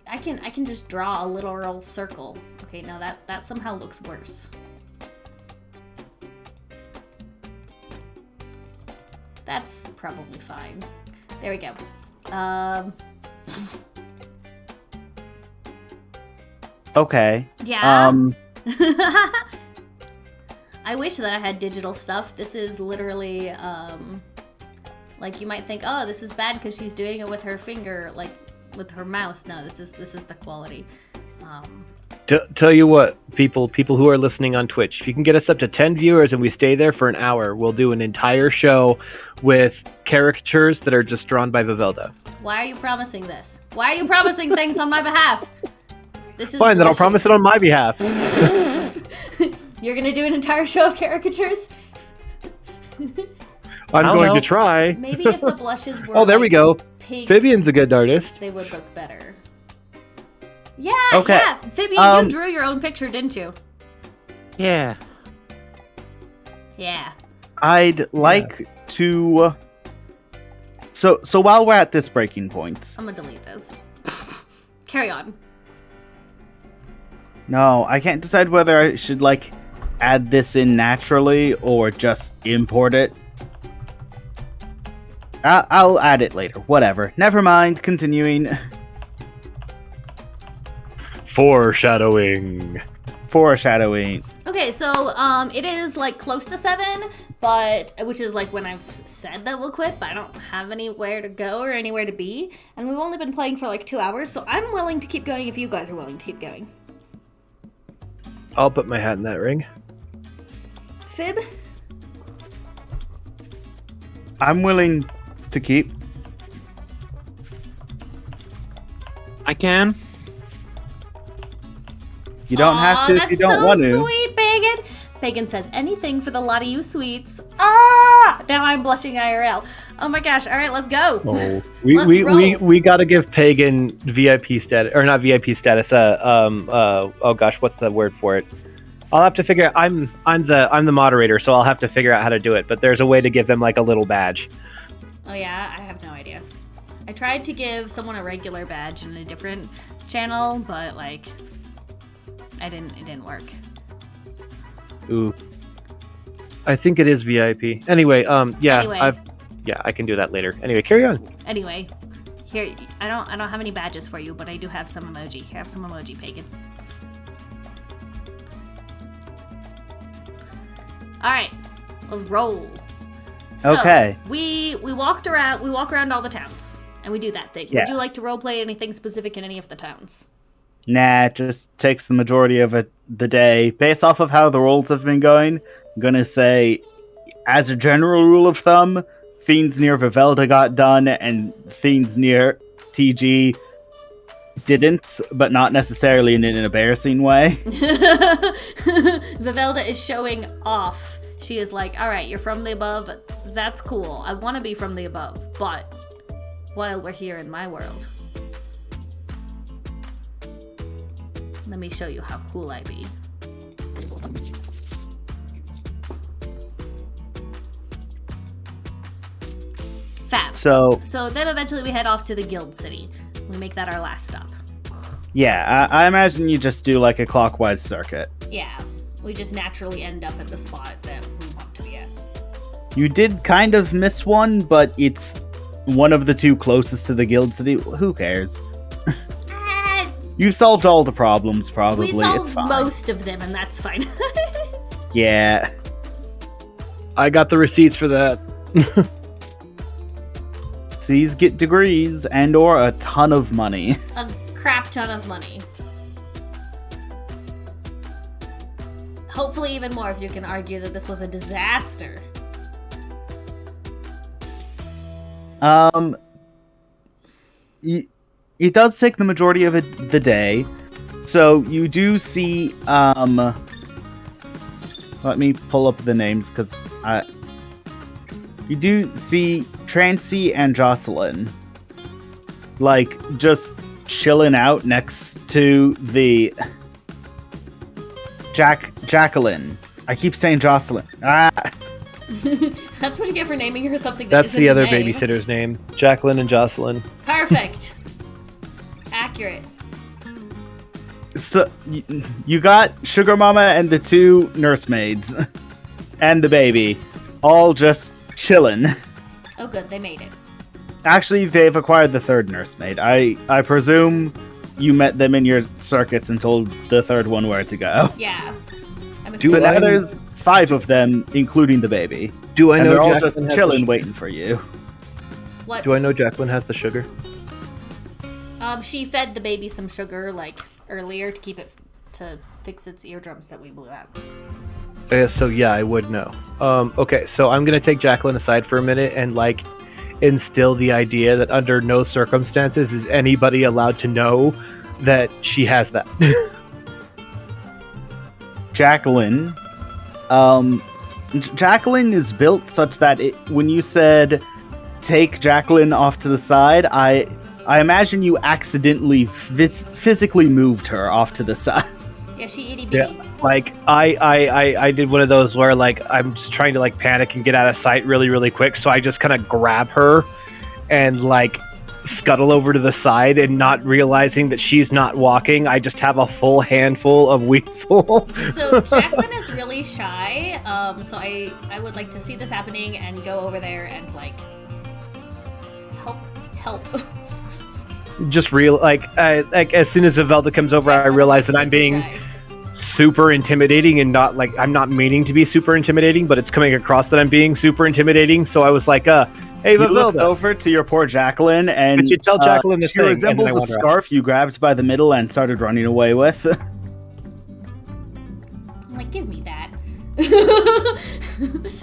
I can just draw a literal circle. Okay, no, that somehow looks worse. That's probably fine. There we go. Okay. Yeah. I wish that I had digital stuff. This is literally, like, you might think, oh, this is bad because she's doing it with her finger, like with her mouse. No, this is the quality. Tell you what, people who are listening on Twitch, if you can get us up to 10 viewers and we stay there for an hour, we'll do an entire show with caricatures that are just drawn by Vivelda. Why are you promising this? Why are you promising things on my behalf? This is fine, then I'll promise it on my behalf. You're gonna do an entire show of caricatures? I'm going to try. Maybe if the blushes were there we go. pink, Vivian's a good artist. they would look better. Yeah, Okay. yeah. Vivian, you drew your own picture, didn't you? Yeah. Yeah. I'd like to... So while we're at this breaking point... I'm gonna delete this. Carry on. No, I can't decide whether I should, like, add this in naturally or just import it. I'll add it later. Whatever. Never mind. Continuing. Foreshadowing. Okay, so it is like close to 7, but which is like when I've said that we'll quit, but I don't have anywhere to go or anywhere to be, and we've only been playing for like 2 hours, so I'm willing to keep going if you guys are willing to keep going. I'll put my hat in that ring. Fib? I'm willing to keep. I can. You don't have to if you don't want to. That's so sweet, Pagan. Pagan says, anything for the lot of you sweets. Ah! Now I'm blushing IRL. Oh my gosh. All right, let's go. Oh, Let's we gotta give Pagan VIP status, or not VIP status. Oh gosh, what's the word for it? I'll have to figure out. I'm the moderator, so I'll have to figure out how to do it. But there's a way to give them like a little badge. Oh yeah, I have no idea. I tried to give someone a regular badge in a different channel, but like, it didn't work. Ooh. I think it is VIP. Anyway, yeah, Anyway. I can do that later. Anyway, carry on. Anyway, here I don't have any badges for you, but I do have some emoji. Here, I have some emoji, Pagan. All right, let's roll. So, Okay. We walk around all the towns, and we do that thing. Yeah. Would you like to roleplay anything specific in any of the towns? Nah, it just takes the majority of the day. Based off of how the rolls have been going, I'm gonna say, as a general rule of thumb, Fiends near Vivelda got done, and Fiends near TG didn't, but not necessarily in an embarrassing way. Vivelda is showing off. She is like, all right, you're from the above. That's cool. I want to be from the above, but while we're here in my world, let me show you how cool I be. Fab. So then eventually we head off to the Guild City. We make that our last stop. yeah, I imagine you just do like a clockwise circuit. Yeah, we just naturally end up at the spot that we want to be at. You did kind of miss one, but it's one of the two closest to the Guild City. Who cares? You've solved all the problems, probably. We solved it's fine. most of them, and that's fine. Yeah. I got the receipts for that. C's get degrees and or a ton of money. A crap ton of money. Hopefully even more if you can argue that this was a disaster. It does take the majority of the day. So you do see, let me pull up the names, because you do see Trancy and Jocelyn, like, just chilling out next to the Jacqueline. I keep saying Jocelyn. That's what you get for naming her something that That's isn't the other a name. babysitter's name. Jacqueline and Jocelyn. Perfect. Accurate. So you got Sugar Mama and the two nursemaids and the baby all just chilling. Oh good, they made it. Actually, they've acquired the third nursemaid. I presume you met them in your circuits and told the third one where to go. Yeah. I'm So assuming. now there's 5 of them, including the baby. Do I And know they're all Jacqueline just has chilling, the, waiting for you. What? Do I know Jacqueline has the sugar? She fed the baby some sugar, like, earlier to keep it, to fix its eardrums that we blew out. So yeah, I would know. Okay, so I'm gonna take Jacqueline aside for a minute and like instill the idea that under no circumstances is anybody allowed to know that she has that. Jacqueline. Jacqueline is built such that when you said take Jacqueline off to the side, I imagine you accidentally physically moved her off to the side. Yeah, she itty bitty. Yeah, like I did one of those where like I'm just trying to like panic and get out of sight really really quick, so I just kind of grab her and like scuttle over to the side, and not realizing that she's not walking, I just have a full handful of weasel. So Jacqueline is really shy, so I would like to see this happening and go over there and like help. Just like as soon as Vivelda comes over, Jacqueline I realize is, like, that I'm being super shy. super intimidating, and not like I'm not meaning to be super intimidating, but it's coming across that I'm being super intimidating. So I was like, hey, You looked Vivelda. over to your poor Jacqueline, and Could you tell Jacqueline the she thing? And then I resembles a wander out. scarf you grabbed by the middle and started running away with. I'm like, give me that.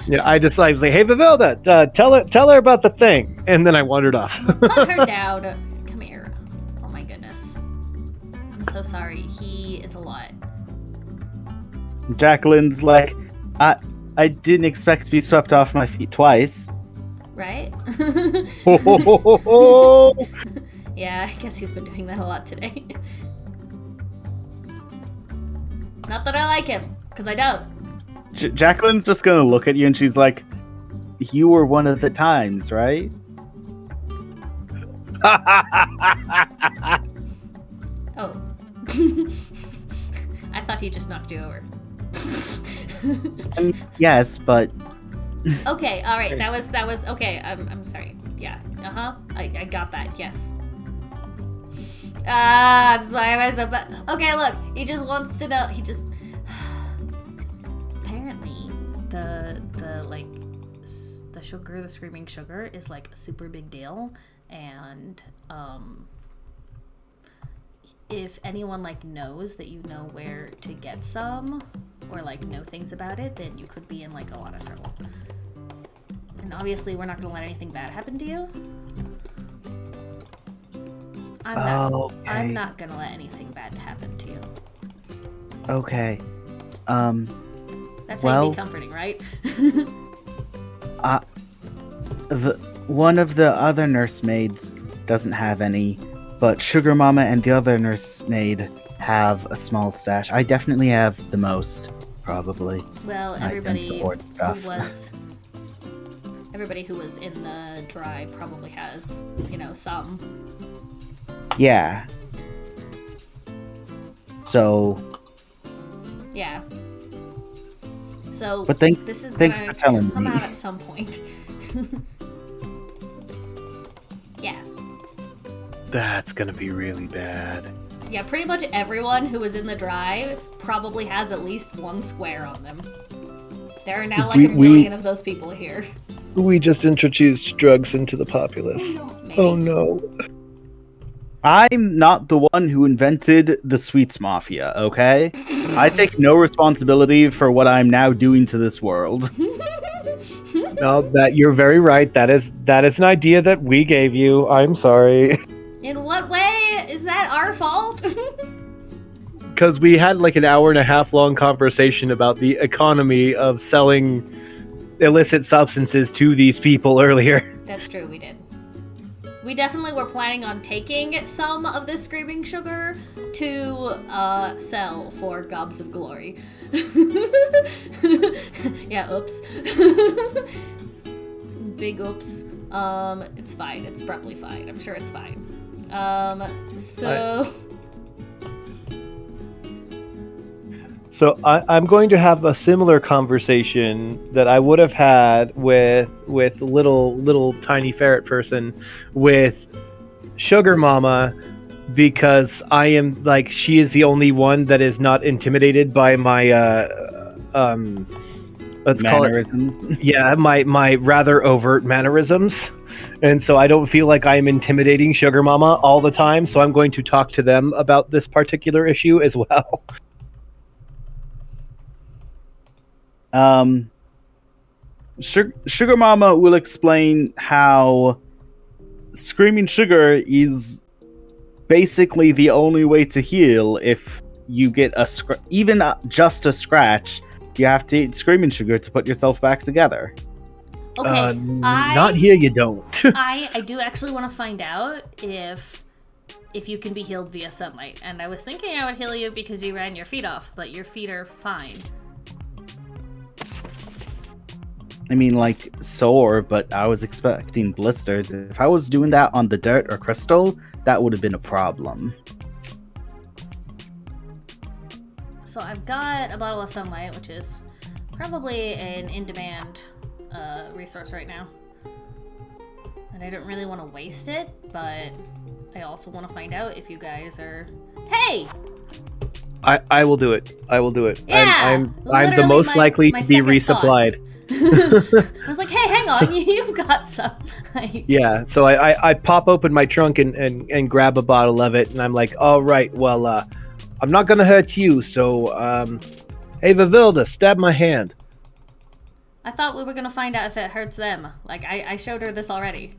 Yeah, I was like, hey, Vivelda, tell her about the thing, and then I wandered off. Put her down. Come here. Oh my goodness. I'm so sorry. He is a lot. Jacqueline's like, I didn't expect to be swept off my feet twice. Right? Oh, Yeah, I guess he's been doing that a lot today. Not that I like him, because I don't. Jacqueline's just gonna look at you and she's like, you were one of the times, right? Oh. I thought he just knocked you over. Yes, but Okay, alright, that was okay, I'm sorry. Yeah, I got that, yes. Why am I so bad? Okay, look, he just wants to know, apparently, the sugar, the screaming sugar is like a super big deal, and, if anyone like knows that you know where to get some, or like know things about it, then you could be in like a lot of trouble. And obviously we're not gonna let anything bad happen to you. I'm not gonna let anything bad happen to you. okay. That's how you be comforting, right? One of the other nursemaids doesn't have any, but Sugar Mama and the other nursemaid have a small stash. I definitely have the most, probably. Well, Items or stuff. Everybody who was in the drive probably has, some. Yeah. So. Yeah. So, but this is thanks gonna for telling come me. out at some point. Yeah. That's gonna be really bad. Yeah, pretty much everyone who was in the drive probably has at least one square on them. There are now like a million of those people here. We just introduced drugs into the populace. Maybe. Oh no. I'm not the one who invented the sweets mafia, okay? I take no responsibility for what I'm now doing to this world. No, that you're very right. That is an idea that we gave you. I'm sorry. In what way is that our fault? Because we had like an hour and a half long conversation about the economy of selling illicit substances to these people earlier. That's true, we did. We definitely were planning on taking some of this screaming sugar to sell for gobs of glory. Yeah, oops. Big oops. It's fine. It's probably fine. I'm sure it's fine. So I'm going to have a similar conversation that I would have had with little tiny ferret person with Sugar Mama, because I am like, she is the only one that is not intimidated by my let's Mannerisms. call it, yeah, my rather overt mannerisms. And so I don't feel like I'm intimidating Sugar Mama all the time, so I'm going to talk to them about this particular issue as well. Sugar Mama will explain how screaming sugar is basically the only way to heal. If you get even just a scratch, you have to eat screaming sugar to put yourself back together. Okay, not here you don't. I do actually want to find out if you can be healed via sunlight. And I was thinking I would heal you because you ran your feet off, but your feet are fine. I mean, like, sore, but I was expecting blisters. If I was doing that on the dirt or crystal, that would have been a problem. So I've got a bottle of sunlight, which is probably an in-demand resource right now. And I don't really want to waste it, but I also want to find out if you guys are... Hey! I will do it. I will do it. Yeah, I'm the most likely to be resupplied. I was like, hey, hang on, you've got some. Yeah, so I pop open my trunk and grab a bottle of it, and I'm like, all right, well, I'm not gonna hurt you, so, hey, Vivilda, stab my hand. I thought we were gonna find out if it hurts them. Like, I showed her this already.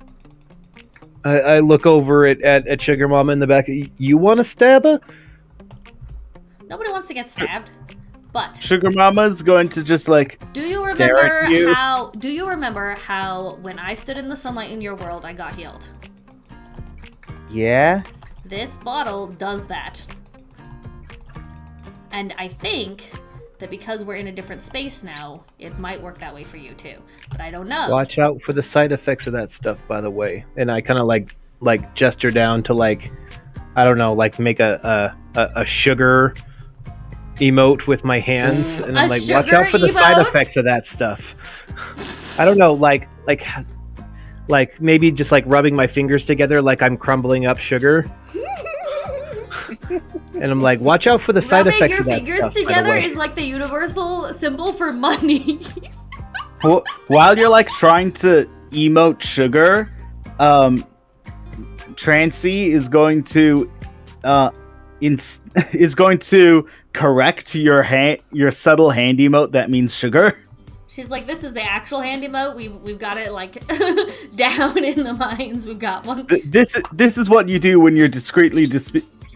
I look over at Sugar Mama in the back. You want to stab her? Nobody wants to get stabbed. But Sugar Mama's going to just like do you remember how when I stood in the sunlight in your world I got healed? Yeah. This bottle does that. And I think that because we're in a different space now, it might work that way for you too. But I don't know. Watch out for the side effects of that stuff, by the way. And I kind of like gesture down to like, I don't know, like make a sugar emote with my hands, and I'm like, watch out for the side effects of that stuff. I don't know, like maybe just like rubbing my fingers together like I'm crumbling up sugar. And I'm like, watch out for the side effects of that stuff. Rubbing your fingers together is like the universal symbol for money. Well, while you're like trying to emote sugar, Trancy is going to correct your subtle hand emote that means sugar. She's like, this is the actual hand emote. We've got it like down in the mines. We've got one. This is what you do when you're discreetly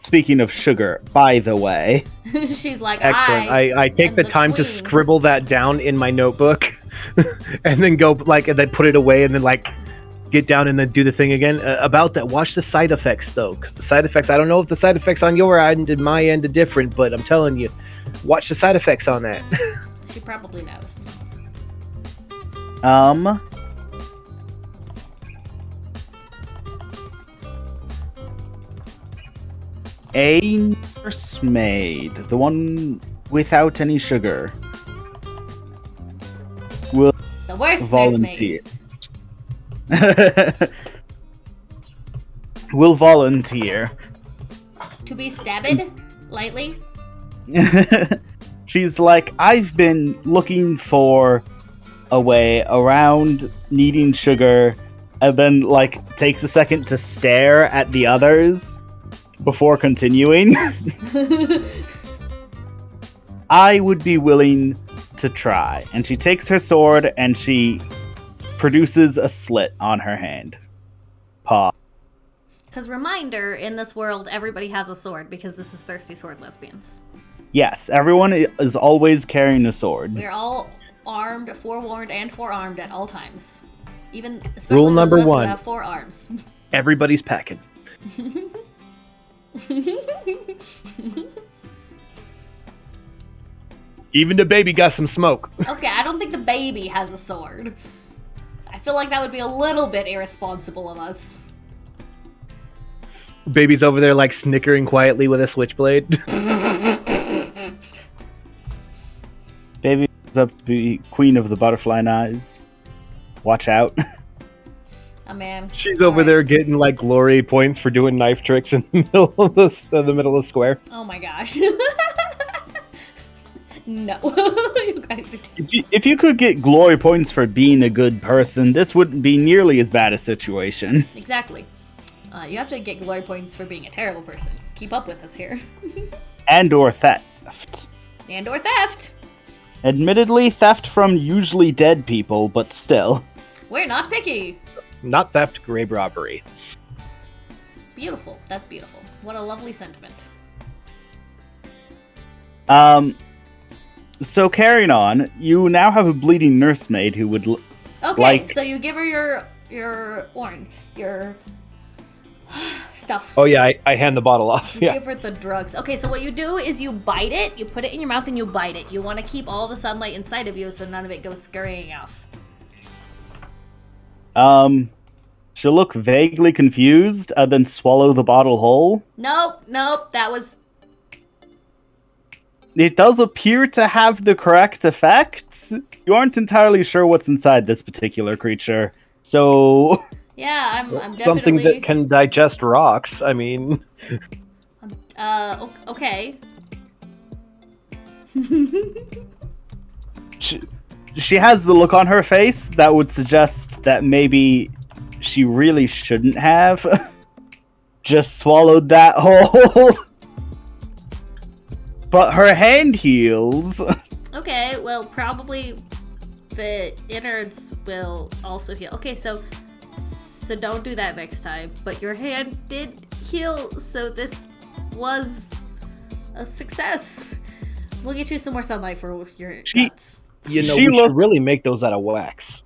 speaking of sugar, by the way. She's like, Excellent. I take am the the time to queen. scribble that down in my notebook, and then go and then put it away, and then get down and then do the thing again. About that, watch the side effects though, because the side effects. I don't know if the side effects on your end and my end are different, but I'm telling you, watch the side effects on that. She probably knows. A nursemaid, the one without any sugar, will The worst volunteer. nursemaid. Will volunteer. To be stabbed lightly. She's like, I've been looking for a way around needing sugar, and then takes a second to stare at the others before continuing. I would be willing to try. And she takes her sword and she produces a slit on her hand. Paw. Because reminder, in this world, everybody has a sword because this is Thirsty Sword Lesbians. Yes, everyone is always carrying a sword. We're all armed, forewarned, and forearmed at all times. Even especially Rule number those of us 1. who have 4 arms. Everybody's packing. Even the baby got some smoke. Okay, I don't think the baby has a sword. I feel like that would be a little bit irresponsible of us. Baby's over there snickering quietly with a switchblade. Baby is up to be queen of the butterfly knives. Watch out. Oh man. She's over there getting glory points for doing knife tricks in the middle of the middle of the square. Oh my gosh. No. You guys are If you could get glory points for being a good person, this wouldn't be nearly as bad a situation. Exactly. You have to get glory points for being a terrible person. Keep up with us here. And or theft. And or theft. Admittedly, theft from usually dead people, but still. We're not picky. Not theft, grave robbery. Beautiful. That's beautiful. What a lovely sentiment. So carrying on, you now have a bleeding nursemaid who would Okay, so you give her your stuff. Oh yeah, I hand the bottle off. You give her the drugs. Okay, so what you do is you bite it, you put it in your mouth and you bite it. You want to keep all the sunlight inside of you so none of it goes scurrying off. She'll look vaguely confused and then swallow the bottle whole. Nope, that was... It does appear to have the correct effects. You aren't entirely sure what's inside this particular creature, so... Yeah, I'm definitely... Something that can digest rocks, I mean... Okay. She has the look on her face that would suggest that maybe she really shouldn't have just swallowed that whole. But her hand heals. Okay, well, probably the innards will also heal. Okay, so don't do that next time. But your hand did heal, so this was a success. We'll get you some more sunlight for your guts. You know, we should really make those out of wax.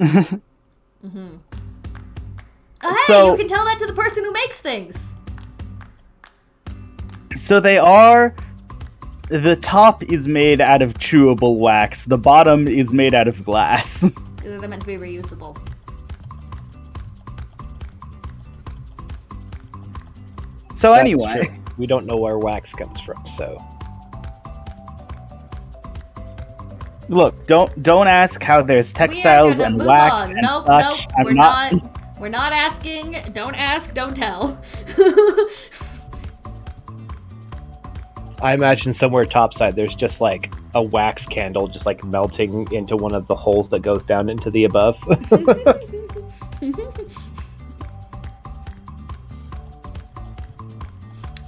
Mm-hmm. Oh, hey, you can tell that to the person who makes things. So they are... The top is made out of chewable wax. The bottom is made out of glass. They're meant to be reusable. So anyway... True. We don't know where wax comes from, so... Look, don't ask how there's textiles and wax and such. We're not asking. Don't ask, don't tell. I imagine somewhere topside there's just like a wax candle just like melting into one of the holes that goes down into the above.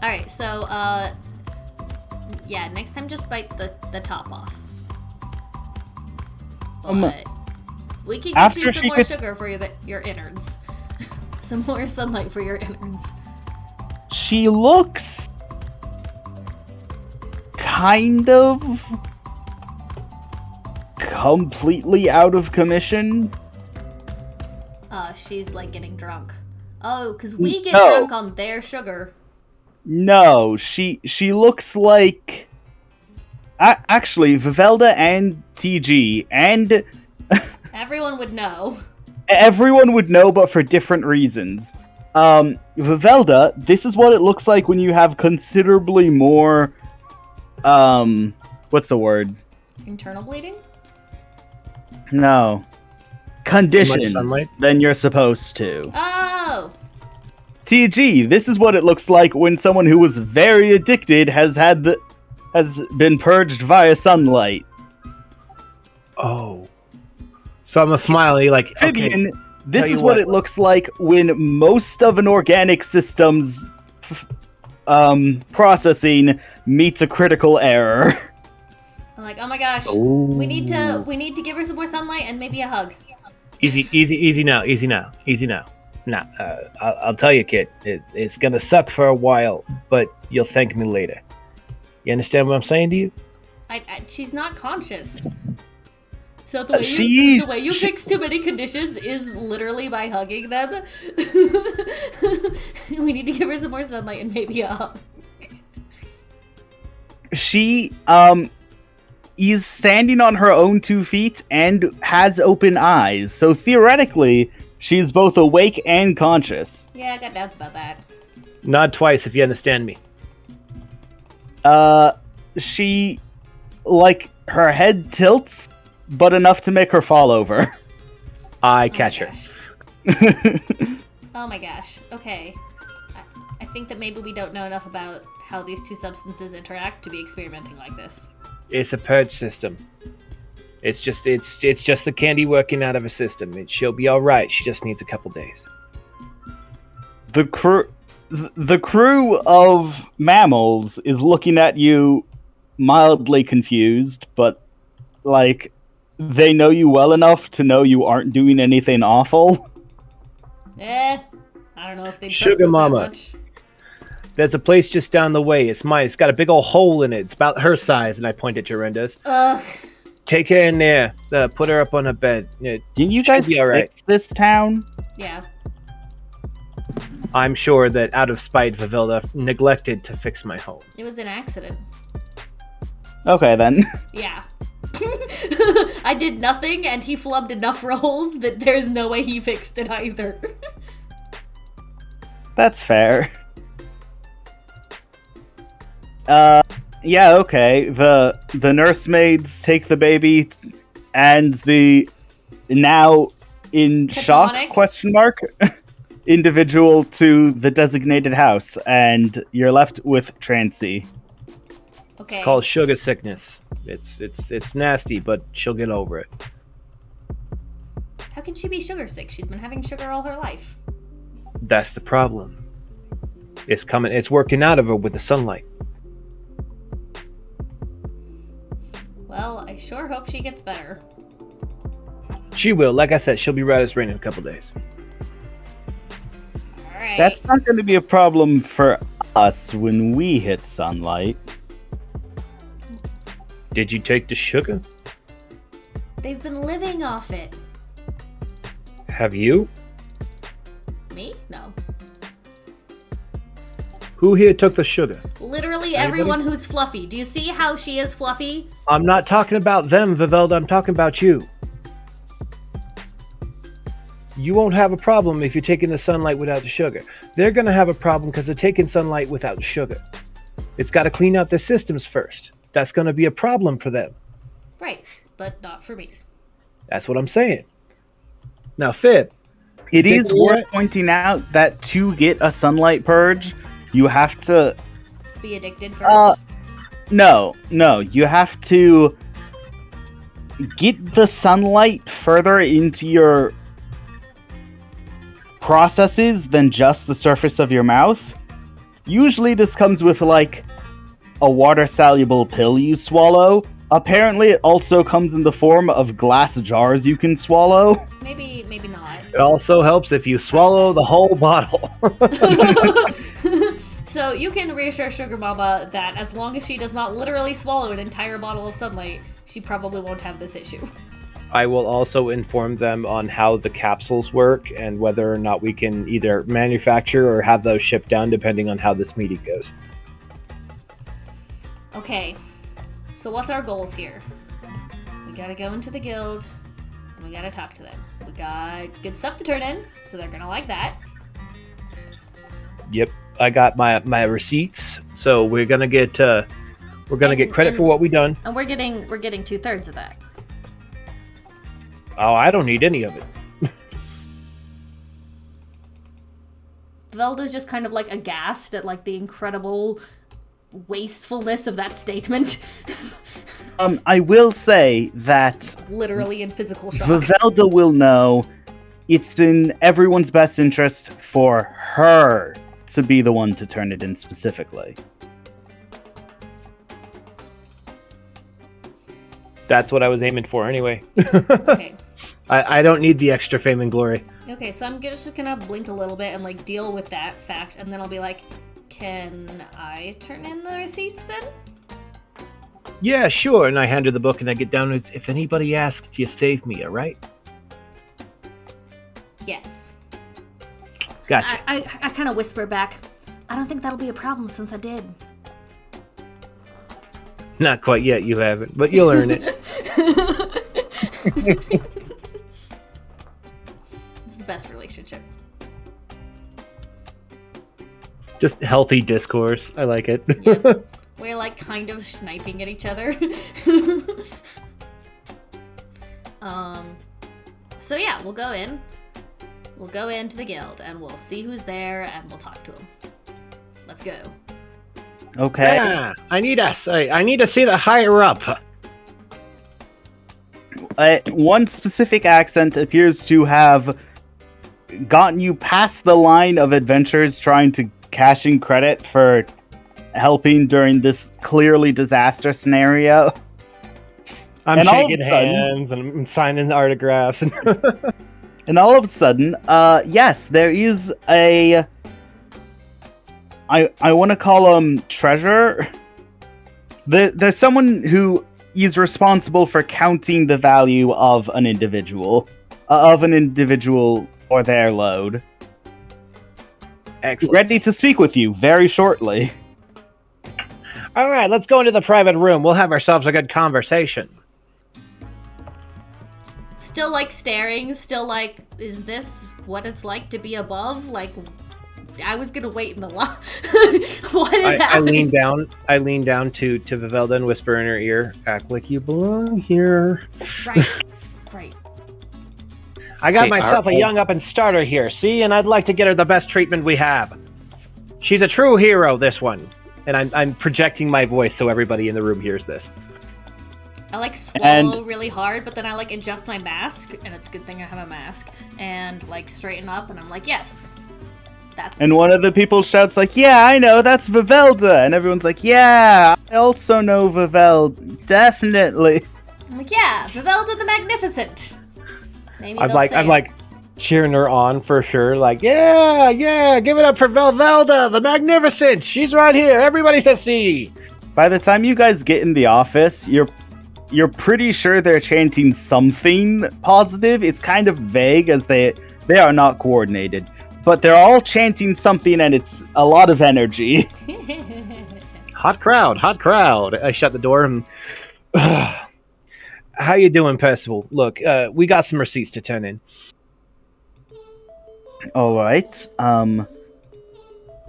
Alright, so yeah, next time just bite the top off. But we can get you some more sugar for your innards. Some more sunlight for your innards. she looks kind of completely out of commission. She's like getting drunk. Oh, because we get No. drunk on their sugar. No, she looks like... actually, Vivelda and TG and... Everyone would know. Everyone would know, but for different reasons. Vivelda, this is what it looks like when you have considerably more... what's the word? Internal bleeding? No. Conditions sunlight? than you're supposed to. Oh! TG, this is what it looks like when someone who was very addicted has been purged via sunlight. Oh. So I'm a smiley, like, okay. Vivian, this tell you is what what. it looks like when most of an organic system's processing meets a critical error. I'm like, oh my gosh, we need to give her some more sunlight and maybe a hug. Easy now. Nah, I'll tell you, kid. It's gonna suck for a while, but you'll thank me later. You understand what I'm saying to you? She's not conscious. So the way you fix too many conditions is literally by hugging them. We need to give her some more sunlight and maybe a hug. She is standing on her own 2 feet and has open eyes. So theoretically, she's both awake and conscious. Yeah, I got doubts about that. Nod twice if you understand me. She, like, her head tilts, but enough to make her fall over. I catch her. Oh my gosh. Okay. I think that maybe we don't know enough about how these two substances interact to be experimenting like this. It's a purge system. It's just the candy working out of her system. She'll be all right. She just needs a couple days. The crew of mammals is looking at you mildly confused, but, like, they know you well enough to know you aren't doing anything awful. I don't know if they trust Sugar us Mama. that much. There's a place just down the way. It's mine. It's got a big old hole in it. It's about her size, and I point at Jorinda's. Take her in there. Put her up on her bed. Didn't you guys be all right. fix this town? Yeah. I'm sure that out of spite, Vivelda neglected to fix my home. It was an accident. Okay, then. Yeah. I did nothing, and he flubbed enough rolls that there's no way he fixed it either. That's fair. Yeah, okay. The nursemaids take the baby, and the now in Catatonic? shock ? Individual to the designated house, and you're left with Trancy. Okay. It's called sugar sickness. It's nasty, but she'll get over it. How can she be sugar sick? She's been having sugar all her life. That's the problem. It's working out of her with the sunlight. Well, I sure hope she gets better. She will. Like I said, she'll be right as rain in a couple days. Alright. That's not going to be a problem for us when we hit sunlight. Did you take the sugar? They've been living off it. Have you? Me? No. Who here took the sugar? Literally Anybody? everyone who's fluffy. Do you see how she is fluffy? I'm not talking about them, Vivelda. I'm talking about you. You won't have a problem if you're taking the sunlight without the sugar. They're going to have a problem because they're taking sunlight without the sugar. It's got to clean out their systems first. That's going to be a problem for them. Right, but not for me. That's what I'm saying. Now, Fib. It is worth pointing out that to get a sunlight purge, you have to... Be addicted first? No. You have to get the sunlight further into your processes than just the surface of your mouth. Usually this comes with, like, a water-soluble pill you swallow. Apparently it also comes in the form of glass jars you can swallow. Maybe not. It also helps if you swallow the whole bottle. So you can reassure Sugar Mama that as long as she does not literally swallow an entire bottle of sunlight, she probably won't have this issue. I will also inform them on how the capsules work and whether or not we can either manufacture or have those shipped down depending on how this meeting goes. Okay, so what's our goals here? We gotta go into the guild, and we gotta talk to them. We got good stuff to turn in, so they're gonna like that. Yep, I got my receipts, so we're gonna get credit for what we done. And we're getting 2/3 of that. Oh, I don't need any of it. Velda's just kind of like aghast at like the incredible wastefulness of that statement. I will say that Literally in physical shock. Vivelda will know it's in everyone's best interest for her to be the one to turn it in specifically. That's what I was aiming for anyway. Okay. I don't need the extra fame and glory. Okay, so I'm just gonna blink a little bit and like deal with that fact, and then I'll be like, can I turn in the receipts then? Yeah, sure. And I hand her the book and I get down to, if anybody asks, you save me, alright? Yes. Gotcha. I kind of whisper back, I don't think that'll be a problem since I did. Not quite yet, you haven't, but you'll earn it. It's the best relationship. Just healthy discourse. I like it. Yep. We're like kind of sniping at each other. So yeah, we'll go in. We'll go into the guild and we'll see who's there and we'll talk to them. Let's go. Okay. Yeah, I need to see the higher up. One specific accent appears to have gotten you past the line of adventurers trying to cash in credit for helping during this clearly disaster scenario. I'm And all of shaking a sudden- hands and I'm signing autographs. And all of a sudden, yes, there is a... I want to call him treasurer. There's someone who is responsible for counting the value of an individual or their load. Excellent. Ready to speak with you very shortly. All right, let's go into the private room. We'll have ourselves a good conversation. Still like staring, still like, is this what it's like to be above? Like, I was gonna wait in the line. What is I happening? lean down to Vivelda and whisper in her ear, act like you belong here. Right. I got Hey, myself a young up and starter here, see? And I'd like to get her the best treatment we have. She's a true hero, this one. And I'm projecting my voice so everybody in the room hears this. I like swallow really hard, but then I like adjust my mask, and it's a good thing I have a mask, and like straighten up, and I'm like, yes. That's... And one of the people shouts like, "Yeah, I know, that's Vivelda." And everyone's like, "Yeah, I also know Vivelda. Definitely." I'm like, yeah, Vivelda the Magnificent. Maybe I'm they'll say it. like cheering her on for sure. Like, yeah, give it up for Vivelda, the Magnificent. She's right here. Everybody to see. By the time you guys get in the office, you're pretty sure they're chanting something positive. It's kind of vague as they are not coordinated. But they're all chanting something and it's a lot of energy. Hot crowd. I shut the door and... How you doing, Percival? Look, we got some receipts to turn in. Alright,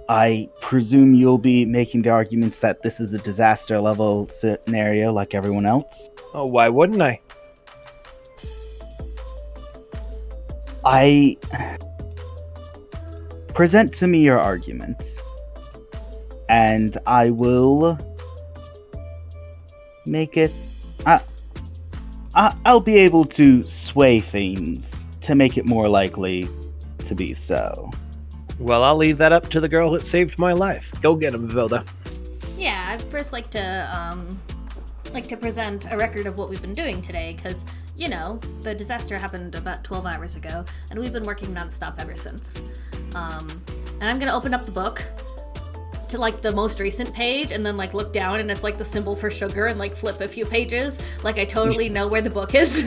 I presume you'll be making the arguments that this is a disaster level scenario like everyone else? Oh, why wouldn't I? Present to me your arguments, and I will make it... I'll be able to sway things to make it more likely to be so. Well, I'll leave that up to the girl that saved my life. Go get him, Vivelda. Yeah, I'd first like to present a record of what we've been doing today, because, you know, the disaster happened about 12 hours ago, and we've been working nonstop ever since. And I'm gonna open up the book to like the most recent page and then like look down and it's like the symbol for sugar and like flip a few pages. Like I totally know where the book is.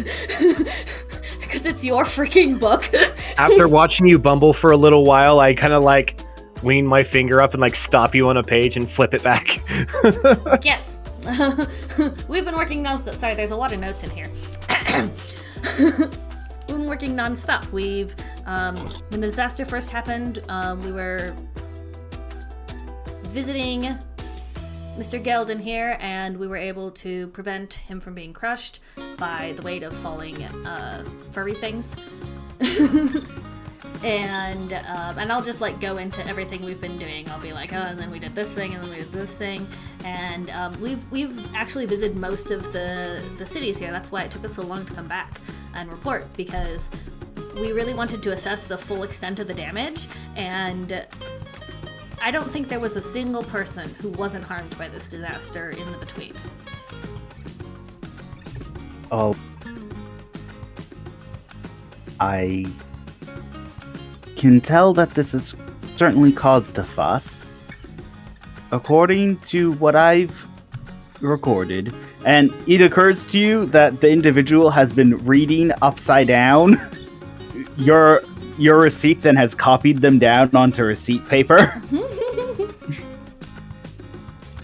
Because it's your freaking book. After watching you bumble for a little while, I kind of like wean my finger up and like stop you on a page and flip it back. Yes. We've been working non-stop. Sorry, there's a lot of notes in here. We've been working non-stop. We've, when the disaster first happened, we were visiting Mr. Gelden here, and we were able to prevent him from being crushed by the weight of falling furry things. And I'll just like go into everything we've been doing. I'll be like, oh, and then we did this thing, and then we did this thing, and we've actually visited most of the cities here. That's why it took us so long to come back and report, because we really wanted to assess the full extent of the damage, and I don't think there was a single person who wasn't harmed by this disaster in the between. Oh, I can tell that this has certainly caused a fuss. According to what I've recorded, and it occurs to you that the individual has been reading upside down your receipts and has copied them down onto receipt paper.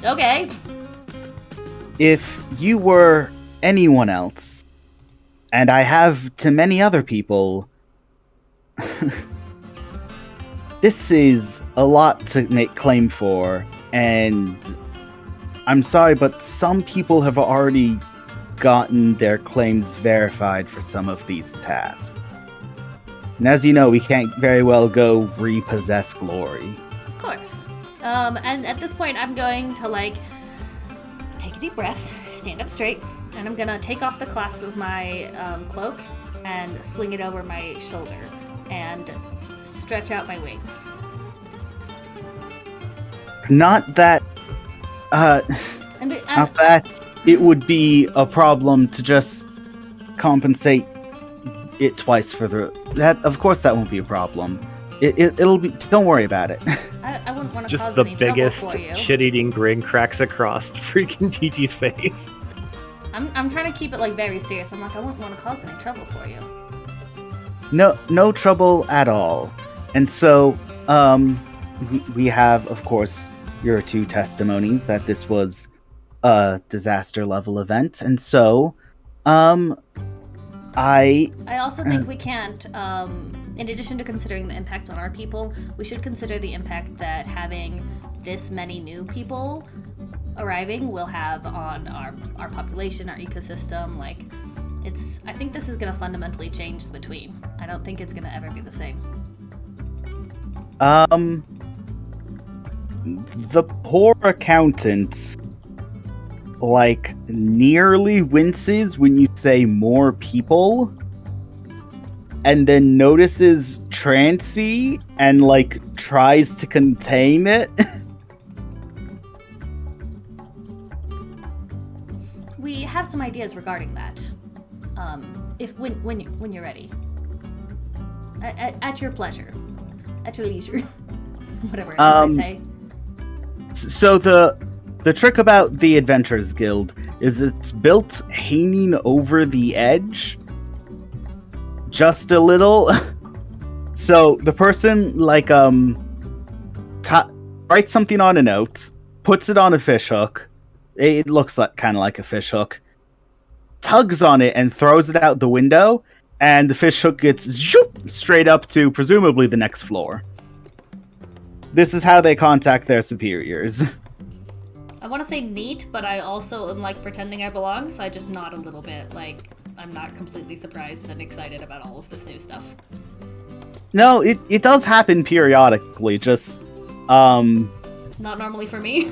Okay. If you were anyone else, and I have to many other people, this is a lot to make claim for, and I'm sorry, but some people have already gotten their claims verified for some of these tasks. And as you know, we can't very well go repossess glory. Of course. And at this point, I'm going to, like, take a deep breath, stand up straight, and I'm gonna take off the clasp of my cloak and sling it over my shoulder and stretch out my wings. Not that it would be a problem to just compensate it twice for that. Of course, that won't be a problem. It'll be. Don't worry about it. I wouldn't want to Just cause the any trouble biggest for you. shit-eating grin cracks across freaking TT's face. I'm trying to keep it like very serious. I'm like, I wouldn't want to cause any trouble for you. No trouble at all. And so, we have, of course, your two testimonies that this was a disaster level event, and so, I also think we can't, in addition to considering the impact on our people, we should consider the impact that having this many new people arriving will have on our population, our ecosystem. Like, I think this is going to fundamentally change the between. I don't think it's going to ever be the same. The poor accountant, like, nearly winces when you say more people, and then notices Trancy and, like, tries to contain it. We have some ideas regarding that. When you're ready. At your pleasure. At your leisure. Whatever it is I say. So the trick about the Adventurers Guild is it's built hanging over the edge just a little. So the person, like, writes something on a note, puts it on a fishhook. It looks like kind of like a fishhook. Tugs on it and throws it out the window, and the fishhook gets zoop, straight up to presumably the next floor. This is how they contact their superiors. I want to say neat, but I also am, like, pretending I belong, so I just nod a little bit, like, I'm not completely surprised and excited about all of this new stuff. No, it does happen periodically, just, Not normally for me.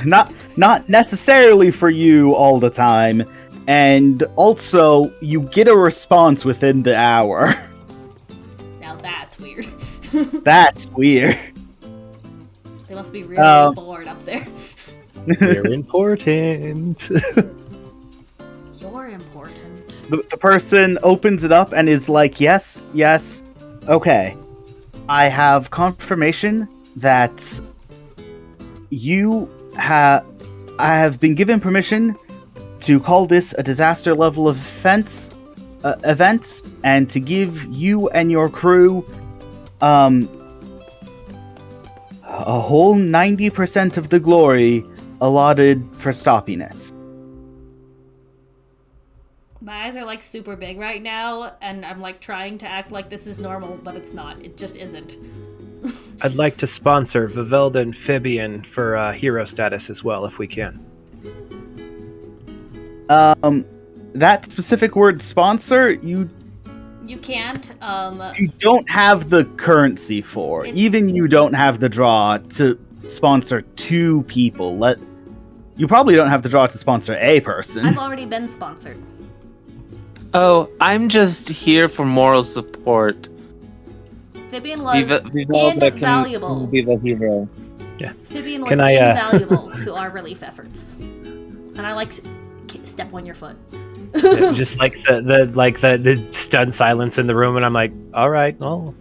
not necessarily for you all the time, and also, you get a response within the hour. Now that's weird. That's weird. They must be really bored up there. They're important. You're important. The person opens it up and is like, yes, okay. I have confirmation that I have been given permission to call this a disaster level of event, and to give you and your crew a whole 90% of the glory allotted for stopping it. My eyes are like super big right now, and I'm like trying to act like this is normal, but it's not. It just isn't. I'd like to sponsor Vivelda and Phibian for hero status as well, if we can. That specific word sponsor, you can't. You don't have the currency for. Even you don't have the draw to sponsor 2 people. You probably don't have the draw to sponsor a person. I've already been sponsored. Oh, I'm just here for moral support. Phibian was invaluable. Be the hero. Yeah. Phibian was invaluable to our relief efforts. And I like step on your foot. Just like the stunned silence in the room, and I'm like, all right, well,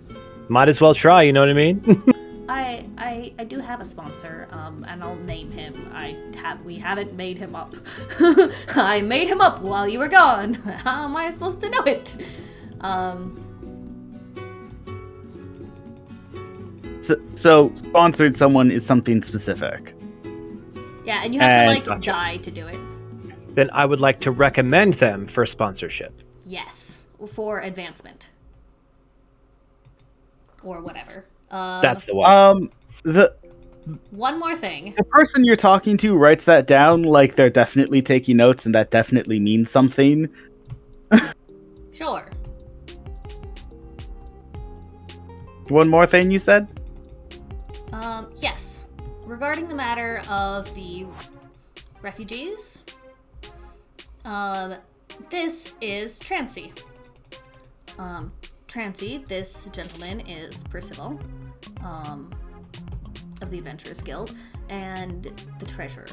might as well try. You know what I mean? I do have a sponsor, and I'll name him. We haven't made him up. I made him up while you were gone. How am I supposed to know it? So sponsored someone is something specific. Yeah, and you have to die to do it. Then I would like to recommend them for sponsorship. Yes, for advancement. Or whatever. That's the one. One more thing. The person you're talking to writes that down like they're definitely taking notes, and that definitely means something. Sure. One more thing you said? Yes. Regarding the matter of the refugees, this is Trancy. Trancy, this gentleman is Percival, of the Adventurers Guild, and the treasurer.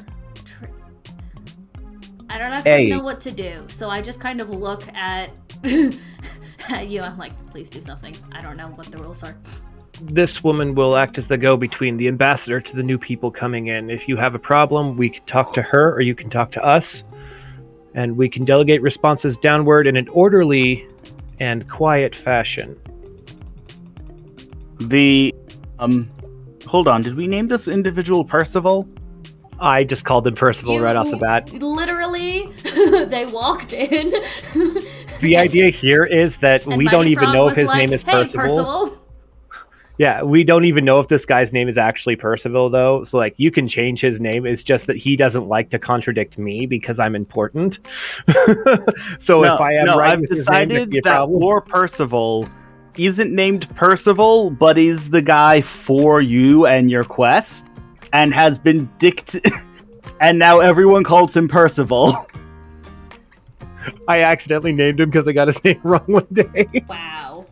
I don't actually know what to do, so I just kind of look at you. I'm like, please do something. I don't know what the rules are. This woman will act as the go-between, the ambassador to the new people coming in. If you have a problem, we can talk to her, or you can talk to us, and we can delegate responses downward in an orderly and quiet fashion. Hold on, did we name this individual Percival? I just called him Percival right off the bat. Literally, they walked in. The idea here is that we don't even know if his name is Percival. Yeah, we don't even know if this guy's name is actually Percival, though. So, you can change his name. It's just that he doesn't like to contradict me because I'm important. So if I am right I've with his name, decided that War Percival isn't named Percival, but is the guy for you and your quest, and has been and now everyone calls him Percival. I accidentally named him because I got his name wrong one day. Wow.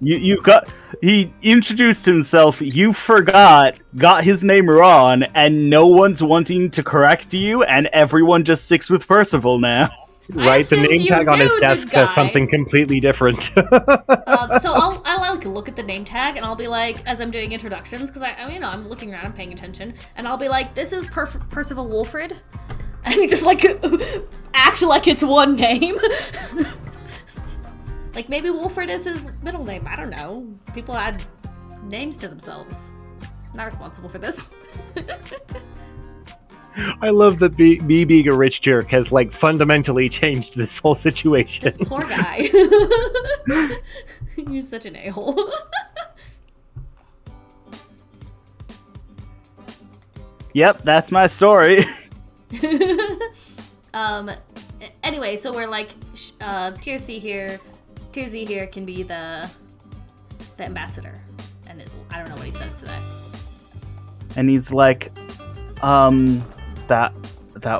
He introduced himself, you forgot, got his name wrong, and no one's wanting to correct you, and everyone just sticks with Percival now. Right, the name tag on his desk says something completely different. So I'll look at the name tag, and I'll be like, as I'm doing introductions, because I'm looking around, I'm paying attention, and I'll be like, this is Percival Wolfred, and just act like it's one name. Maybe Wolfred is his middle name. I don't know. People add names to themselves. I'm not responsible for this. I love that me being a rich jerk has fundamentally changed this whole situation. This poor guy. He's such an a-hole. Yep, that's my story. Anyway, so we're Tier C here. Tier Z here can be the ambassador, and I don't know what he says to that. And he's like, that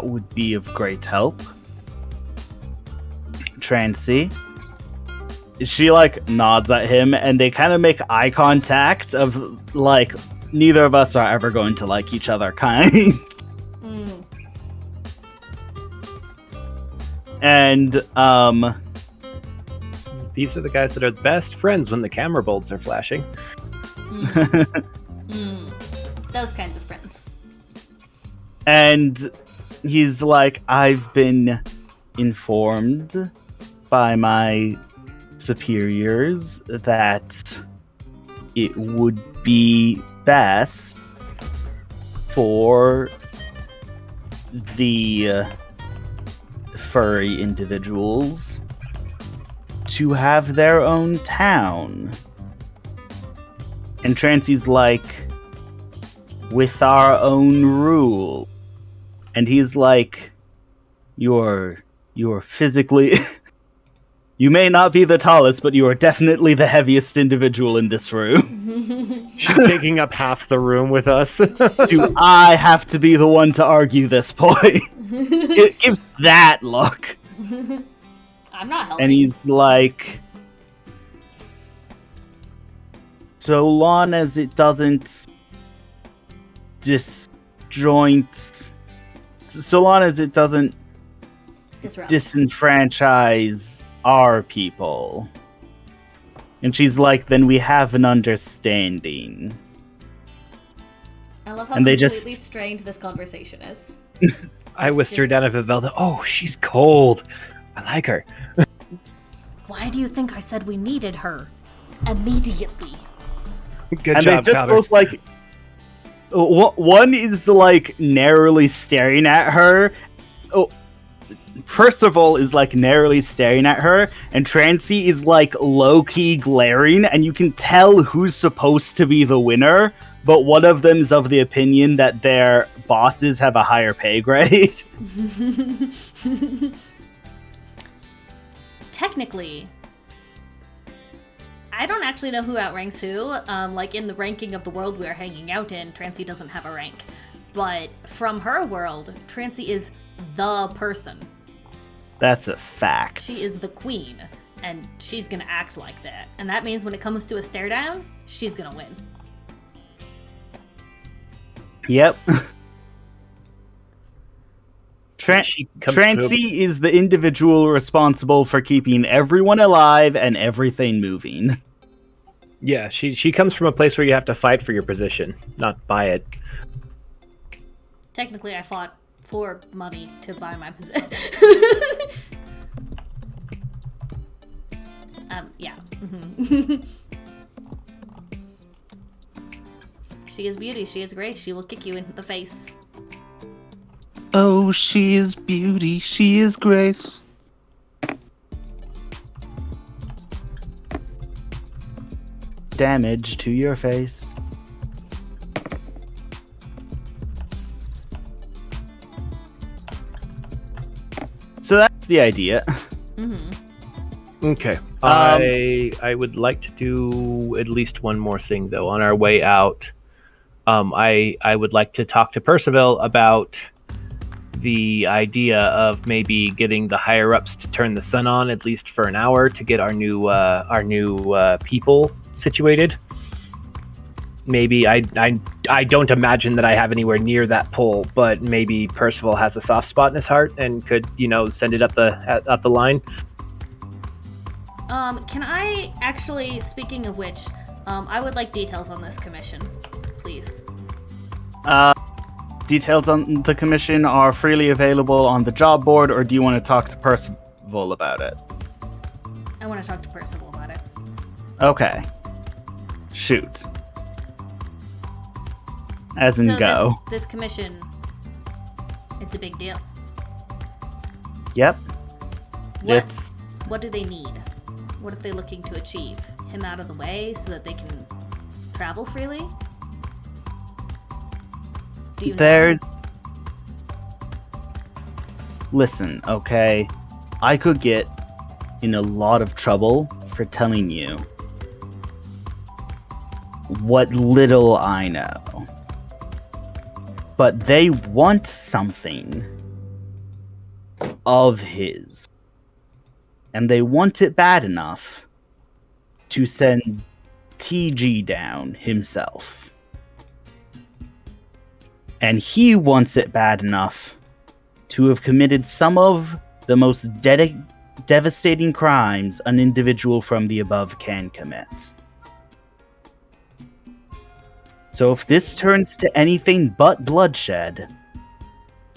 would be of great help. Trancy. She nods at him, and they kind of make eye contact of neither of us are ever going to like each other kind. And these are the guys that are the best friends when the camera bolts are flashing. Those kinds of friends. And he's like, I've been informed by my superiors that it would be best for the furry individuals to have their own town. And Trancy's like, with our own rule. And he's like, you're physically... You may not be the tallest, but you are definitely the heaviest individual in this room. She's taking up half the room with us. Do I have to be the one to argue this point? It gives that look. I'm not helping. And he's like, so long as it doesn't disjoint, so long as it doesn't Disrupt. disenfranchise our people. And she's like, then we have an understanding. I love how And they completely just- strained this conversation is. I whispered Just- down at Vivelda, oh, she's cold. I like her. Why do you think I said we needed her? Immediately. Good And job, they just Powder. both like, one is like narrowly staring at her. Oh, Percival is like narrowly staring at her, and Trancy is like low-key glaring, and you can tell who's supposed to be the winner, but one of them is of the opinion that their bosses have a higher pay grade. Technically, I don't actually know who outranks who. Like in the ranking of the world we are hanging out in, Trancy doesn't have a rank. But from her world, Trancy is the person. That's a fact. She is the queen, and she's gonna act like that. And that means when it comes to a stare down, she's gonna win. Yep. She comes to Trancy is the individual responsible for keeping everyone alive and everything moving. Yeah, she comes from a place where you have to fight for your position, not buy it. Technically, I fought for money to buy my position. Yeah. Mhm. She is beauty, she is grace, she will kick you in the face. Oh, she is beauty, she is grace. Damage to your face. So that's the idea. Okay. I would like to do at least one more thing though. On our way out, I would like to talk to Percival about the idea of maybe getting the higher ups to turn the sun on at least for an hour to get our new people situated. Maybe I don't imagine that I have anywhere near that pull, but maybe Percival has a soft spot in his heart and could, send it up the line. Can I actually, speaking of which, I would like details on this commission, please. Details on the commission are freely available on the job board, or do you want to talk to Percival about it? I want to talk to Percival about it. Okay. Shoot. As in So go. This commission, it's a big deal. Yep. What, It's what do they need? What are they looking to achieve? Him out of the way so that they can travel freely? Do you know? There's... Listen, okay? I could get in a lot of trouble for telling you what little I know. But they want something of his. And they want it bad enough to send TG down himself. And he wants it bad enough to have committed some of the most devastating crimes an individual from the above can commit. So if this turns to anything but bloodshed,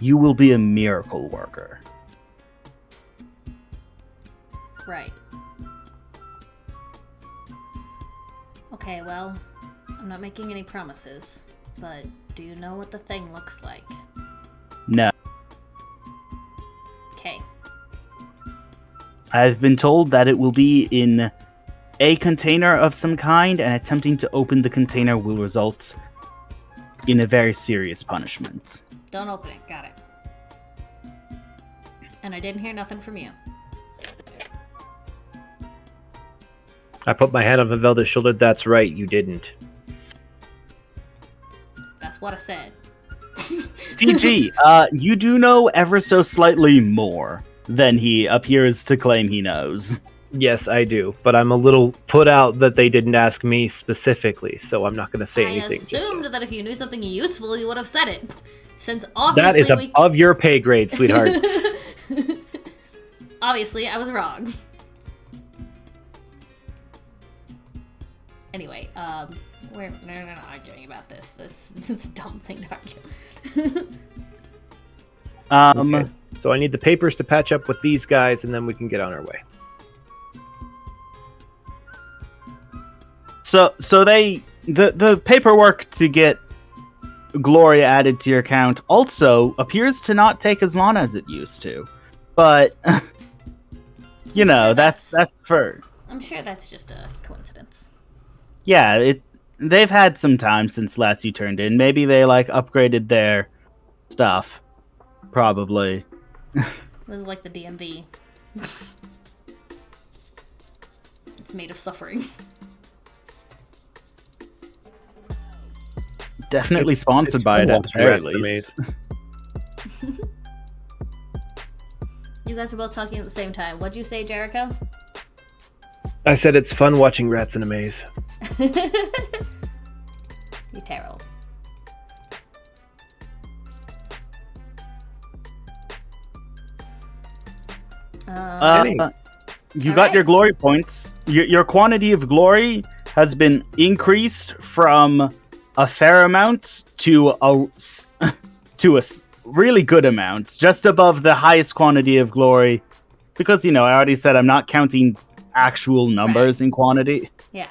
you will be a miracle worker. Right. Okay, well, I'm not making any promises, but do you know what the thing looks like? No. Okay. I've been told that it will be in a container of some kind, and attempting to open the container will result in a very serious punishment. Don't open it. Got it. And I didn't hear nothing from you. I put my hand on Vivelda's shoulder. That's right, you didn't. That's what I said. TG, you do know ever so slightly more than he appears to claim he knows. Yes, I do, but I'm a little put out that they didn't ask me specifically, so I'm not going to say I anything. assumed that if you knew something useful, you would have said it. Since That obviously is above your pay grade, sweetheart. Obviously, I was wrong. Anyway, we're not arguing about this. That's a dumb thing to argue. Okay. So I need the papers to patch up with these guys, and then we can get on our way. So the paperwork to get Glory added to your account also appears to not take as long as it used to. But you know, sure that's for I'm sure that's just a coincidence. yeah, they've had some time since last you turned in. Maybe they like upgraded their stuff. Probably. This is like the DMV. It's made of suffering. Definitely sponsored It's by it fun at the watching very Rats in a least. Maze. You guys were both talking at the same time. What'd you say, Jericho? I said it's fun watching Rats in a Maze. You Terrell. Jenny. You All got right. your glory points. Your quantity of glory has been increased from a fair amount to a really good amount, just above the highest quantity of glory. Because, you know, I already said I'm not counting actual numbers in quantity. Yeah.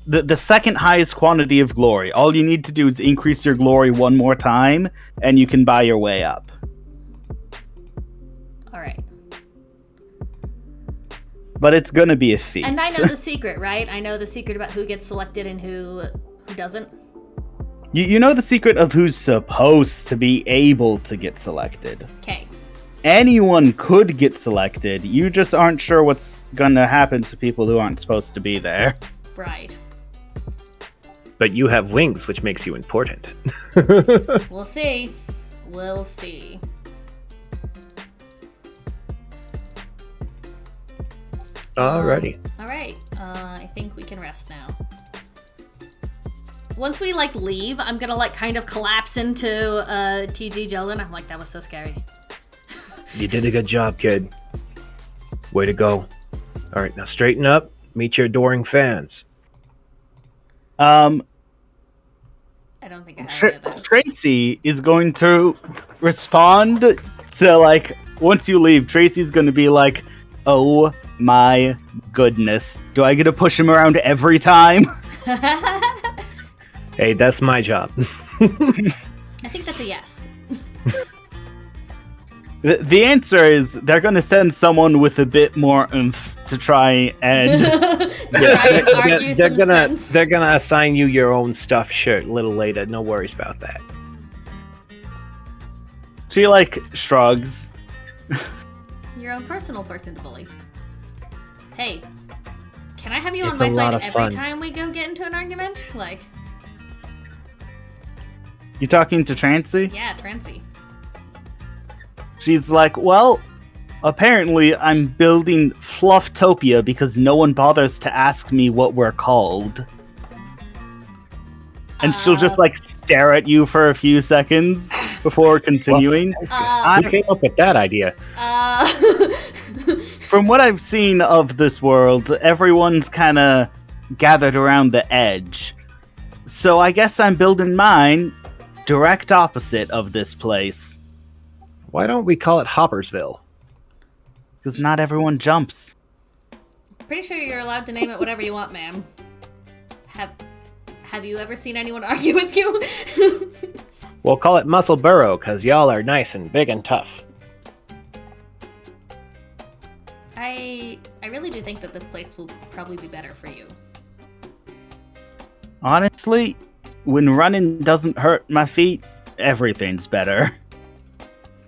The second highest quantity of glory. All you need to do is increase your glory one more time, and you can buy your way up. All right. But it's gonna be a feat. And I know the secret, right? I know the secret about who gets selected and who doesn't. You know the secret of who's supposed to be able to get selected. Okay. Anyone could get selected. You just aren't sure what's gonna happen to people who aren't supposed to be there. Right. But you have wings, which makes you important. We'll see. We'll see. Alrighty. All right. I think we can rest now. Once we leave, I'm gonna kind of collapse into TG Jolin. I'm like, that was so scary. You did a good job, kid. Way to go. Alright, now straighten up. Meet your adoring fans. I don't think I have any of those. Tracy is going to respond to once you leave. Tracy's going to be like, "Oh my goodness, do I get to push him around every time?" Hey, that's my job. I think that's a yes. The answer is they're going to send someone with a bit more oomph to try and Try and argue some sense. They're gonna assign you your own stuffed shirt a little later. No worries about that. she shrugs. Your own personal person to bully. Hey, can I have you on It's my a lot side of every fun. time we go get into an argument? You talking to Trancy? Yeah, Trancy. She's like, "Well, apparently I'm building Flufftopia because no one bothers to ask me what we're called." And she'll just stare at you for a few seconds before continuing. Who came up with that idea? From what I've seen of this world, everyone's kind of gathered around the edge. So I guess I'm building mine direct opposite of this place. Why don't we call it Hoppersville? Because not everyone jumps. Pretty sure you're allowed to name it whatever you want, ma'am. Have you ever seen anyone argue with you? We'll call it Muscle Burrow, because y'all are nice and big and tough. I really do think that this place will probably be better for you. Honestly, when running doesn't hurt my feet, everything's better.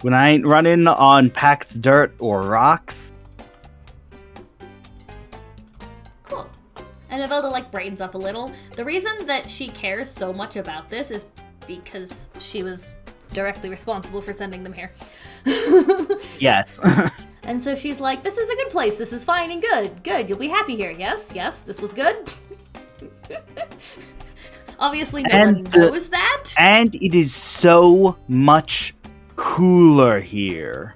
When I ain't running on packed dirt or rocks. Cool. And Evelda, braidens up a little. The reason that she cares so much about this is because she was directly responsible for sending them here. Yes. And so she's like, this is a good place. This is fine and good. Good. You'll be happy here. Yes. Yes. This was good. Obviously, no one knows that. And it is so much cooler here.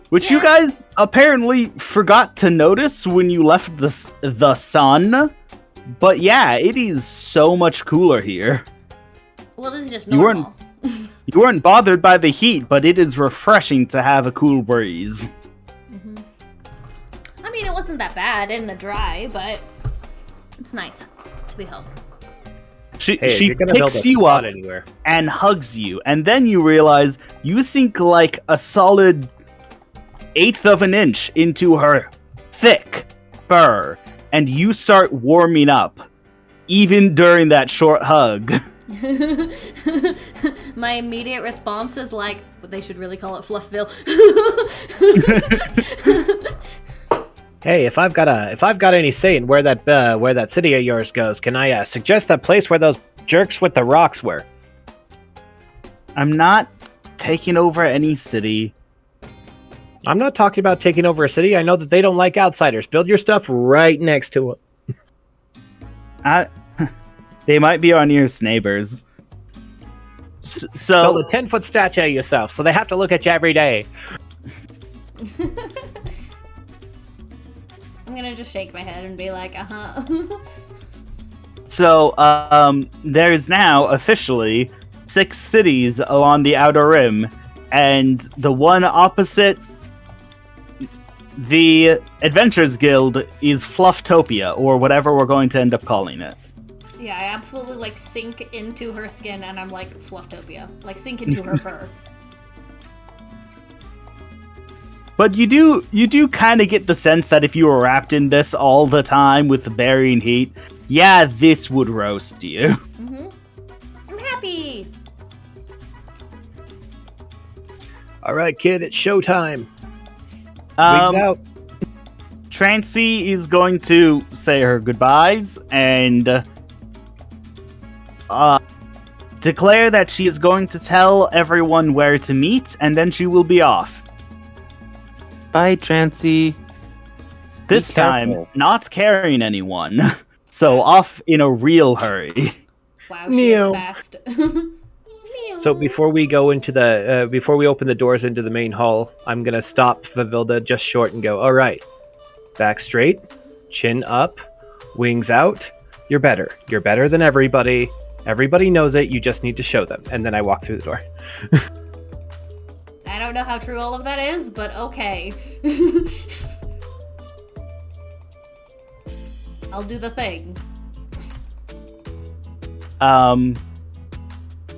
Which you guys apparently forgot to notice when you left the sun. But yeah, it is so much cooler here. Well, this is just normal. You weren't bothered by the heat, but it is refreshing to have a cool breeze. Mm-hmm. I mean, it wasn't that bad in the dry, but it's nice to be home. She you're gonna picks build a you spot up anywhere. and hugs you, and then you realize you sink like a solid 1/8 of an inch into her thick fur, and you start warming up, even during that short hug. My immediate response is they should really call it Fluffville. Hey, if I've got any say in where that city of yours goes, can I suggest that place where those jerks with the rocks were? I'm not taking over any city. I'm not talking about taking over a city. I know that they don't like outsiders. Build your stuff right next to it. They might be our nearest neighbors. Build a 10-foot statue of yourself, so they have to look at you every day. I'm gonna just shake my head and be like, So, there's now officially 6 cities along the Outer Rim, and the one opposite the Adventurers Guild is Flufftopia, or whatever we're going to end up calling it. Yeah, I absolutely sink into her skin and I'm like, Flufftopia. Sink into her fur. But you do kind of get the sense that if you were wrapped in this all the time with the burying heat, yeah, this would roast you. Mm-hmm. I'm happy! Alright, kid, it's showtime. Wigs out. Trancy is going to say her goodbyes and declare that she is going to tell everyone where to meet, and then she will be off. Bye, Trancy. This time, not carrying anyone. So off in a real hurry. Wow, she is fast. So before we go into before we open the doors into the main hall, I'm gonna stop Vavilda just short and go, alright. Back straight, chin up, wings out. You're better. You're better than everybody. Everybody knows it, you just need to show them. And then I walk through the door. I don't know how true all of that is, but okay. I'll do the thing.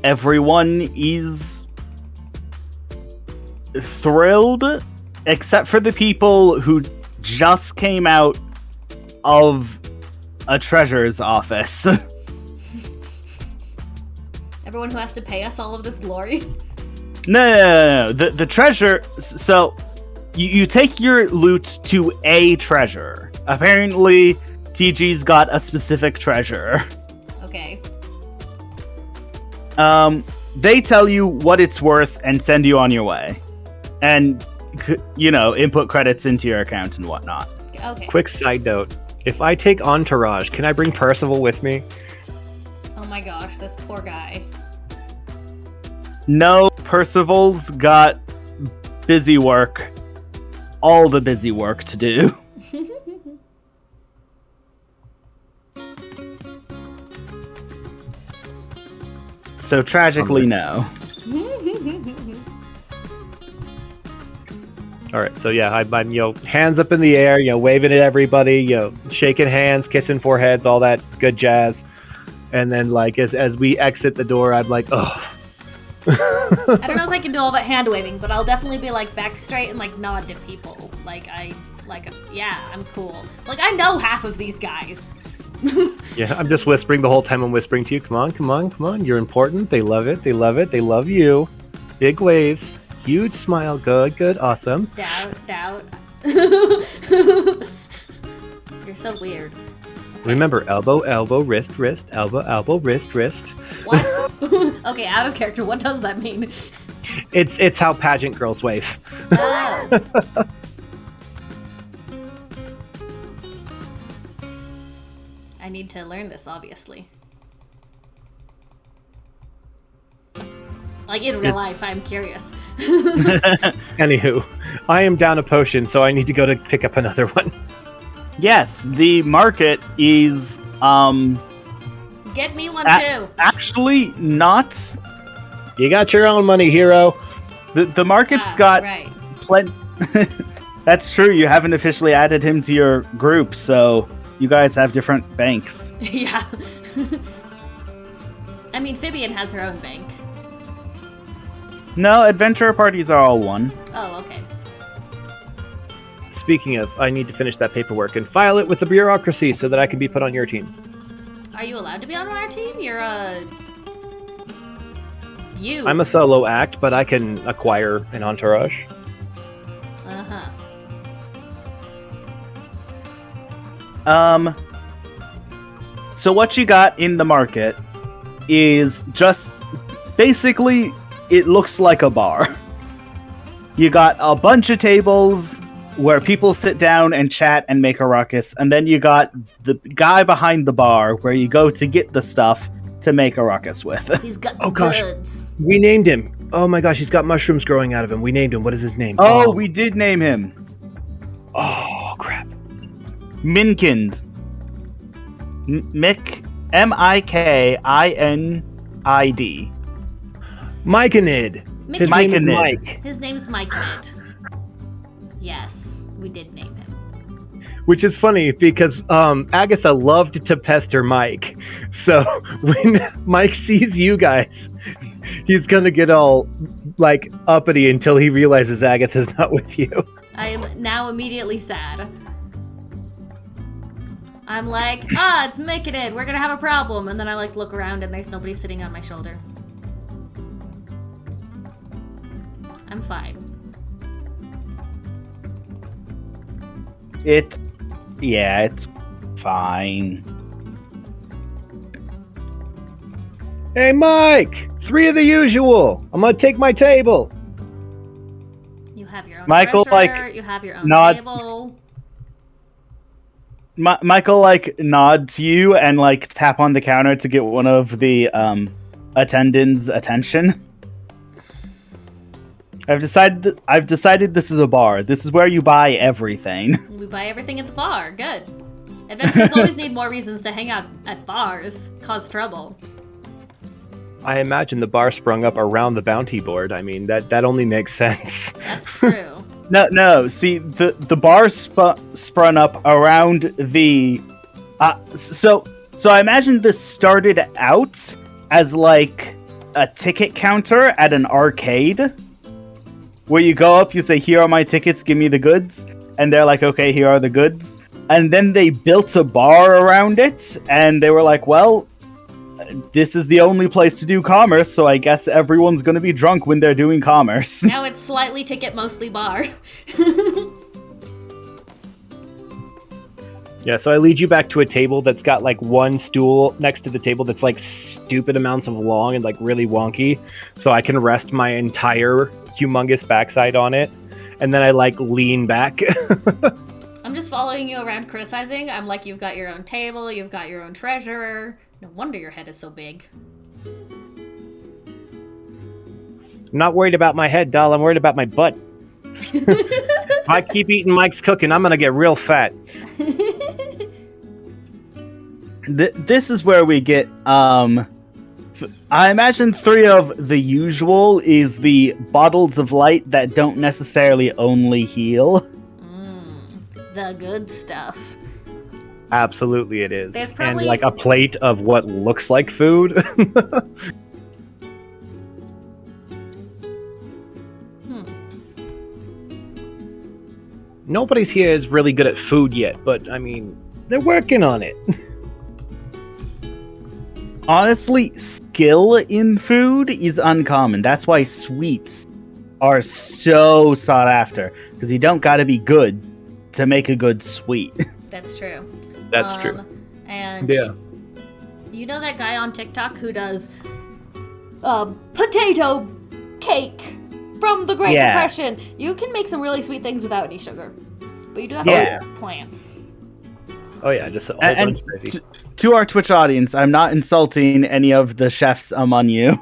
Everyone is thrilled, except for the people who just came out of a treasurer's office. Everyone who has to pay us all of this glory? No. The treasure... So, you take your loot to a treasurer. Apparently, TG's got a specific treasurer. Okay. They tell you what it's worth and send you on your way. And, input credits into your account and whatnot. Okay. Quick side note. If I take Entourage, can I bring Percival with me? Oh my gosh, this poor guy. No, Percival's got busy work. All the busy work to do. So tragically, no. All right, so yeah, I'm hands up in the air, waving at everybody, shaking hands, kissing foreheads, all that good jazz. And then like as we exit the door, I'm like, oh. I don't know if I can do all that hand waving, but I'll definitely be like back straight and like nod to people. Yeah, I'm cool. Like I know half of these guys. Yeah, I'm just whispering the whole time. I'm whispering to you. Come on, come on, come on. You're important. They love it. They love it. They love you. Big waves. Huge smile. Good, good, awesome. Doubt. You're so weird. Okay. Remember, elbow, elbow, wrist, wrist, elbow, elbow, wrist, wrist. What? Okay, out of character. What does that mean? It's how pageant girls wave. Oh. I need to learn this, obviously. Like in real life, I'm curious. Anywho, I am down a potion, so I need to go to pick up another one. Yes, the market is Get me one too. actually not. You got your own money, hero. The market's got right. plenty. That's true. You haven't officially added him to your group, so you guys have different banks. Yeah. I mean, Phibian has her own bank. No, adventurer parties are all one. Oh, okay. Speaking of, I need to finish that paperwork and file it with the bureaucracy so that I can be put on your team. Are you allowed to be on our team? You're You. I'm a solo act, but I can acquire an entourage. Uh-huh. So what you got in the market is just basically it looks like a bar. You got a bunch of tables where people sit down and chat and make a ruckus, and then you got the guy behind the bar where you go to get the stuff to make a ruckus with. He's got the Oh, gosh. goods. We named him. Oh my gosh, he's got mushrooms growing out of him. We named him. What is his name? Oh, we did name him. Oh, crap. Minkind. Mick. M-I-K-I-N-I-D. Myconid. His name is Myconid. Mike. His name's Mike Mid. Yes, we did name him. Which is funny because Agatha loved to pester Mike. So when Mike sees you guys, he's gonna get all like uppity until he realizes Agatha's not with you. I am now immediately sad. I'm like, it's Myconid, we're gonna have a problem. And then I like look around and there's nobody sitting on my shoulder. I'm fine. It's fine. Hey Mike! 3 of the usual! I'm gonna take my table! You have your own Michael, treasure, you have your own nod- table. Michael nod to you and tap on the counter to get one of the attendants' attention. I've decided this is a bar. This is where you buy everything. We buy everything at the bar. Good. Adventurers always need more reasons to hang out at bars, cause trouble. I imagine the bar sprung up around the bounty board. I mean, that only makes sense. That's true. No. See, the bar sprung up around the. So I imagine this started out as a ticket counter at an arcade, where you go up, you say, "Here are my tickets, give me the goods," and they're like, "Okay, here are the goods." And then they built a bar around it, and they were like, "Well, this is the only place to do commerce, so I guess everyone's gonna be drunk when they're doing commerce." Now it's slightly ticket, mostly bar. Yeah, so I lead you back to a table that's got one stool next to the table that's stupid amounts of long and really wonky, so I can rest my entire humongous backside on it, and then I lean back. I'm just following you around criticizing. I'm like, you've got your own table, you've got your own treasurer. No wonder your head is so big. I'm not worried about my head, doll. I'm worried about my butt. If I keep eating Mike's cooking, I'm gonna get real fat. This is where we get I imagine 3 of the usual is the bottles of light that don't necessarily only heal. The good stuff. Absolutely, it is. There's probably- And like a plate of what looks like food. Nobody's here is really good at food yet, but I mean, they're working on it. Honestly, skill in food is uncommon. That's why sweets are so sought after. Because you don't gotta be good to make a good sweet. That's true. That's true. And Yeah. you know that guy on TikTok who does potato cake from the Great Yeah. Depression? You can make some really sweet things without any sugar. But you do have Yeah. to eat plants. Oh yeah, just a whole And bunch of crazy. to our Twitch audience, I'm not insulting any of the chefs among you.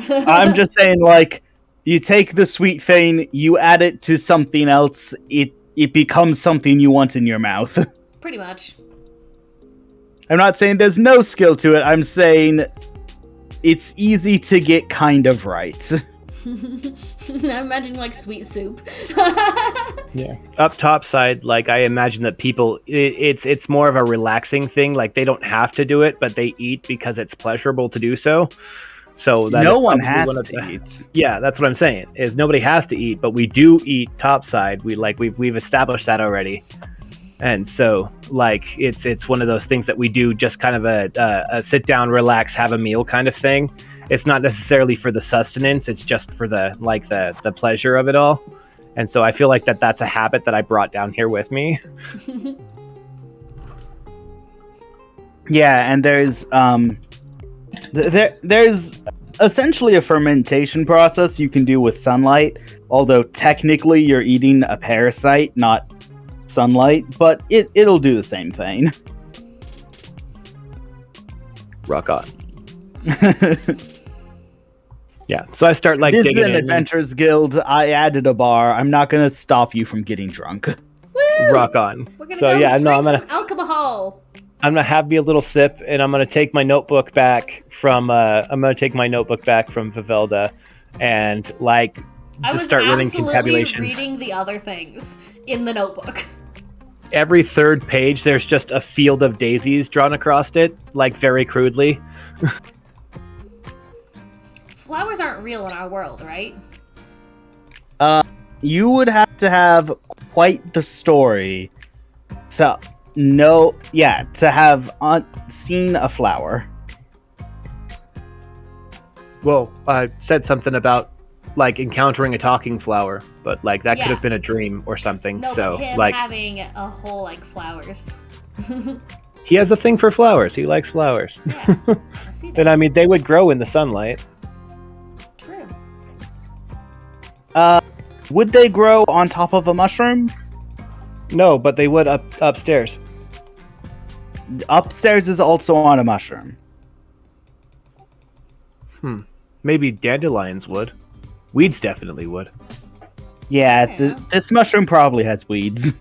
I'm just saying, like, you take the sweet thing, you add it to something else, it becomes something you want in your mouth. Pretty much. I'm not saying there's no skill to it, I'm saying it's easy to get kind of right. I'm imagining like sweet soup. Yeah. Up top side, like I imagine that people, it's more of a relaxing thing. Like they don't have to do it, but they eat because it's pleasurable to do so. So that No is one probably has one of to the- eat. Yeah, that's what I'm saying. Is nobody has to eat, but we do eat topside. We've established that already, and so like it's one of those things that we do just kind of a sit down, relax, have a meal kind of thing. It's not necessarily for the sustenance; it's just for the pleasure of it all. And so I feel like that's a habit that I brought down here with me. Yeah, and there's there's essentially a fermentation process you can do with sunlight, although technically you're eating a parasite, not sunlight, but it'll do the same thing. Rock on. Yeah, so I start like This is digging an in. Adventurers Guild. I added a bar. I'm not gonna stop you from getting drunk. Woo! Rock on. We're gonna So go yeah, drink no, I'm some gonna alcohol. have me a little sip, and I'm gonna take my notebook back from Vivelda, and like I just was start running absolutely confabulations. reading the other things in the notebook. Every third page, there's just a field of daisies drawn across it, like very crudely. Flowers aren't real in our world, right? You would have to have quite the story to to have seen a flower. Well, I said something about like encountering a talking flower, but like that Yeah. could have been a dream or something. No, so but him like having a whole like flowers. he has a thing for flowers. He likes flowers. Yeah, I see that. And I mean, they would grow in the sunlight. True. Would they grow on top of a mushroom? No, but they would upstairs. Upstairs is also on a mushroom. Maybe dandelions would. Weeds definitely would. Yeah, Yeah. this mushroom probably has weeds.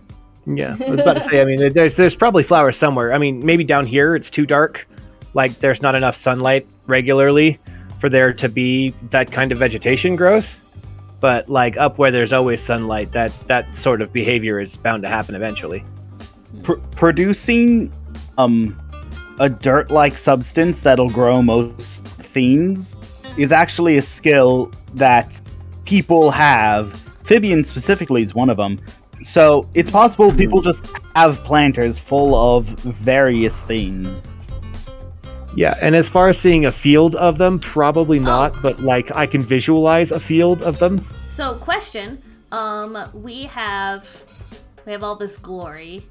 Yeah, I was about to say. I mean, there's probably flowers somewhere. I mean, maybe down here it's too dark. Like there's not enough sunlight regularly for there to be that kind of vegetation growth. But like up where there's always sunlight, that sort of behavior is bound to happen eventually. Producing a dirt-like substance that'll grow most things is actually a skill that people have. Fibian specifically is one of them. So it's possible people just have planters full of various things. Yeah, and as far as seeing a field of them, probably not. But like I can visualize a field of them. So, question. We have all this glory.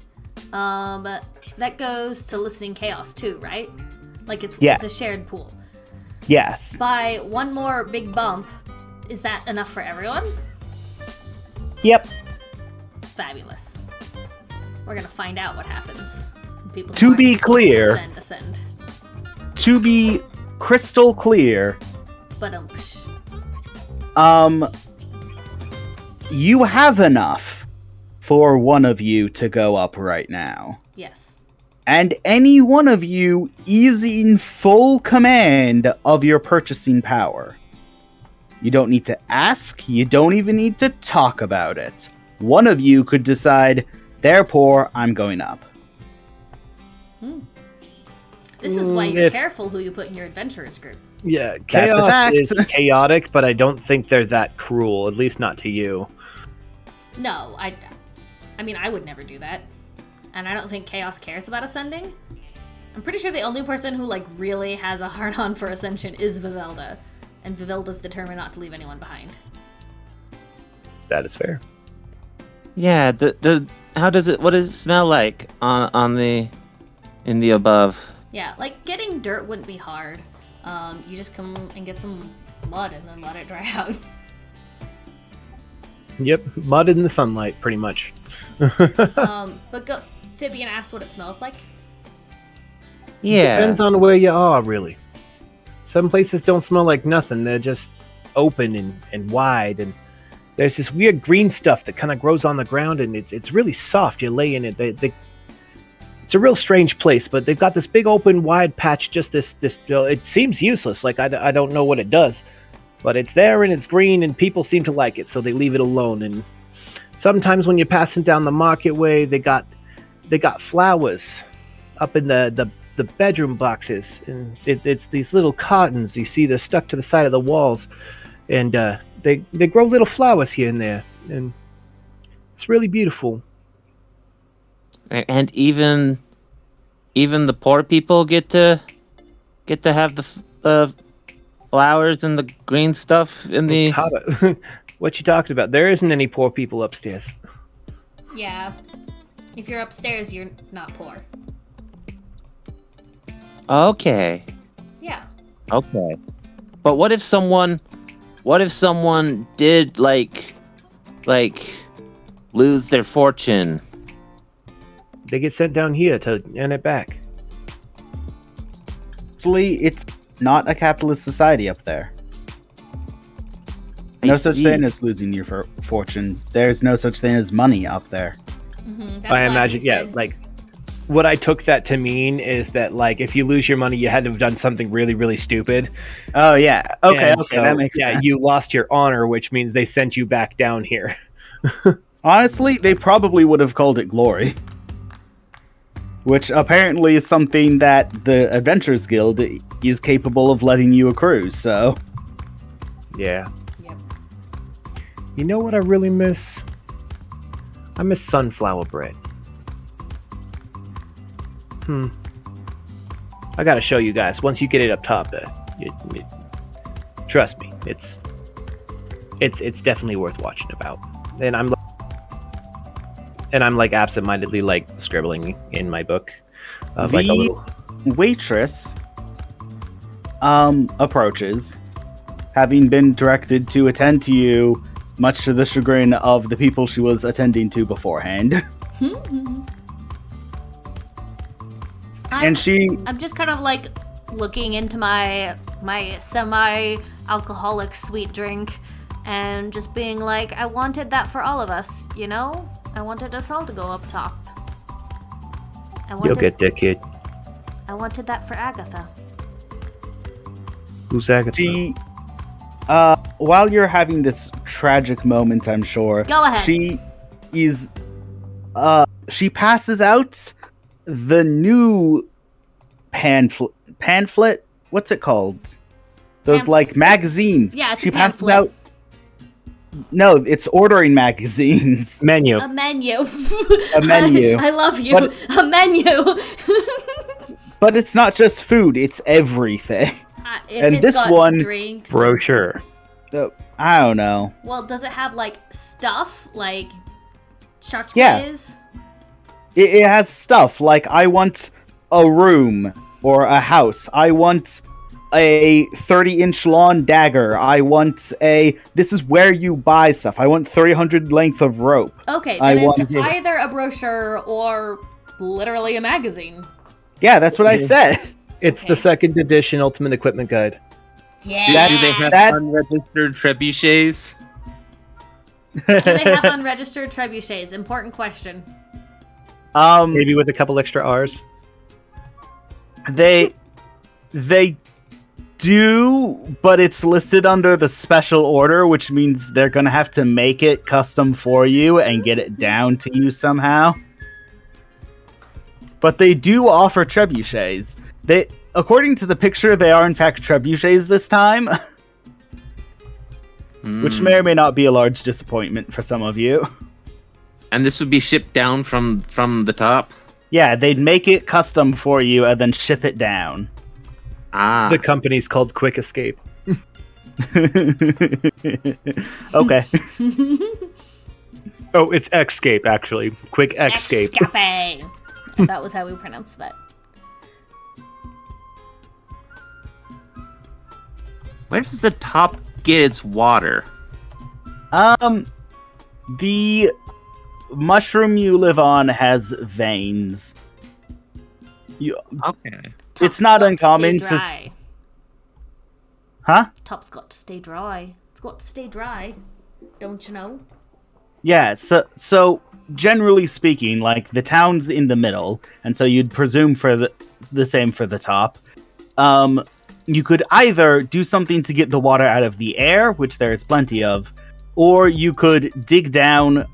That goes to listening chaos too, right? Like it's Yeah. a shared pool. Yes. By one more big bump, is that enough for everyone? Yep. Fabulous. We're gonna find out what happens. when People To aren't be supposed to clear- ascend. To be crystal clear, But you have enough for one of you to go up right now. yes. and any one of you is in full command of your purchasing power. You don't need to ask, you don't even need to talk about it. One of you could decide, they're poor, I'm going up. This is why you're careful who you put in your adventurers group. Yeah, That's a chaos fact. is chaotic, but I don't think they're that cruel, at least not to you. No, I mean, I would never do that. And I don't think Chaos cares about ascending. I'm pretty sure the only person who, like, really has a hard-on for ascension is Vivelda. And Vivelda's determined not to leave anyone behind. That is fair. Yeah, what does it smell like in the above? Yeah, like, getting dirt wouldn't be hard. You just come and get some mud and then let it dry out. Yep, mud in the sunlight, pretty much. But Phibian asked what it smells like. Yeah. Depends on where you are, really. Some places don't smell like nothing. They're just open and wide, and there's this weird green stuff that kind of grows on the ground, and it's really soft. You lay in it. It's a real strange place, but they've got this big open wide patch, just this it seems useless. Like I don't know what it does, but it's there and it's green and people seem to like it, so they leave it alone. And sometimes when you're passing down the market way, they got flowers up in the bedroom boxes, and it's these little cartons. You see they're stuck to the side of the walls, and they grow little flowers here and there, and it's really beautiful. And even the poor people get to have the flowers and the green stuff in the. What you talking about? There isn't any poor people upstairs. Yeah. If you're upstairs, you're not poor. Okay. Yeah. Okay. But what if someone did like lose their fortune? They get sent down here to earn it back. Actually, it's not a capitalist society up there. I No such see. thing as losing your fortune. There's no such thing as money up there. Mm-hmm. I imagine, yeah, like what I took that to mean is that, like, if you lose your money, you had to have done something really, really stupid. Oh yeah. Okay. And Okay. so, That makes yeah, sense. you lost your honor, which means they sent you back down here. Honestly, they probably would have called it glory. Which apparently is something that the Adventurers Guild is capable of letting you accrue, so... Yeah. Yep. You know what I really miss? I miss sunflower bread. I gotta show you guys. Once you get it up top, trust me, it's definitely worth watching about. And I'm like absentmindedly like scribbling in my book of like a little. Waitress approaches, having been directed to attend to you, much to the chagrin of the people she was attending to beforehand. And I'm just kind of like looking into my semi-alcoholic sweet drink and just being like, I wanted that for all of us, you know? I wanted us all to go up top. You'll get that, kid. I wanted that for Agatha. Who's Agatha? she, while you're having this tragic moment, I'm sure, Go ahead. she passes out the new pamphlet. What's it called? Those like magazines. Yeah, it's she a passes pamphlet. out. No, it's ordering magazines. Menu. A menu. A menu. I love you. But- A menu. But it's not just food; it's everything. If And it's this got one- drinks. Brochure. So, I don't know. Well, does it have like stuff like tchotchkes? Yeah. It has stuff like I want a room or a house. I want a 30-inch long dagger. I want this is where you buy stuff. I want 300 length of rope. Okay, I then it's want- either a brochure or literally a magazine. Yeah, that's what I said. It's the Okay. second edition Ultimate Equipment Guide. Yeah. Do they have That- unregistered trebuchets? Do they have unregistered trebuchets? Important question. Maybe with a couple extra R's. They do, but it's listed under the special order, which means they're gonna have to make it custom for you and get it down to you somehow. But they do offer trebuchets. According to the picture, they are in fact trebuchets this time, which may or may not be a large disappointment for some of you. And this would be shipped down from the top? Yeah, they'd make it custom for you and then ship it down. Ah. The company's called Quick Escape. Okay. Oh, it's Escape, actually. Quick Escape. Escape. That was how we pronounced that. Where does the top get its water? The mushroom you live on has veins. Okay. It's not uncommon to to. dry. Huh? Top's got to stay dry. It's got to stay dry. Don't you know? Yeah, so generally speaking, like the town's in the middle, and so you'd presume for the same for the top. You could either do something to get the water out of the air, which there is plenty of, or you could dig down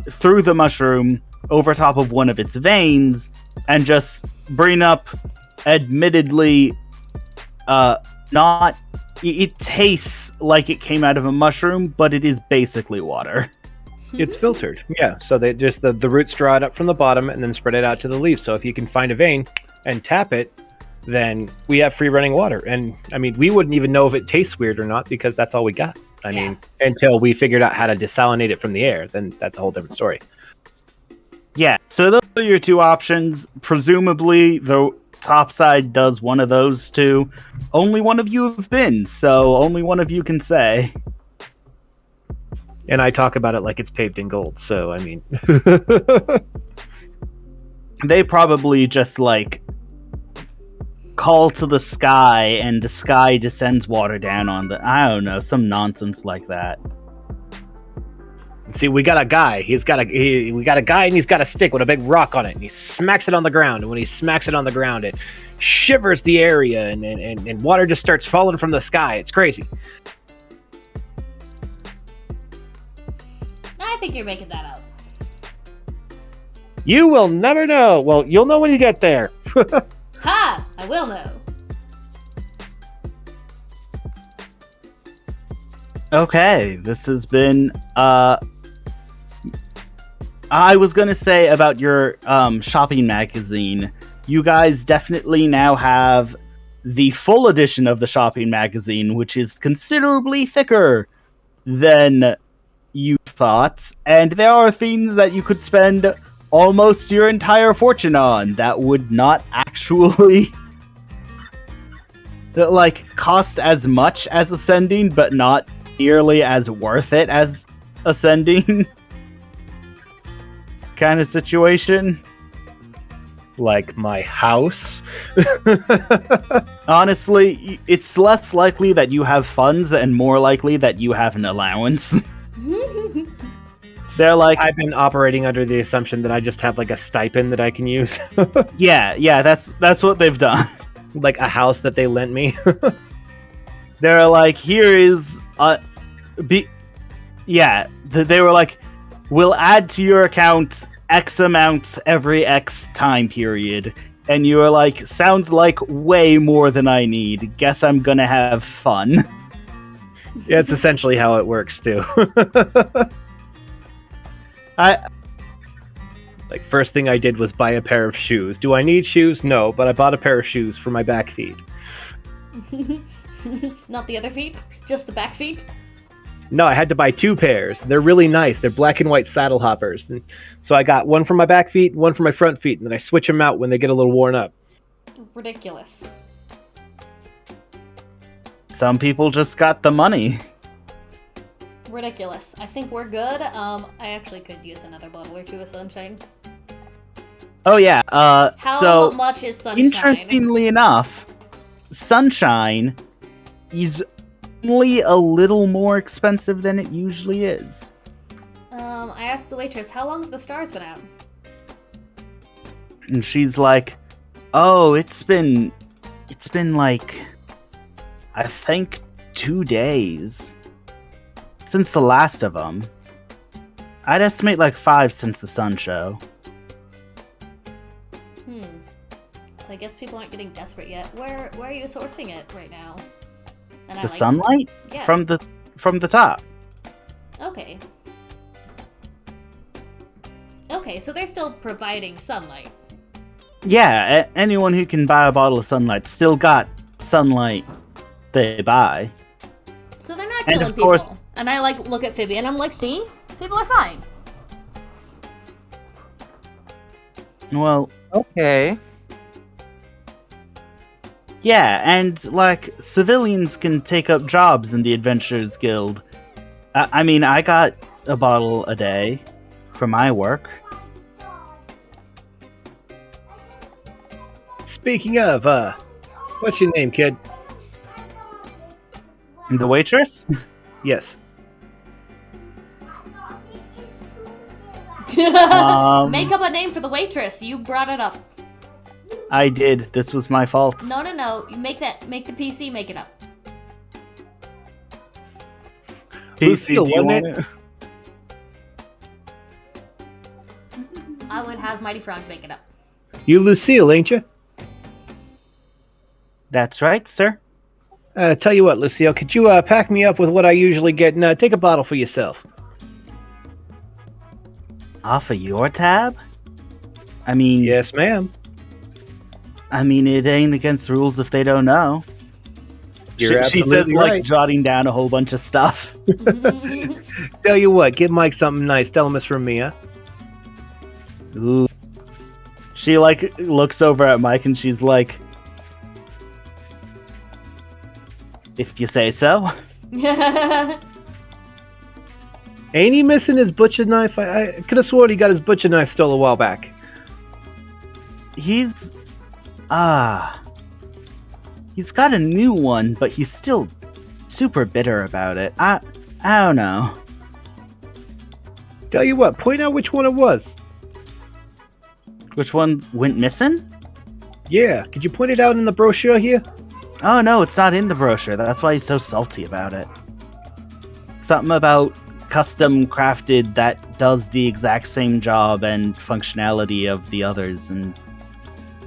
through the mushroom over top of one of its veins and just bring up, admittedly, not. It tastes like it came out of a mushroom, but it is basically water. It's filtered. Yeah, so they just the roots draw it up from the bottom and then spread it out to the leaves. So if you can find a vein and tap it, then we have free running water. And I mean, we wouldn't even know if it tastes weird or not because that's all we got. I mean, until we figured out how to desalinate it from the air, then that's a whole different story. Yeah, so those are your two options. Presumably, the top side does one of those two. Only one of you have been, so only one of you can say. And I talk about it like it's paved in gold, so I mean... They probably just, like, call to the sky, and the sky descends water down on the... I don't know, some nonsense like that. See, we got a guy. We got a guy, and he's got a stick with a big rock on it, and he smacks it on the ground. And when he smacks it on the ground, it shivers the area, and water just starts falling from the sky. It's crazy. I think you're making that up. You will never know. Well, you'll know when you get there. Ha! I will know. Okay, this has been, I was gonna say about your, shopping magazine. You guys definitely now have the full edition of the shopping magazine, which is considerably thicker than you thought, and there are things that you could spend almost your entire fortune on that would not actually like cost as much as ascending, but not nearly as worth it as ascending kind of situation. Like my house. Honestly, it's less likely that you have funds and more likely that you have an allowance. They're like, I've been operating under the assumption that I just have like a stipend that I can use. yeah, that's what they've done. Like a house that they lent me. They're like, here is they were like, we'll add to your account X amount every X time period. And you were like, sounds like way more than I need. Guess I'm gonna have fun. Yeah, it's essentially how it works too. Like, first thing I did was buy a pair of shoes. Do I need shoes? No, but I bought a pair of shoes for my back feet. Not the other feet? Just the back feet? No, I had to buy two pairs. They're really nice. They're black and white saddle hoppers. And so I got one for my back feet and one for my front feet, and then I switch them out when they get a little worn up. Ridiculous. Some people just got the money. Ridiculous. I think we're good. I actually could use another bottle or two of sunshine. Oh yeah, How so much is sunshine? interestingly enough, sunshine is only a little more expensive than it usually is. I asked the waitress, how long have the stars been out? And she's like, oh, it's been It's been like, I think 2 days since the last of them. I'd estimate like 5 since the sun show. So I guess people aren't getting desperate yet. Where are you sourcing it right now? And The sunlight Yeah. from the top. Okay. Okay, so they're still providing sunlight. Yeah, anyone who can buy a bottle of sunlight still got sunlight they buy. So they're not And killing of people. course- And I like look at Phoebe and I'm like, see? People are fine. Well, Okay. yeah, and like civilians can take up jobs in the Adventurers Guild. I mean, I got a bottle a day for my work. Speaking of, what's your name, kid? The waitress? Yes. Make up a name for the waitress. You brought it up. I did. This was my fault. No. You make the PC make it up. Lucille, do you wasn't want it? I would have Mighty Frog make it up. You Lucille, ain't you? That's right, sir. Tell you what, Lucille, could you pack me up with what I usually get and take a bottle for yourself? Off of your tab? I mean, Yes, ma'am. it ain't against the rules if they don't know. You're she says, absolutely like, right. jotting down a whole bunch of stuff. Tell you what, give Mike something nice. Tell him it's from me, huh? Ooh. She, like, looks over at Mike and she's like, if you say so. Ain't he missing his butcher knife? I could have sworn he got his butcher knife stole a while back. He's got a new one, but he's still super bitter about it. I don't know. Tell you what, point out which one it was. Which one went missing? Yeah, could you point it out in the brochure here? Oh no, it's not in the brochure. That's why he's so salty about it. Something about custom crafted that does the exact same job and functionality of the others, and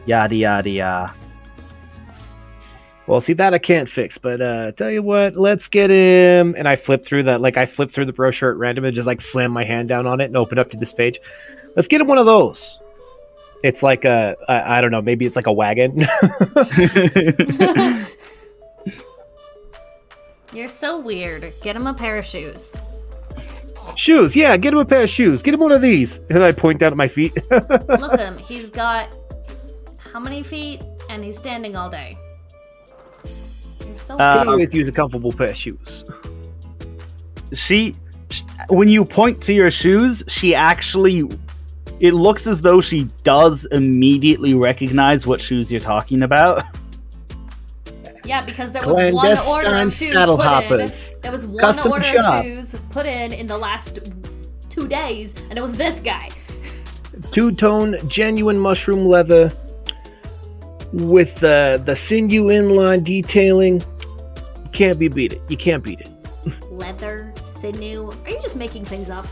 yada yada yada. Well, see, that I can't fix, but tell you what, let's get him. And I flip through the brochure at random and just like slam my hand down on it and open up to this page. Let's get him one of those. It's like I don't know, maybe it's like a wagon. You're so weird. Get him a pair of shoes. Shoes, yeah, get him a pair of shoes. Get him one of these. And I point down at my feet. Look at him. He's got how many feet? And he's standing all day. You're so Can always use a comfortable pair of shoes. When you point to your shoes, it looks as though she does immediately recognize what shoes you're talking about. Yeah, because there was one order of shoes saddle put in. hoppers. There was one Custom order shop. of shoes put in the last 2 days, and it was this guy. Two-tone genuine mushroom leather with the sinew inline detailing. You can't be beat it. You can't beat it. Leather, sinew. Are you just making things up?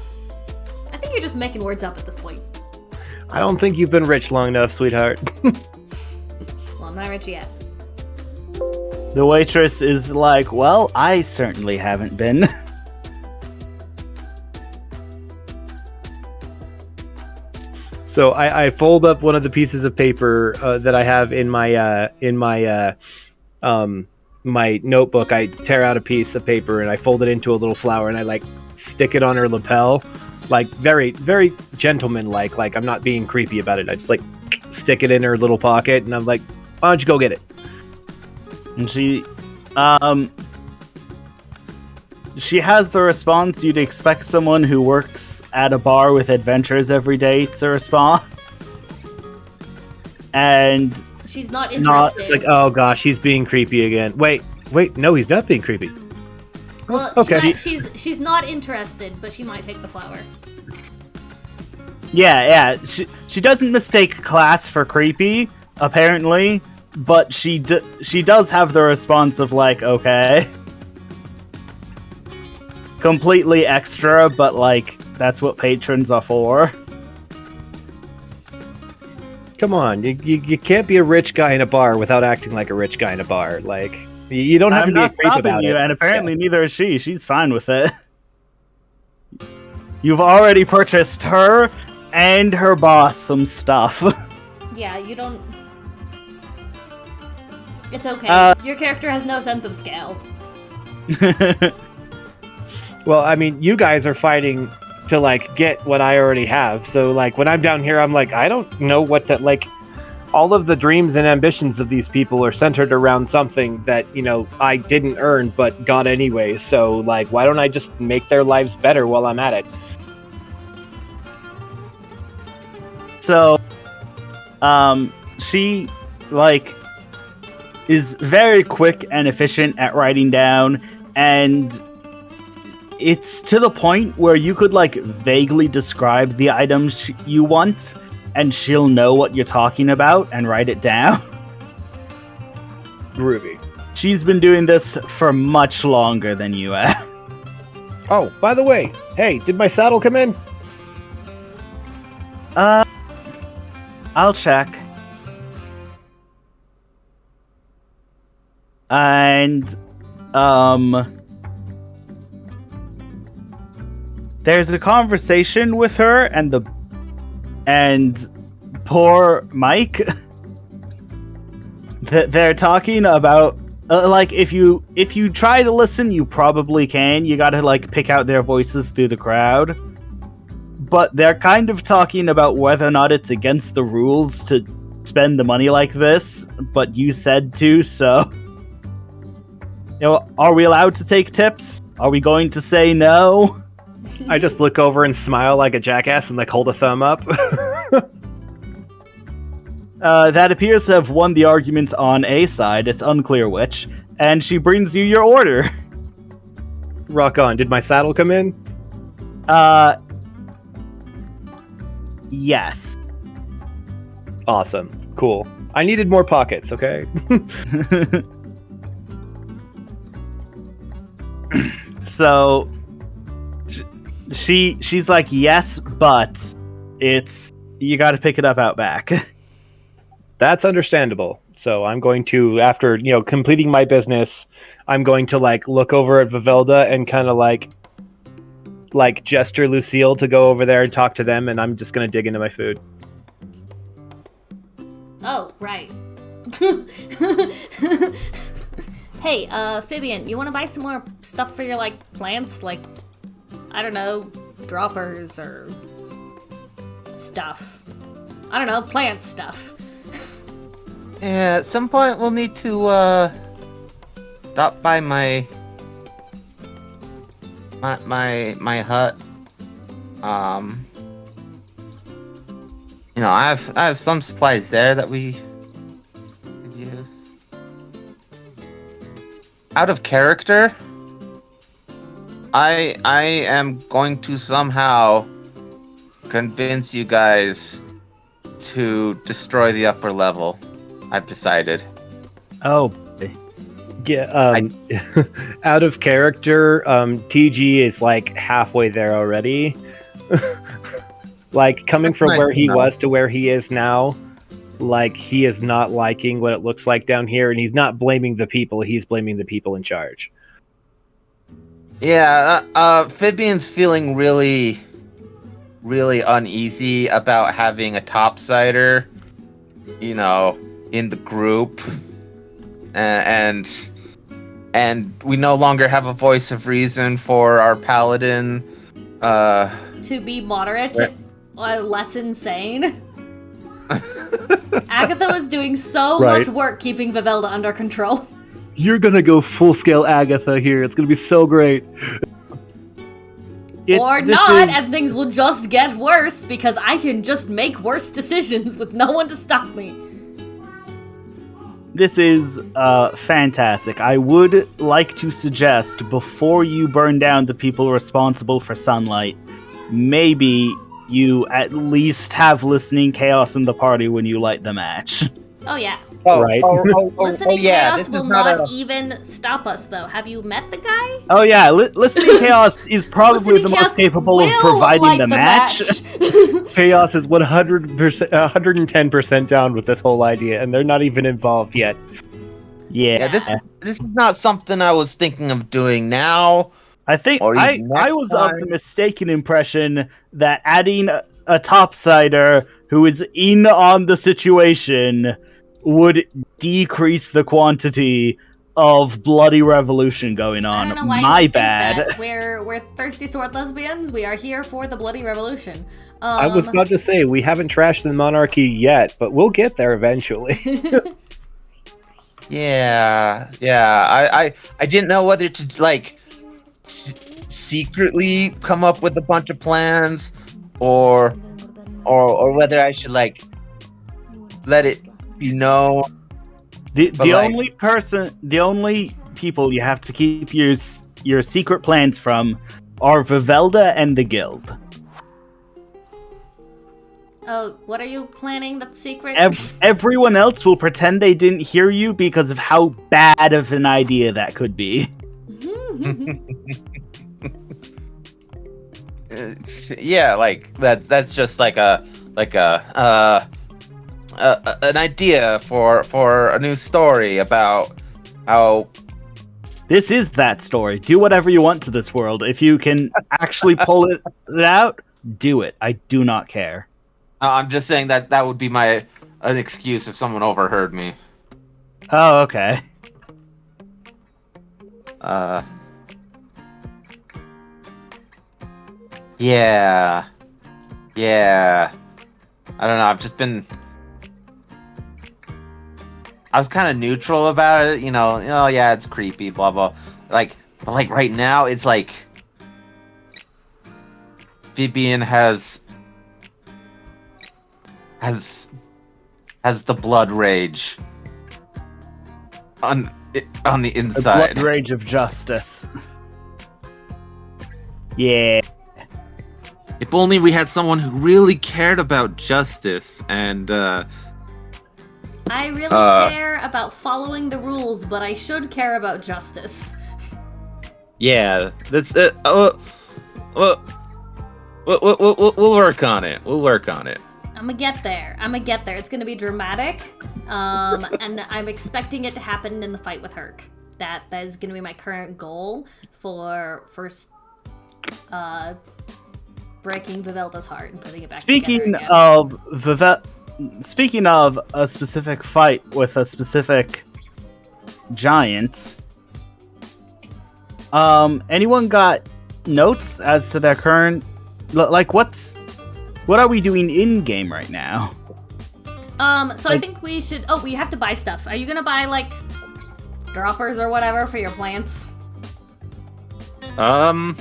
I think you're just making words up at this point. I don't think you've been rich long enough, sweetheart. Well, I'm not rich yet. The waitress is like, well, I certainly haven't been. So I fold up one of the pieces of paper that I have in my my notebook. I tear out a piece of paper and I fold it into a little flower and I like stick it on her lapel, like very very gentleman-like. Like I'm not being creepy about it. I just like stick it in her little pocket and I'm like, why don't you go get it? And she has the response you'd expect someone who works at a bar with adventurers every day to respond. And She's not interested. It's like, oh gosh, he's being creepy again. Wait, no, he's not being creepy. Well, Okay. she's not interested, but she might take the flower. yeah, she doesn't mistake class for creepy, apparently, but she does have the response of like, okay, completely extra, but like that's what patrons are for. Come on, you can't be a rich guy in a bar without acting like a rich guy in a bar. Like, you don't have I'm to be a not creep stopping about you, it. and apparently neither is she. She's fine with it. You've already purchased her and her boss some stuff. Yeah, you don't... It's okay. Your character has no sense of scale. Well, I mean, you guys are fighting to, like, get what I already have. So, like, when I'm down here, I'm like, I don't know what that, like, all of the dreams and ambitions of these people are centered around something that, you know, I didn't earn but got anyway. So, like, why don't I just make their lives better while I'm at it? So, she, like, is very quick and efficient at writing down, and it's to the point where you could, like, vaguely describe the items you want, and she'll know what you're talking about and write it down. Groovy. She's been doing this for much longer than you have. Oh, by the way, hey, did my saddle come in? I'll check. And, there's a conversation with her and poor Mike. They're talking about, like, if you try to listen, you probably can. You gotta, like, pick out their voices through the crowd. But they're kind of talking about whether or not it's against the rules to spend the money like this, but you said to, so... You know, are we allowed to take tips? Are we going to say no? I just look over and smile like a jackass and, like, hold a thumb up. That appears to have won the argument on a side, it's unclear which, and she brings you your order. Rock on. Did my saddle come in? Yes. Awesome. Cool. I needed more pockets, okay? So she's like, yes, but it's, you got to pick it up out back. That's understandable. So I'm going to, after, you know, completing my business, I'm going to, like, look over at Vivelda and kind of like gesture Lucille to go over there and talk to them, and I'm just going to dig into my food. Oh, right. Hey, Fibian, you want to buy some more stuff for your, like, plants? Like, I don't know, droppers or stuff. I don't know, plant stuff. Yeah, at some point we'll need to stop by my hut. You know, I have some supplies there that we could use. Out of character, I am going to somehow convince you guys to destroy the upper level. I've decided. Oh. Yeah, out of character, TG is, like, halfway there already. Like, coming That's from nice where he to know. was to where he is now, like, he is not liking what it looks like down here, and he's not blaming the people, he's blaming the people in charge. Yeah, Fibian's feeling really, really uneasy about having a topsider, you know, in the group, and we no longer have a voice of reason for our paladin. To be moderate, less insane. Agatha was doing so much work keeping Vivelda under control. You're gonna go full-scale Agatha here, it's gonna be so great. Or not, and things will just get worse because I can just make worse decisions with no one to stop me. This is fantastic. I would like to suggest, before you burn down the people responsible for sunlight, maybe you at least have listening chaos in the party when you light the match. Oh yeah. Right. Listening yeah, chaos this is will not not even stop us, though. Have you met the guy? Oh yeah, listening chaos is probably Listening the chaos most capable of will providing like the match. Chaos is 100%, 110% down with this whole idea, and they're not even involved yet. Yeah, Yeah, this is not something I was thinking of doing now. I think Or I even next was of the time. mistaken impression that adding a topsider who is in on the situation would decrease the quantity of bloody revolution going I on. don't know why My you would bad. think that. We're thirsty sword lesbians. We are here for the bloody revolution. I was about to say, we haven't trashed the monarchy yet, but we'll get there eventually. Yeah. I didn't know whether to like secretly come up with a bunch of plans, or whether I should like let it be known. The like- only people you have to keep your secret plans from are Vivelda and the guild. Oh, what are you planning that's secret? Everyone else will pretend they didn't hear you because of how bad of an idea that could be. Yeah, like that's just like an idea for a new story about how. This is that story. Do whatever you want to this world. If you can actually pull it out, do it. I do not care. I'm just saying that would be an excuse if someone overheard me. Oh, okay. Yeah. I don't know. I've just been. I was kind of neutral about it, Oh yeah, it's creepy, blah blah. But right now, it's like Vivian has the blood rage on the The inside. blood rage of justice. Yeah. If only we had someone who really cared about justice and. I really care about following the rules, but I should care about justice. Yeah, that's it. We'll work on it. We'll work on it. I'm gonna get there. It's gonna be dramatic, and I'm expecting it to happen in the fight with Herc. That is gonna be my current goal for first, breaking Vivelda's heart and putting it back together again. Speaking of a specific fight with a specific giant, anyone got notes as to their current, like what are we doing in game right now? So I think we should. Oh, we have to buy stuff. Are you gonna buy like droppers or whatever for your plants? I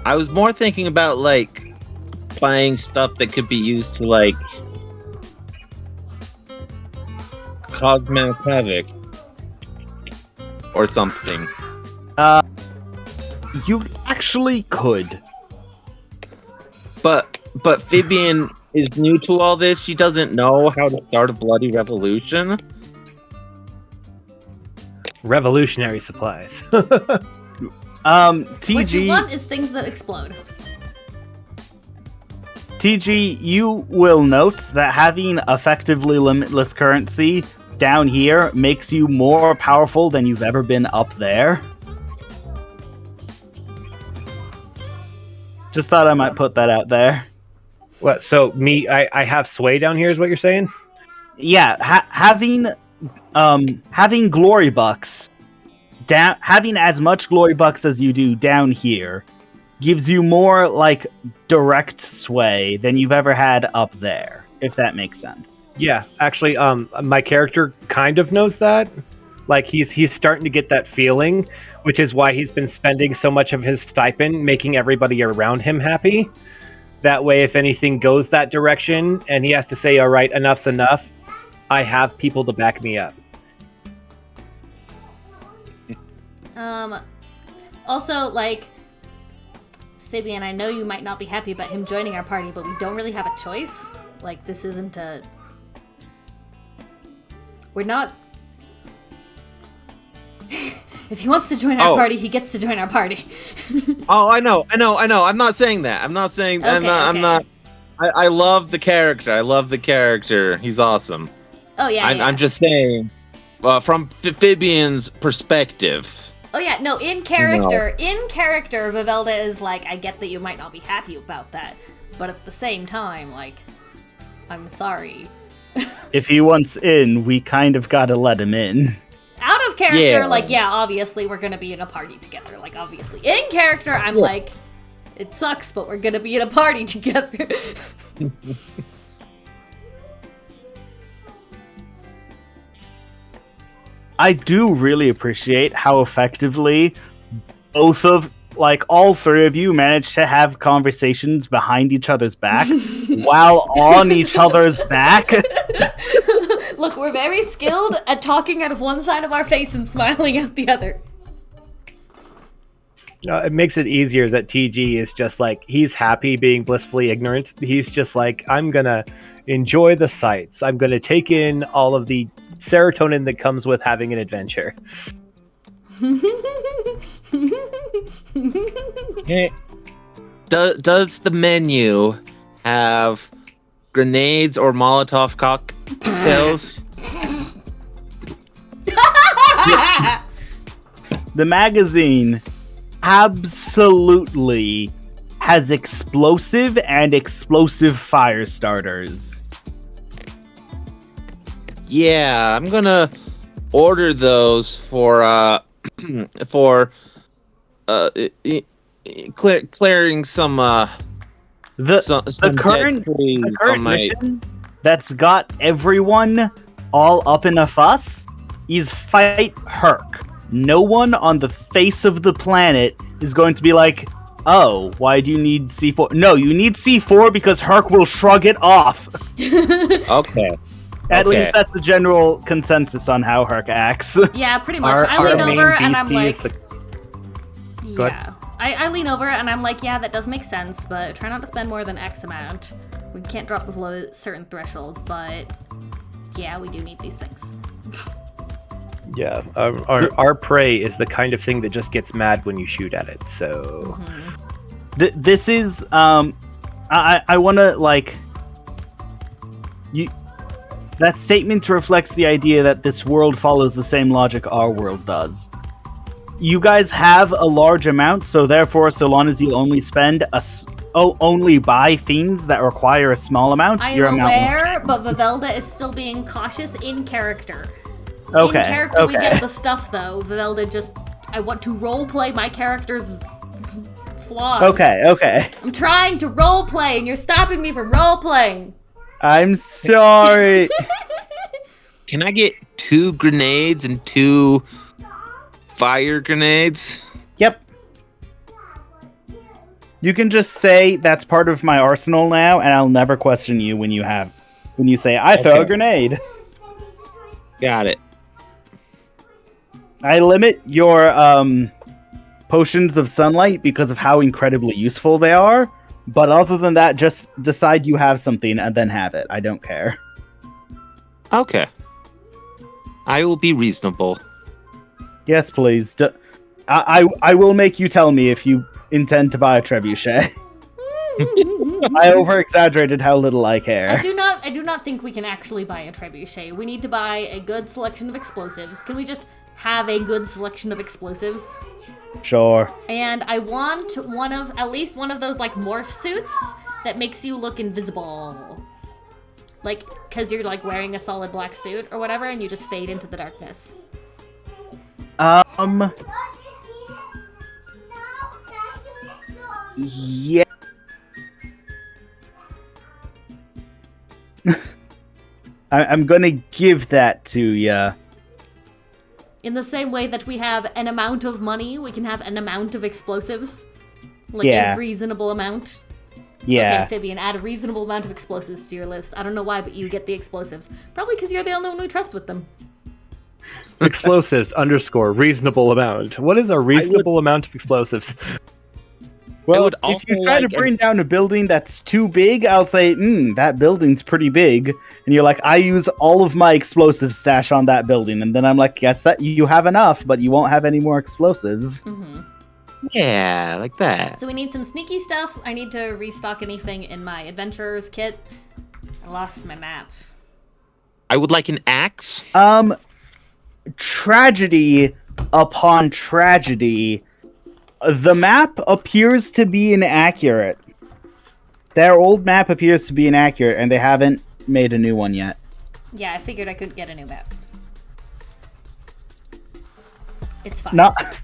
was more thinking about like buying stuff that could be used to like cause mass havoc or something. You actually could. But Vivian is new to all this. She doesn't know how to start a bloody revolution. Revolutionary supplies. TG. What you want is things that explode. TG, you will note that having effectively limitless currency down here makes you more powerful than you've ever been up there. Just thought I might put that out there. What? So I have sway down here, is what you're saying? Yeah, having glory bucks down, having as much glory bucks as you do down here gives you more like direct sway than you've ever had up there, if that makes sense. Yeah, actually, my character kind of knows that. Like he's starting to get that feeling, which is why he's been spending so much of his stipend making everybody around him happy. That way, if anything goes that direction and he has to say, all right, enough's enough, I have people to back me up. Also, like, Fabian, I know you might not be happy about him joining our party, but we don't really have a choice. Like, this isn't a... We're not... If he wants to join our party, he gets to join our party. Oh, I know. I'm not saying that. I'm not saying. Okay, I'm not. I love the character. He's awesome. Oh, yeah, I'm just saying, from Phibian's perspective. Oh, yeah, no, in character, Vivelda is like, I get that you might not be happy about that, but at the same time, like, I'm sorry. If he wants in, we kind of gotta let him in. Out of character, obviously we're gonna be in a party together, like, obviously. In character, I'm like, it sucks, but we're gonna be in a party together. I do really appreciate how effectively both of, like, all three of you managed to have conversations behind each other's back while on each other's back. Look, we're very skilled at talking out of one side of our face and smiling out the other. It makes it easier that TG is just like, he's happy being blissfully ignorant. He's just like, I'm gonna enjoy the sights. I'm gonna take in all of the serotonin that comes with having an adventure. Does the menu have grenades or Molotov cocktails? The magazine absolutely has explosive and explosive fire starters. Yeah, I'm gonna order those for clearing some the current mission that's got everyone all up in a fuss is fight Herc. No one on the face of the planet is going to be like, oh, why do you need C4? No, you need C4 because Herc will shrug it off. Okay. At least that's the general consensus on how Herc acts. Yeah, pretty much. I lean over and I'm like... Go Yeah. I lean over and I'm like, yeah, that does make sense, but try not to spend more than X amount. We can't drop below a certain threshold, but yeah, we do need these things. Yeah, our prey is the kind of thing that just gets mad when you shoot at it, so... This is, I want to, like... That statement reflects the idea that this world follows the same logic our world does. You guys have a large amount, so therefore, so long as you only spend only buy things that require a small amount, I your am amount aware, but Vivelda is still being cautious in character. Okay. In character, we get the stuff, though. Vivelda just... I want to roleplay my character's flaws. Okay. I'm trying to roleplay, and you're stopping me from roleplaying. I'm sorry. Can I get 2 grenades and 2 fire grenades? Yep. You can just say that's part of my arsenal now, and I'll never question you when you say, I throw a grenade. Got it. I limit your potions of sunlight because of how incredibly useful they are, but other than that, just decide you have something and then have it. I don't care. Okay. I will be reasonable. Yes, please. I will make you tell me if you intend to buy a trebuchet. I over-exaggerated how little I care. I do not think we can actually buy a trebuchet. We need to buy a good selection of explosives. Can we just have a good selection of explosives? Sure. And I want at least one of those, like, morph suits that makes you look invisible. Like, because you're, like, wearing a solid black suit or whatever, and you just fade into the darkness. Yeah. I'm gonna give that to ya. In the same way that we have an amount of money, we can have an amount of explosives. Like Yeah. a reasonable amount. Yeah. Okay, Phibian, add a reasonable amount of explosives to your list. I don't know why, but you get the explosives. Probably because you're the only one we trust with them. Explosives _ reasonable amount. What is a reasonable amount of explosives? Well, would if you also try to like- bring down a building that's too big, I'll say, that building's pretty big. And you're like, I use all of my explosive stash on that building. And then I'm like, guess that you have enough, but you won't have any more explosives. Mm-hmm. Yeah, like that. So we need some sneaky stuff. I need to restock anything in my adventurer's kit. I lost my map. I would like an axe. Tragedy upon tragedy. The map appears to be inaccurate. Their old map appears to be inaccurate, and they haven't made a new one yet. Yeah, I figured I could get a new map. It's fine. Not.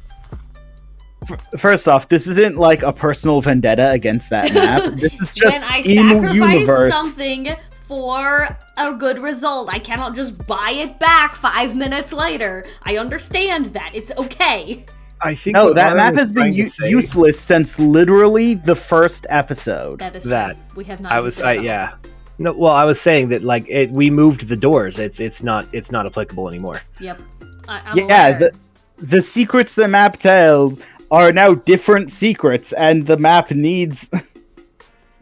First off, this isn't like a personal vendetta against that map. This is just when I in sacrifice universe. something for a good result, I cannot just buy it back 5 minutes later. I understand that. It's okay. I think No, what that Aaron map was has been trying to say- useless since literally the first episode. That is That. true. We have not. I used was, it at all. yeah. No, well, I was saying that like we moved the doors. It's not applicable anymore. Yep. I'm Yeah, aware. the secrets the map tells are now different secrets, and the map needs.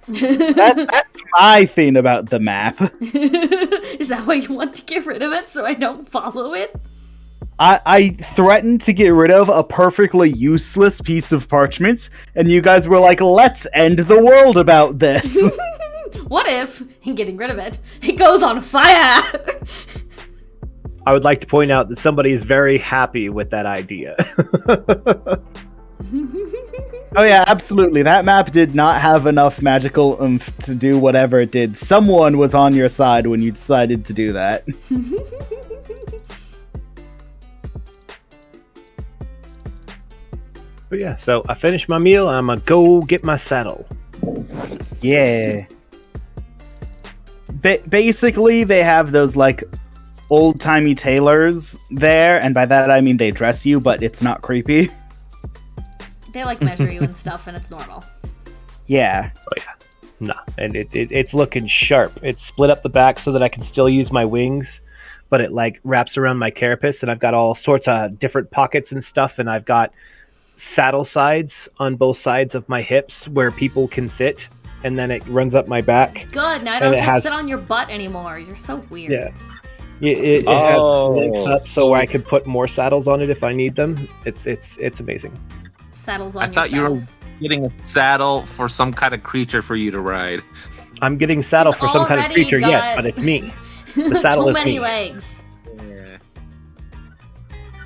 That's my thing about the map. Is that why you want to get rid of it so I don't follow it? I threatened to get rid of a perfectly useless piece of parchment, and you guys were like, let's end the world about this. What if, in getting rid of it, it goes on fire? I would like to point out that somebody is very happy with that idea. Oh yeah, absolutely. That map did not have enough magical oomph to do whatever it did. Someone was on your side when you decided to do that. But yeah, so I finished my meal. And I'm gonna go get my saddle. Yeah. Basically, they have those, like, old-timey tailors there, and by that I mean they dress you, but it's not creepy. They like measure you and stuff, and it's normal. Yeah. No, and it's looking sharp. It's split up the back so that I can still use my wings, but it like wraps around my carapace, and I've got all sorts of different pockets and stuff, and I've got saddle sides on both sides of my hips where people can sit, and then it runs up my back. Good, now I And don't it just has- sit on your butt anymore. You're so weird. Yeah. It Oh. has links up so I could put more saddles on it if I need them. It's amazing. Saddles on I your thought you were saddles. getting a saddle for some kind of creature for you to ride. I'm getting saddle He's for some kind of already creature, yes, got- but it's me. The saddle Too is many me. legs.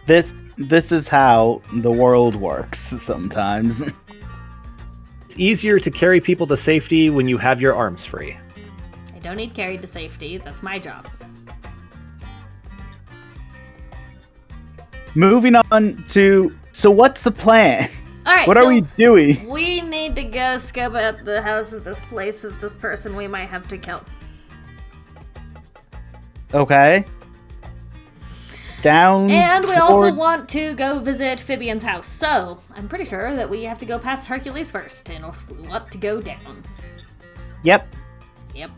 This is how the world works sometimes. It's easier to carry people to safety when you have your arms free. I don't need carried to safety. That's my job. Moving on to... So what's the plan? All right. What so are we doing? We need to go scope out the house of this place of this person we might have to kill. Okay. Down And we also toward- want to go visit Phoebean's house. So I'm pretty sure that we have to go past Hercules first, and if we want to go down. Yep. Yep.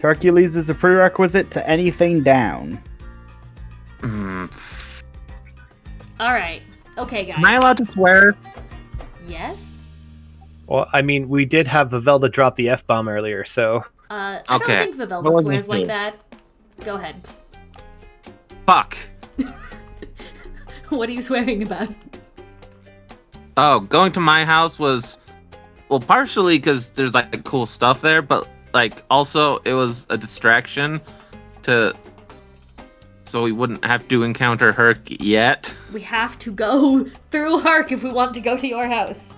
Hercules is a prerequisite to anything down. All right. Okay, guys. Am I allowed to swear? Yes. Well, I mean, we did have Vivelda drop the F-bomb earlier, so... I Okay. don't think Vivelda Well, swears me like too. that. Go ahead. Fuck. What are you swearing about? Oh, going to my house was, well, partially because there's like cool stuff there, but like also it was a distraction so we wouldn't have to encounter Herc yet. We have to go through Hark if we want to go to your house.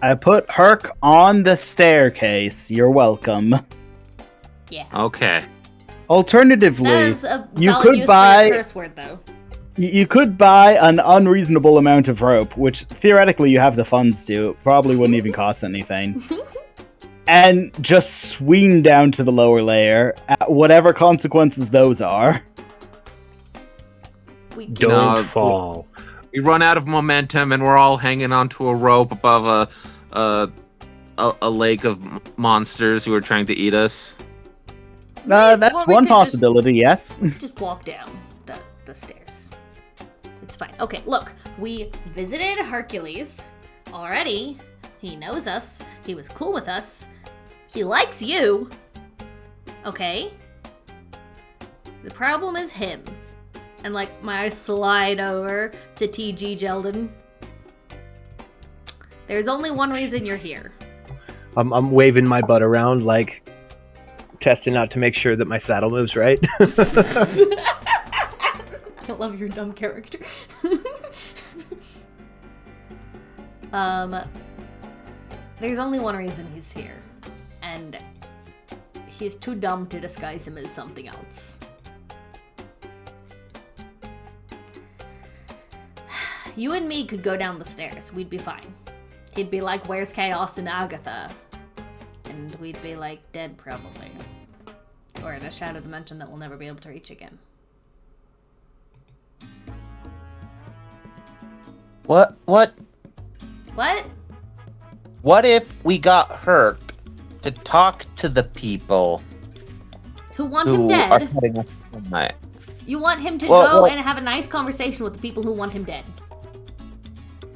I put Herc on the staircase. You're welcome. Yeah. Okay. Alternatively, That is a you valid could use buy- for your curse word, though. you could buy an unreasonable amount of rope, which theoretically you have the funds to. It probably wouldn't even cost anything. And just swing down to the lower layer, at whatever consequences those are. We can Don't No, just... fall. We run out of momentum and we're all hanging onto a rope above a lake of monsters who are trying to eat us. That's Well, we one could just- possibility, yes. Just walk down the stairs. It's fine. Okay, look. We visited Hercules already. He knows us. He was cool with us. He likes you. Okay? The problem is him. And like, my eyes slide over to T.G. Jeldon. There's only one reason you're here. I'm waving my butt around, like testing out to make sure that my saddle moves right. I love your dumb character. There's only one reason he's here. And he's too dumb to disguise him as something else. You and me could go down the stairs. We'd be fine. He'd be like, "Where's Chaos and Agatha?" And we'd be like, dead probably. Or in a shadow dimension that we'll never be able to reach again. What? What? What if we got Herc to talk to the people Who want him who are dead? setting us tonight? You want him to Well- go and have a nice conversation with the people who want him dead.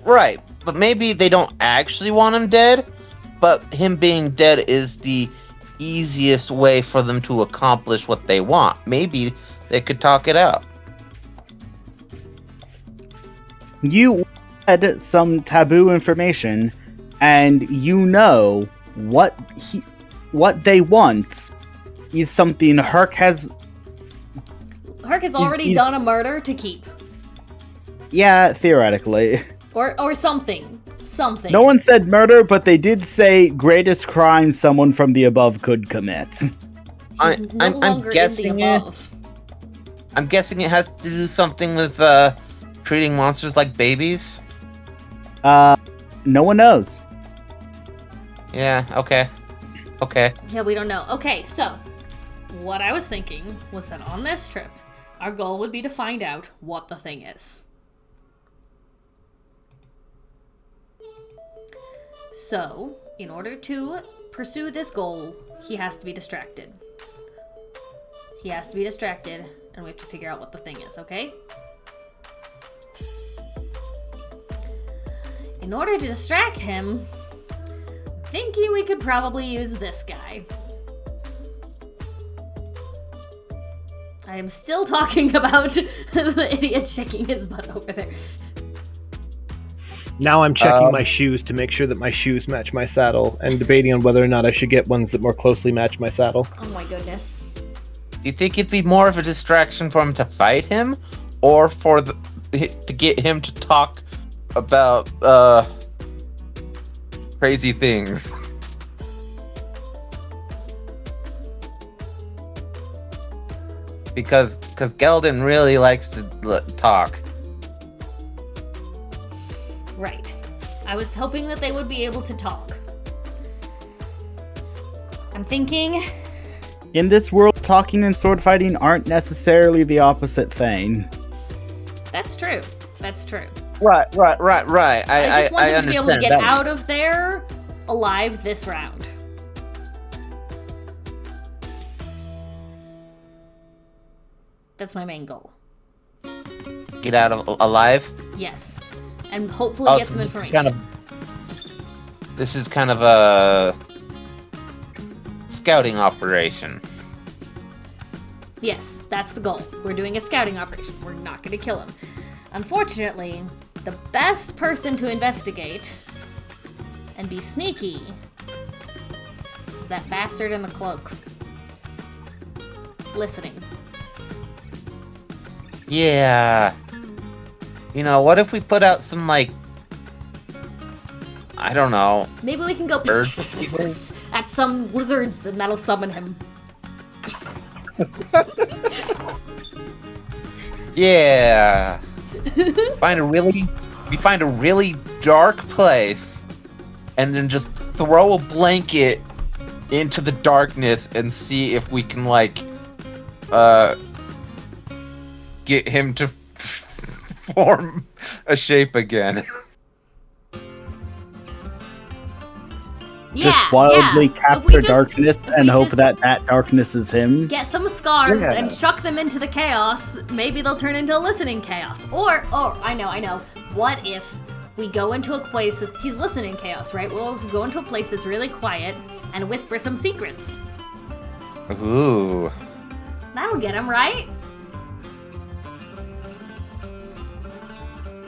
Right, but maybe they don't actually want him dead, but him being dead is the easiest way for them to accomplish what they want. Maybe they could talk it out. You had some taboo information, and you know what they want is something Herc has. Herc has already done a murder to keep. Yeah, theoretically. Or something. Something. No one said murder, but they did say greatest crime someone from the above could commit. He's no longer guessing in the above. I'm guessing it has to do something with treating monsters like babies. No one knows. Yeah, okay. Yeah, we don't know. Okay, so what I was thinking was that on this trip, our goal would be to find out what the thing is. So, in order to pursue this goal, he has to be distracted. He has to be distracted, and we have to figure out what the thing is, okay? In order to distract him, I'm thinking we could probably use this guy. I am still talking about the idiot shaking his butt over there. Now I'm checking my shoes to make sure that my shoes match my saddle, and debating on whether or not I should get ones that more closely match my saddle. Oh my goodness. Do you think it'd be more of a distraction for him to fight him, or to get him to talk about crazy things? Because Geldon really likes to talk. Right. I was hoping that they would be able to talk. I'm thinking... In this world, talking and sword fighting aren't necessarily the opposite thing. That's true. That's true. Right. I just want him to be able to understand get that. out of there alive this round. That's my main goal. Get out of alive. Yes. And hopefully get so some this is information. This is kind of a scouting operation. Yes, that's the goal. We're doing a scouting operation. We're not going to kill him. Unfortunately, the best person to investigate and be sneaky is that bastard in the cloak. Listening. Yeah. You know, what if we put out some, like, I don't know. Maybe we can go Birds. at some lizards and that'll summon him. Yeah. We find a really dark place and then just throw a blanket into the darkness and see if we can, like, get him to form a shape again. Yeah, Just wildly If we capture just- darkness if and we hope just that darkness is him. Get some scarves Yeah. and chuck them into the chaos. Maybe they'll turn into a listening chaos. Or I know. What if we go into a place that he's listening, Chaos, right? We'll go into a place that's really quiet and whisper some secrets. Ooh. That'll get him, right?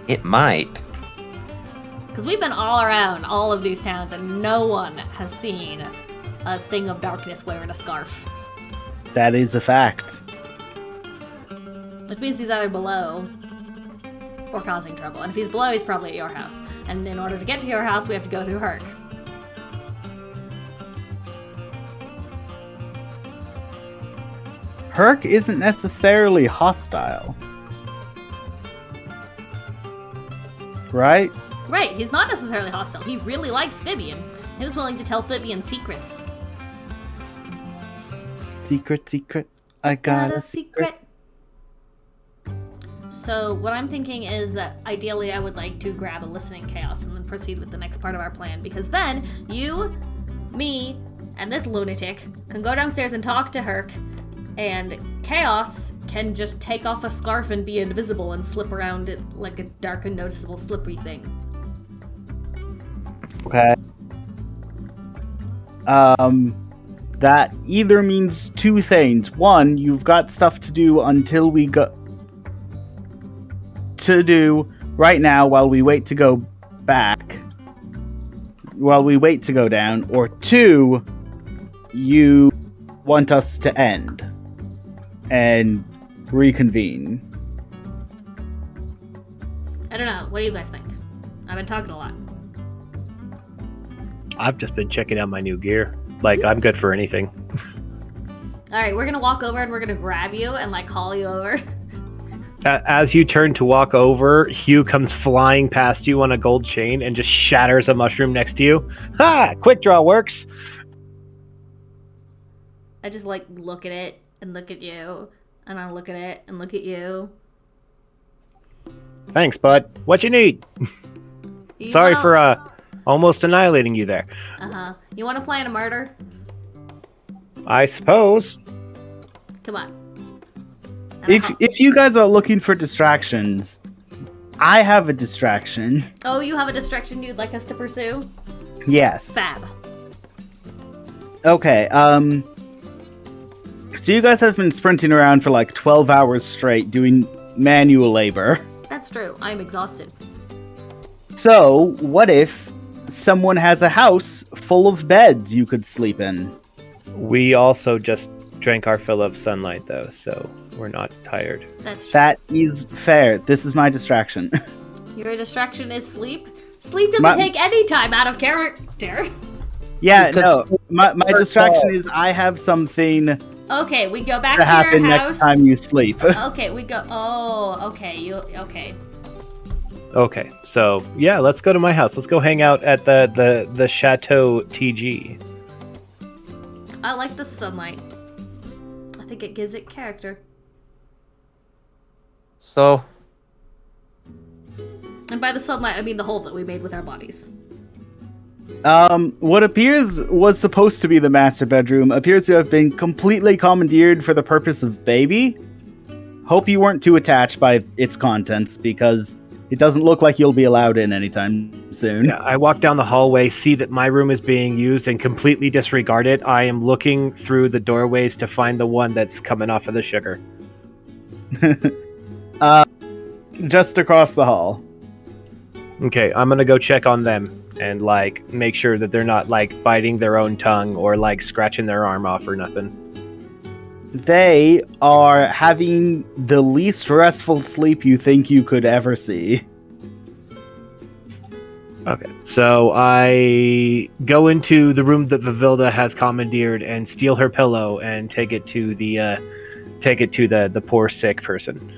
It might. Because we've been all around all of these towns and no one has seen a thing of darkness wearing a scarf. That is a fact. Which means he's either below or causing trouble. And if he's below, he's probably at your house. And in order to get to your house, we have to go through Herc. Herc isn't necessarily hostile. Right? Right, he's not necessarily hostile. He really likes Fibian. He was willing to tell Fibian secrets. Secret. I got a secret. So what I'm thinking is that ideally I would like to grab a listening chaos and then proceed with the next part of our plan, because then you, me, and this lunatic can go downstairs and talk to Herc, and Chaos can just take off a scarf and be invisible and slip around it like a dark and noticeable slippery thing. Okay. That either means two things. One, you've got stuff to do until we go to do right now while we wait to go back. While we wait to go down. Or two, you want us to end and reconvene. I don't know. What do you guys think? I've been talking a lot. I've just been checking out my new gear. Like, I'm good for anything. Alright, we're gonna walk over and we're gonna grab you and like call you over. As you turn to walk over, Hugh comes flying past you on a gold chain and just shatters a mushroom next to you. Ha! Quick draw works! I just like look at it and look at you, and I look at it and look at you. Thanks, bud. What you need? You Sorry wanna... for almost annihilating you there. You wanna plan a murder? I suppose. Come on. If you guys are looking for distractions, I have a distraction. Oh, you have a distraction you'd like us to pursue? Yes. Fab. Okay, so you guys have been sprinting around for like 12 hours straight doing manual labor. That's true. I'm exhausted. So, what if someone has a house full of beds you could sleep in? We also just drank our fill of sunlight, though, so we're not tired. That's true. That is fair. This is my distraction. Your distraction is sleep? Sleep doesn't take any time out of character. Yeah, Because no. My distraction is I have something Okay, we go back to to happen your house. next time you sleep. Okay, we go. Oh, okay. Okay. Okay, so yeah, let's go to my house. Let's go hang out at the Chateau TG. I like the sunlight. I think it gives it character. So, And by the sunlight, I mean the hole that we made with our bodies. What appears was supposed to be the master bedroom appears to have been completely commandeered for the purpose of baby. Hope you weren't too attached by its contents, because it doesn't look like you'll be allowed in anytime soon. Yeah, I walk down the hallway, see that my room is being used, and completely disregard it. I am looking through the doorways to find the one that's coming off of the sugar. Just across the hall. Okay, I'm gonna go check on them and like make sure that they're not like biting their own tongue or like scratching their arm off or nothing. They are having the least restful sleep you think you could ever see. Okay, so I go into the room that Vivilda has commandeered and steal her pillow and take it to the poor sick person.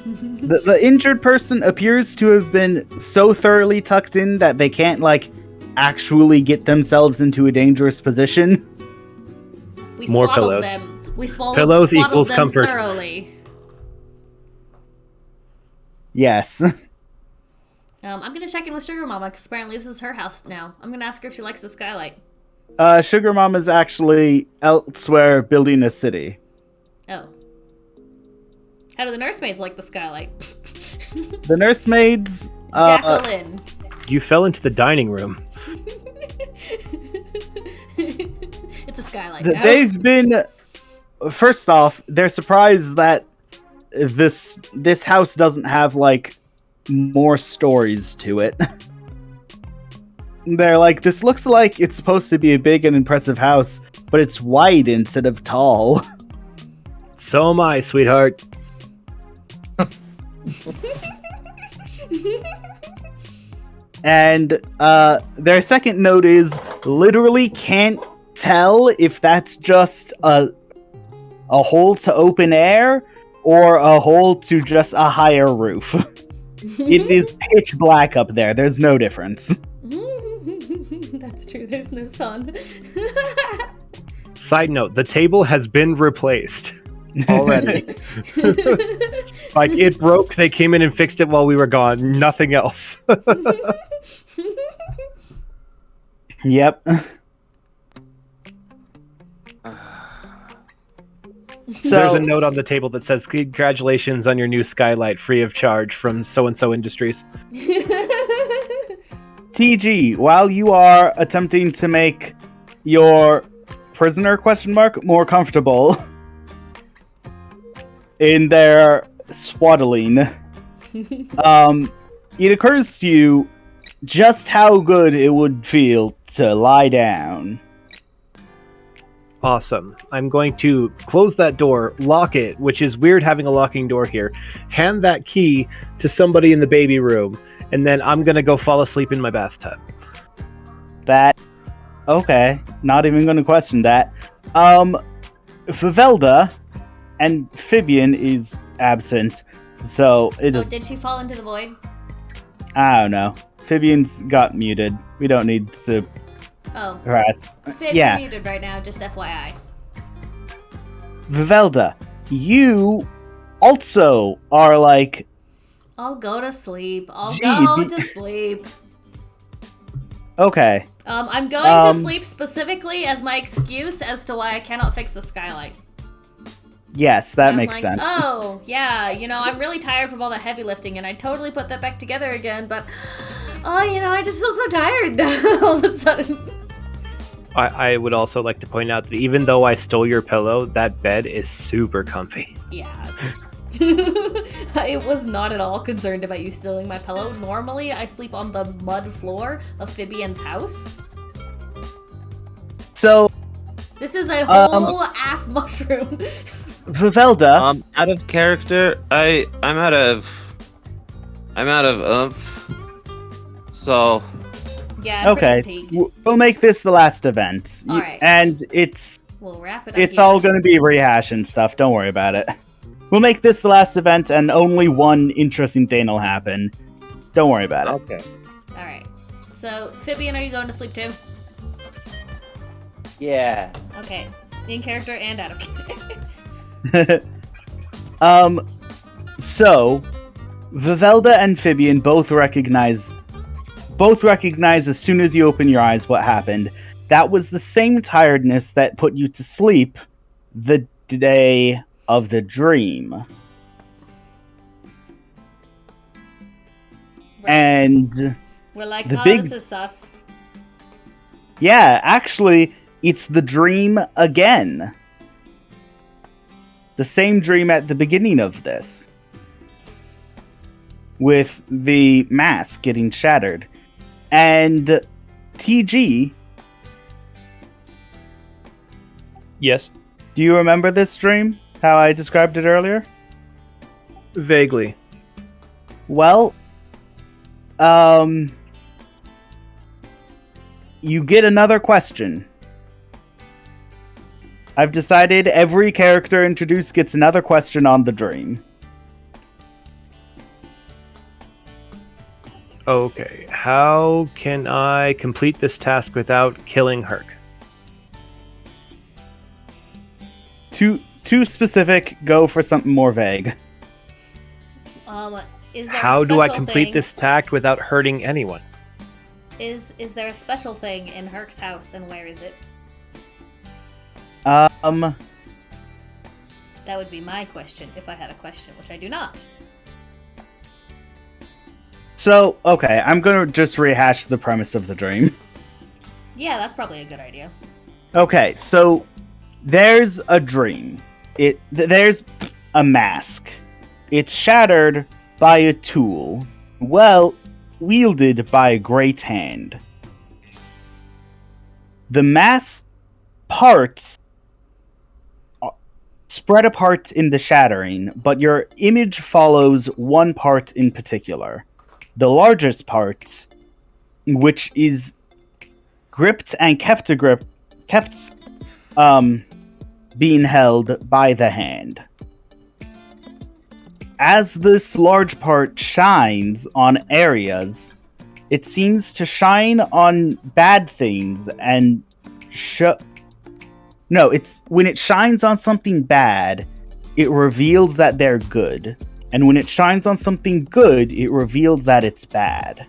The injured person appears to have been so thoroughly tucked in that they can't, like, actually get themselves into a dangerous position. We More swaddled pillows. them. We swallowed, Pillows swaddled equals them comfort. thoroughly. Yes. I'm gonna check in with Sugar Mama, because apparently this is her house now. I'm gonna ask her if she likes the skylight. Sugar Mama's actually elsewhere building a city. Oh. How do the nursemaids like the skylight? The nursemaids... Jacqueline. You fell into the dining room. It's a skylight now. They've been. First off, they're surprised that this house doesn't have like more stories to it. They're like, this looks like it's supposed to be a big and impressive house, but it's wide instead of tall. So am I, sweetheart. And their second note is literally can't tell if that's just a hole to open air or a hole to just a higher roof. It is pitch black up there. There's no difference. That's true. There's no sun. Side note, the table has been replaced already. Like, it broke, they came in and fixed it while we were gone. Nothing else. Yep. There's a note on the table that says, congratulations on your new skylight, free of charge from so-and-so industries. TG, while you are attempting to make your prisoner more comfortable in their swaddling, it occurs to you just how good it would feel to lie down. Awesome. I'm going to close that door, lock it, which is weird having a locking door here, hand that key to somebody in the baby room, and then I'm going to go fall asleep in my bathtub. Okay, not even going to question that. Vivelda and Fibian is absent, so it Oh, just, did she fall into the void? I don't know. Fibian's got muted. We don't need to Oh. harass. Fib, Yeah. you're muted right now, just FYI. Vivelda, you also are like, I'll go to sleep. I'll Gee, go to sleep. okay, I'm going to sleep specifically as my excuse as to why I cannot fix the skylight. yes, that I'm makes like, sense. oh, yeah, I'm really tired from all that heavy lifting, and I totally put that back together again, but, I just feel so tired now all of a sudden. I would also like to point out that even though I stole your pillow, that bed is super comfy. Yeah. I was not at all concerned about you stealing my pillow. Normally, I sleep on the mud floor of Fibian's house. So, This is a whole ass mushroom. Vivelda, Out of character, I'm out of oomph. So Yeah, I'm okay, pretty fatigued. we'll make this the last event. All right. And it's We'll wrap it up It's here. all going to be rehash and stuff. Don't worry about it. We'll make this the last event, and only one interesting thing will happen. Don't worry about it. okay. Alright. So, Fibian, are you going to sleep too? Yeah. Okay. In character and out of character. So, Vivelda and Fibian both recognize as soon as you open your eyes what happened. That was the same tiredness that put you to sleep the day of the dream. Right. And We're like, the big- this is sus. yeah, actually, it's the dream again. The same dream at the beginning of this. With the mask getting shattered. And TG, Yes, do you remember this dream? How I described it earlier? vaguely. Well, you get another question. I've decided every character introduced gets another question on the dream. Okay, how can I complete this task without killing Herc? Too specific, go for something more vague. Is there How a do I special complete thing? this task without hurting anyone? Is there a special thing in Herc's house, and where is it? That would be my question if I had a question, which I do not. So, okay, I'm gonna just rehash the premise of the dream. Yeah, that's probably a good idea. Okay, so there's a dream. There's a mask. It's shattered by a tool, well, wielded by a great hand. The mask parts spread apart in the shattering, but your image follows one part in particular. The largest part, which is gripped and kept being held by the hand. As this large part shines on areas, it seems to shine on bad things and when it shines on something bad, it reveals that they're good. And when it shines on something good, it reveals that it's bad.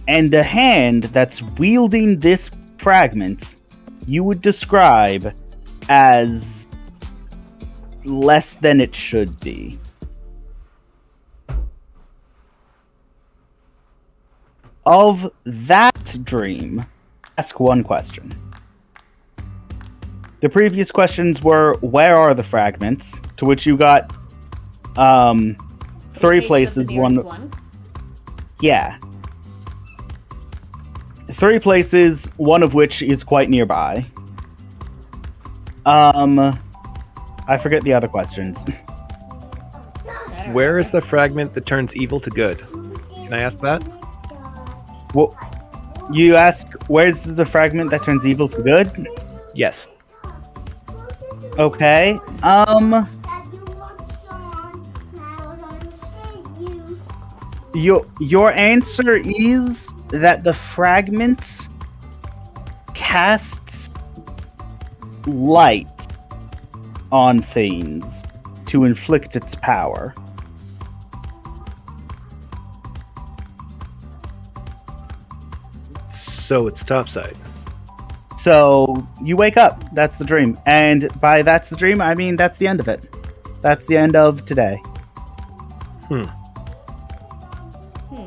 And the hand that's wielding this fragment, you would describe as less than it should be. Of that dream, ask one question. The previous questions were, where are the fragments? To which you got three places. One. Yeah. 3 places, one of which is quite nearby. I forget the other questions. Where is the fragment that turns evil to good? Can I ask that? Well, you ask, where's the fragment that turns evil to good? Yes. Okay. Your answer is that the fragment casts light on things to inflict its power. So it's topside. So you wake up. That's the dream. And by that's the dream, I mean that's the end of it. That's the end of today.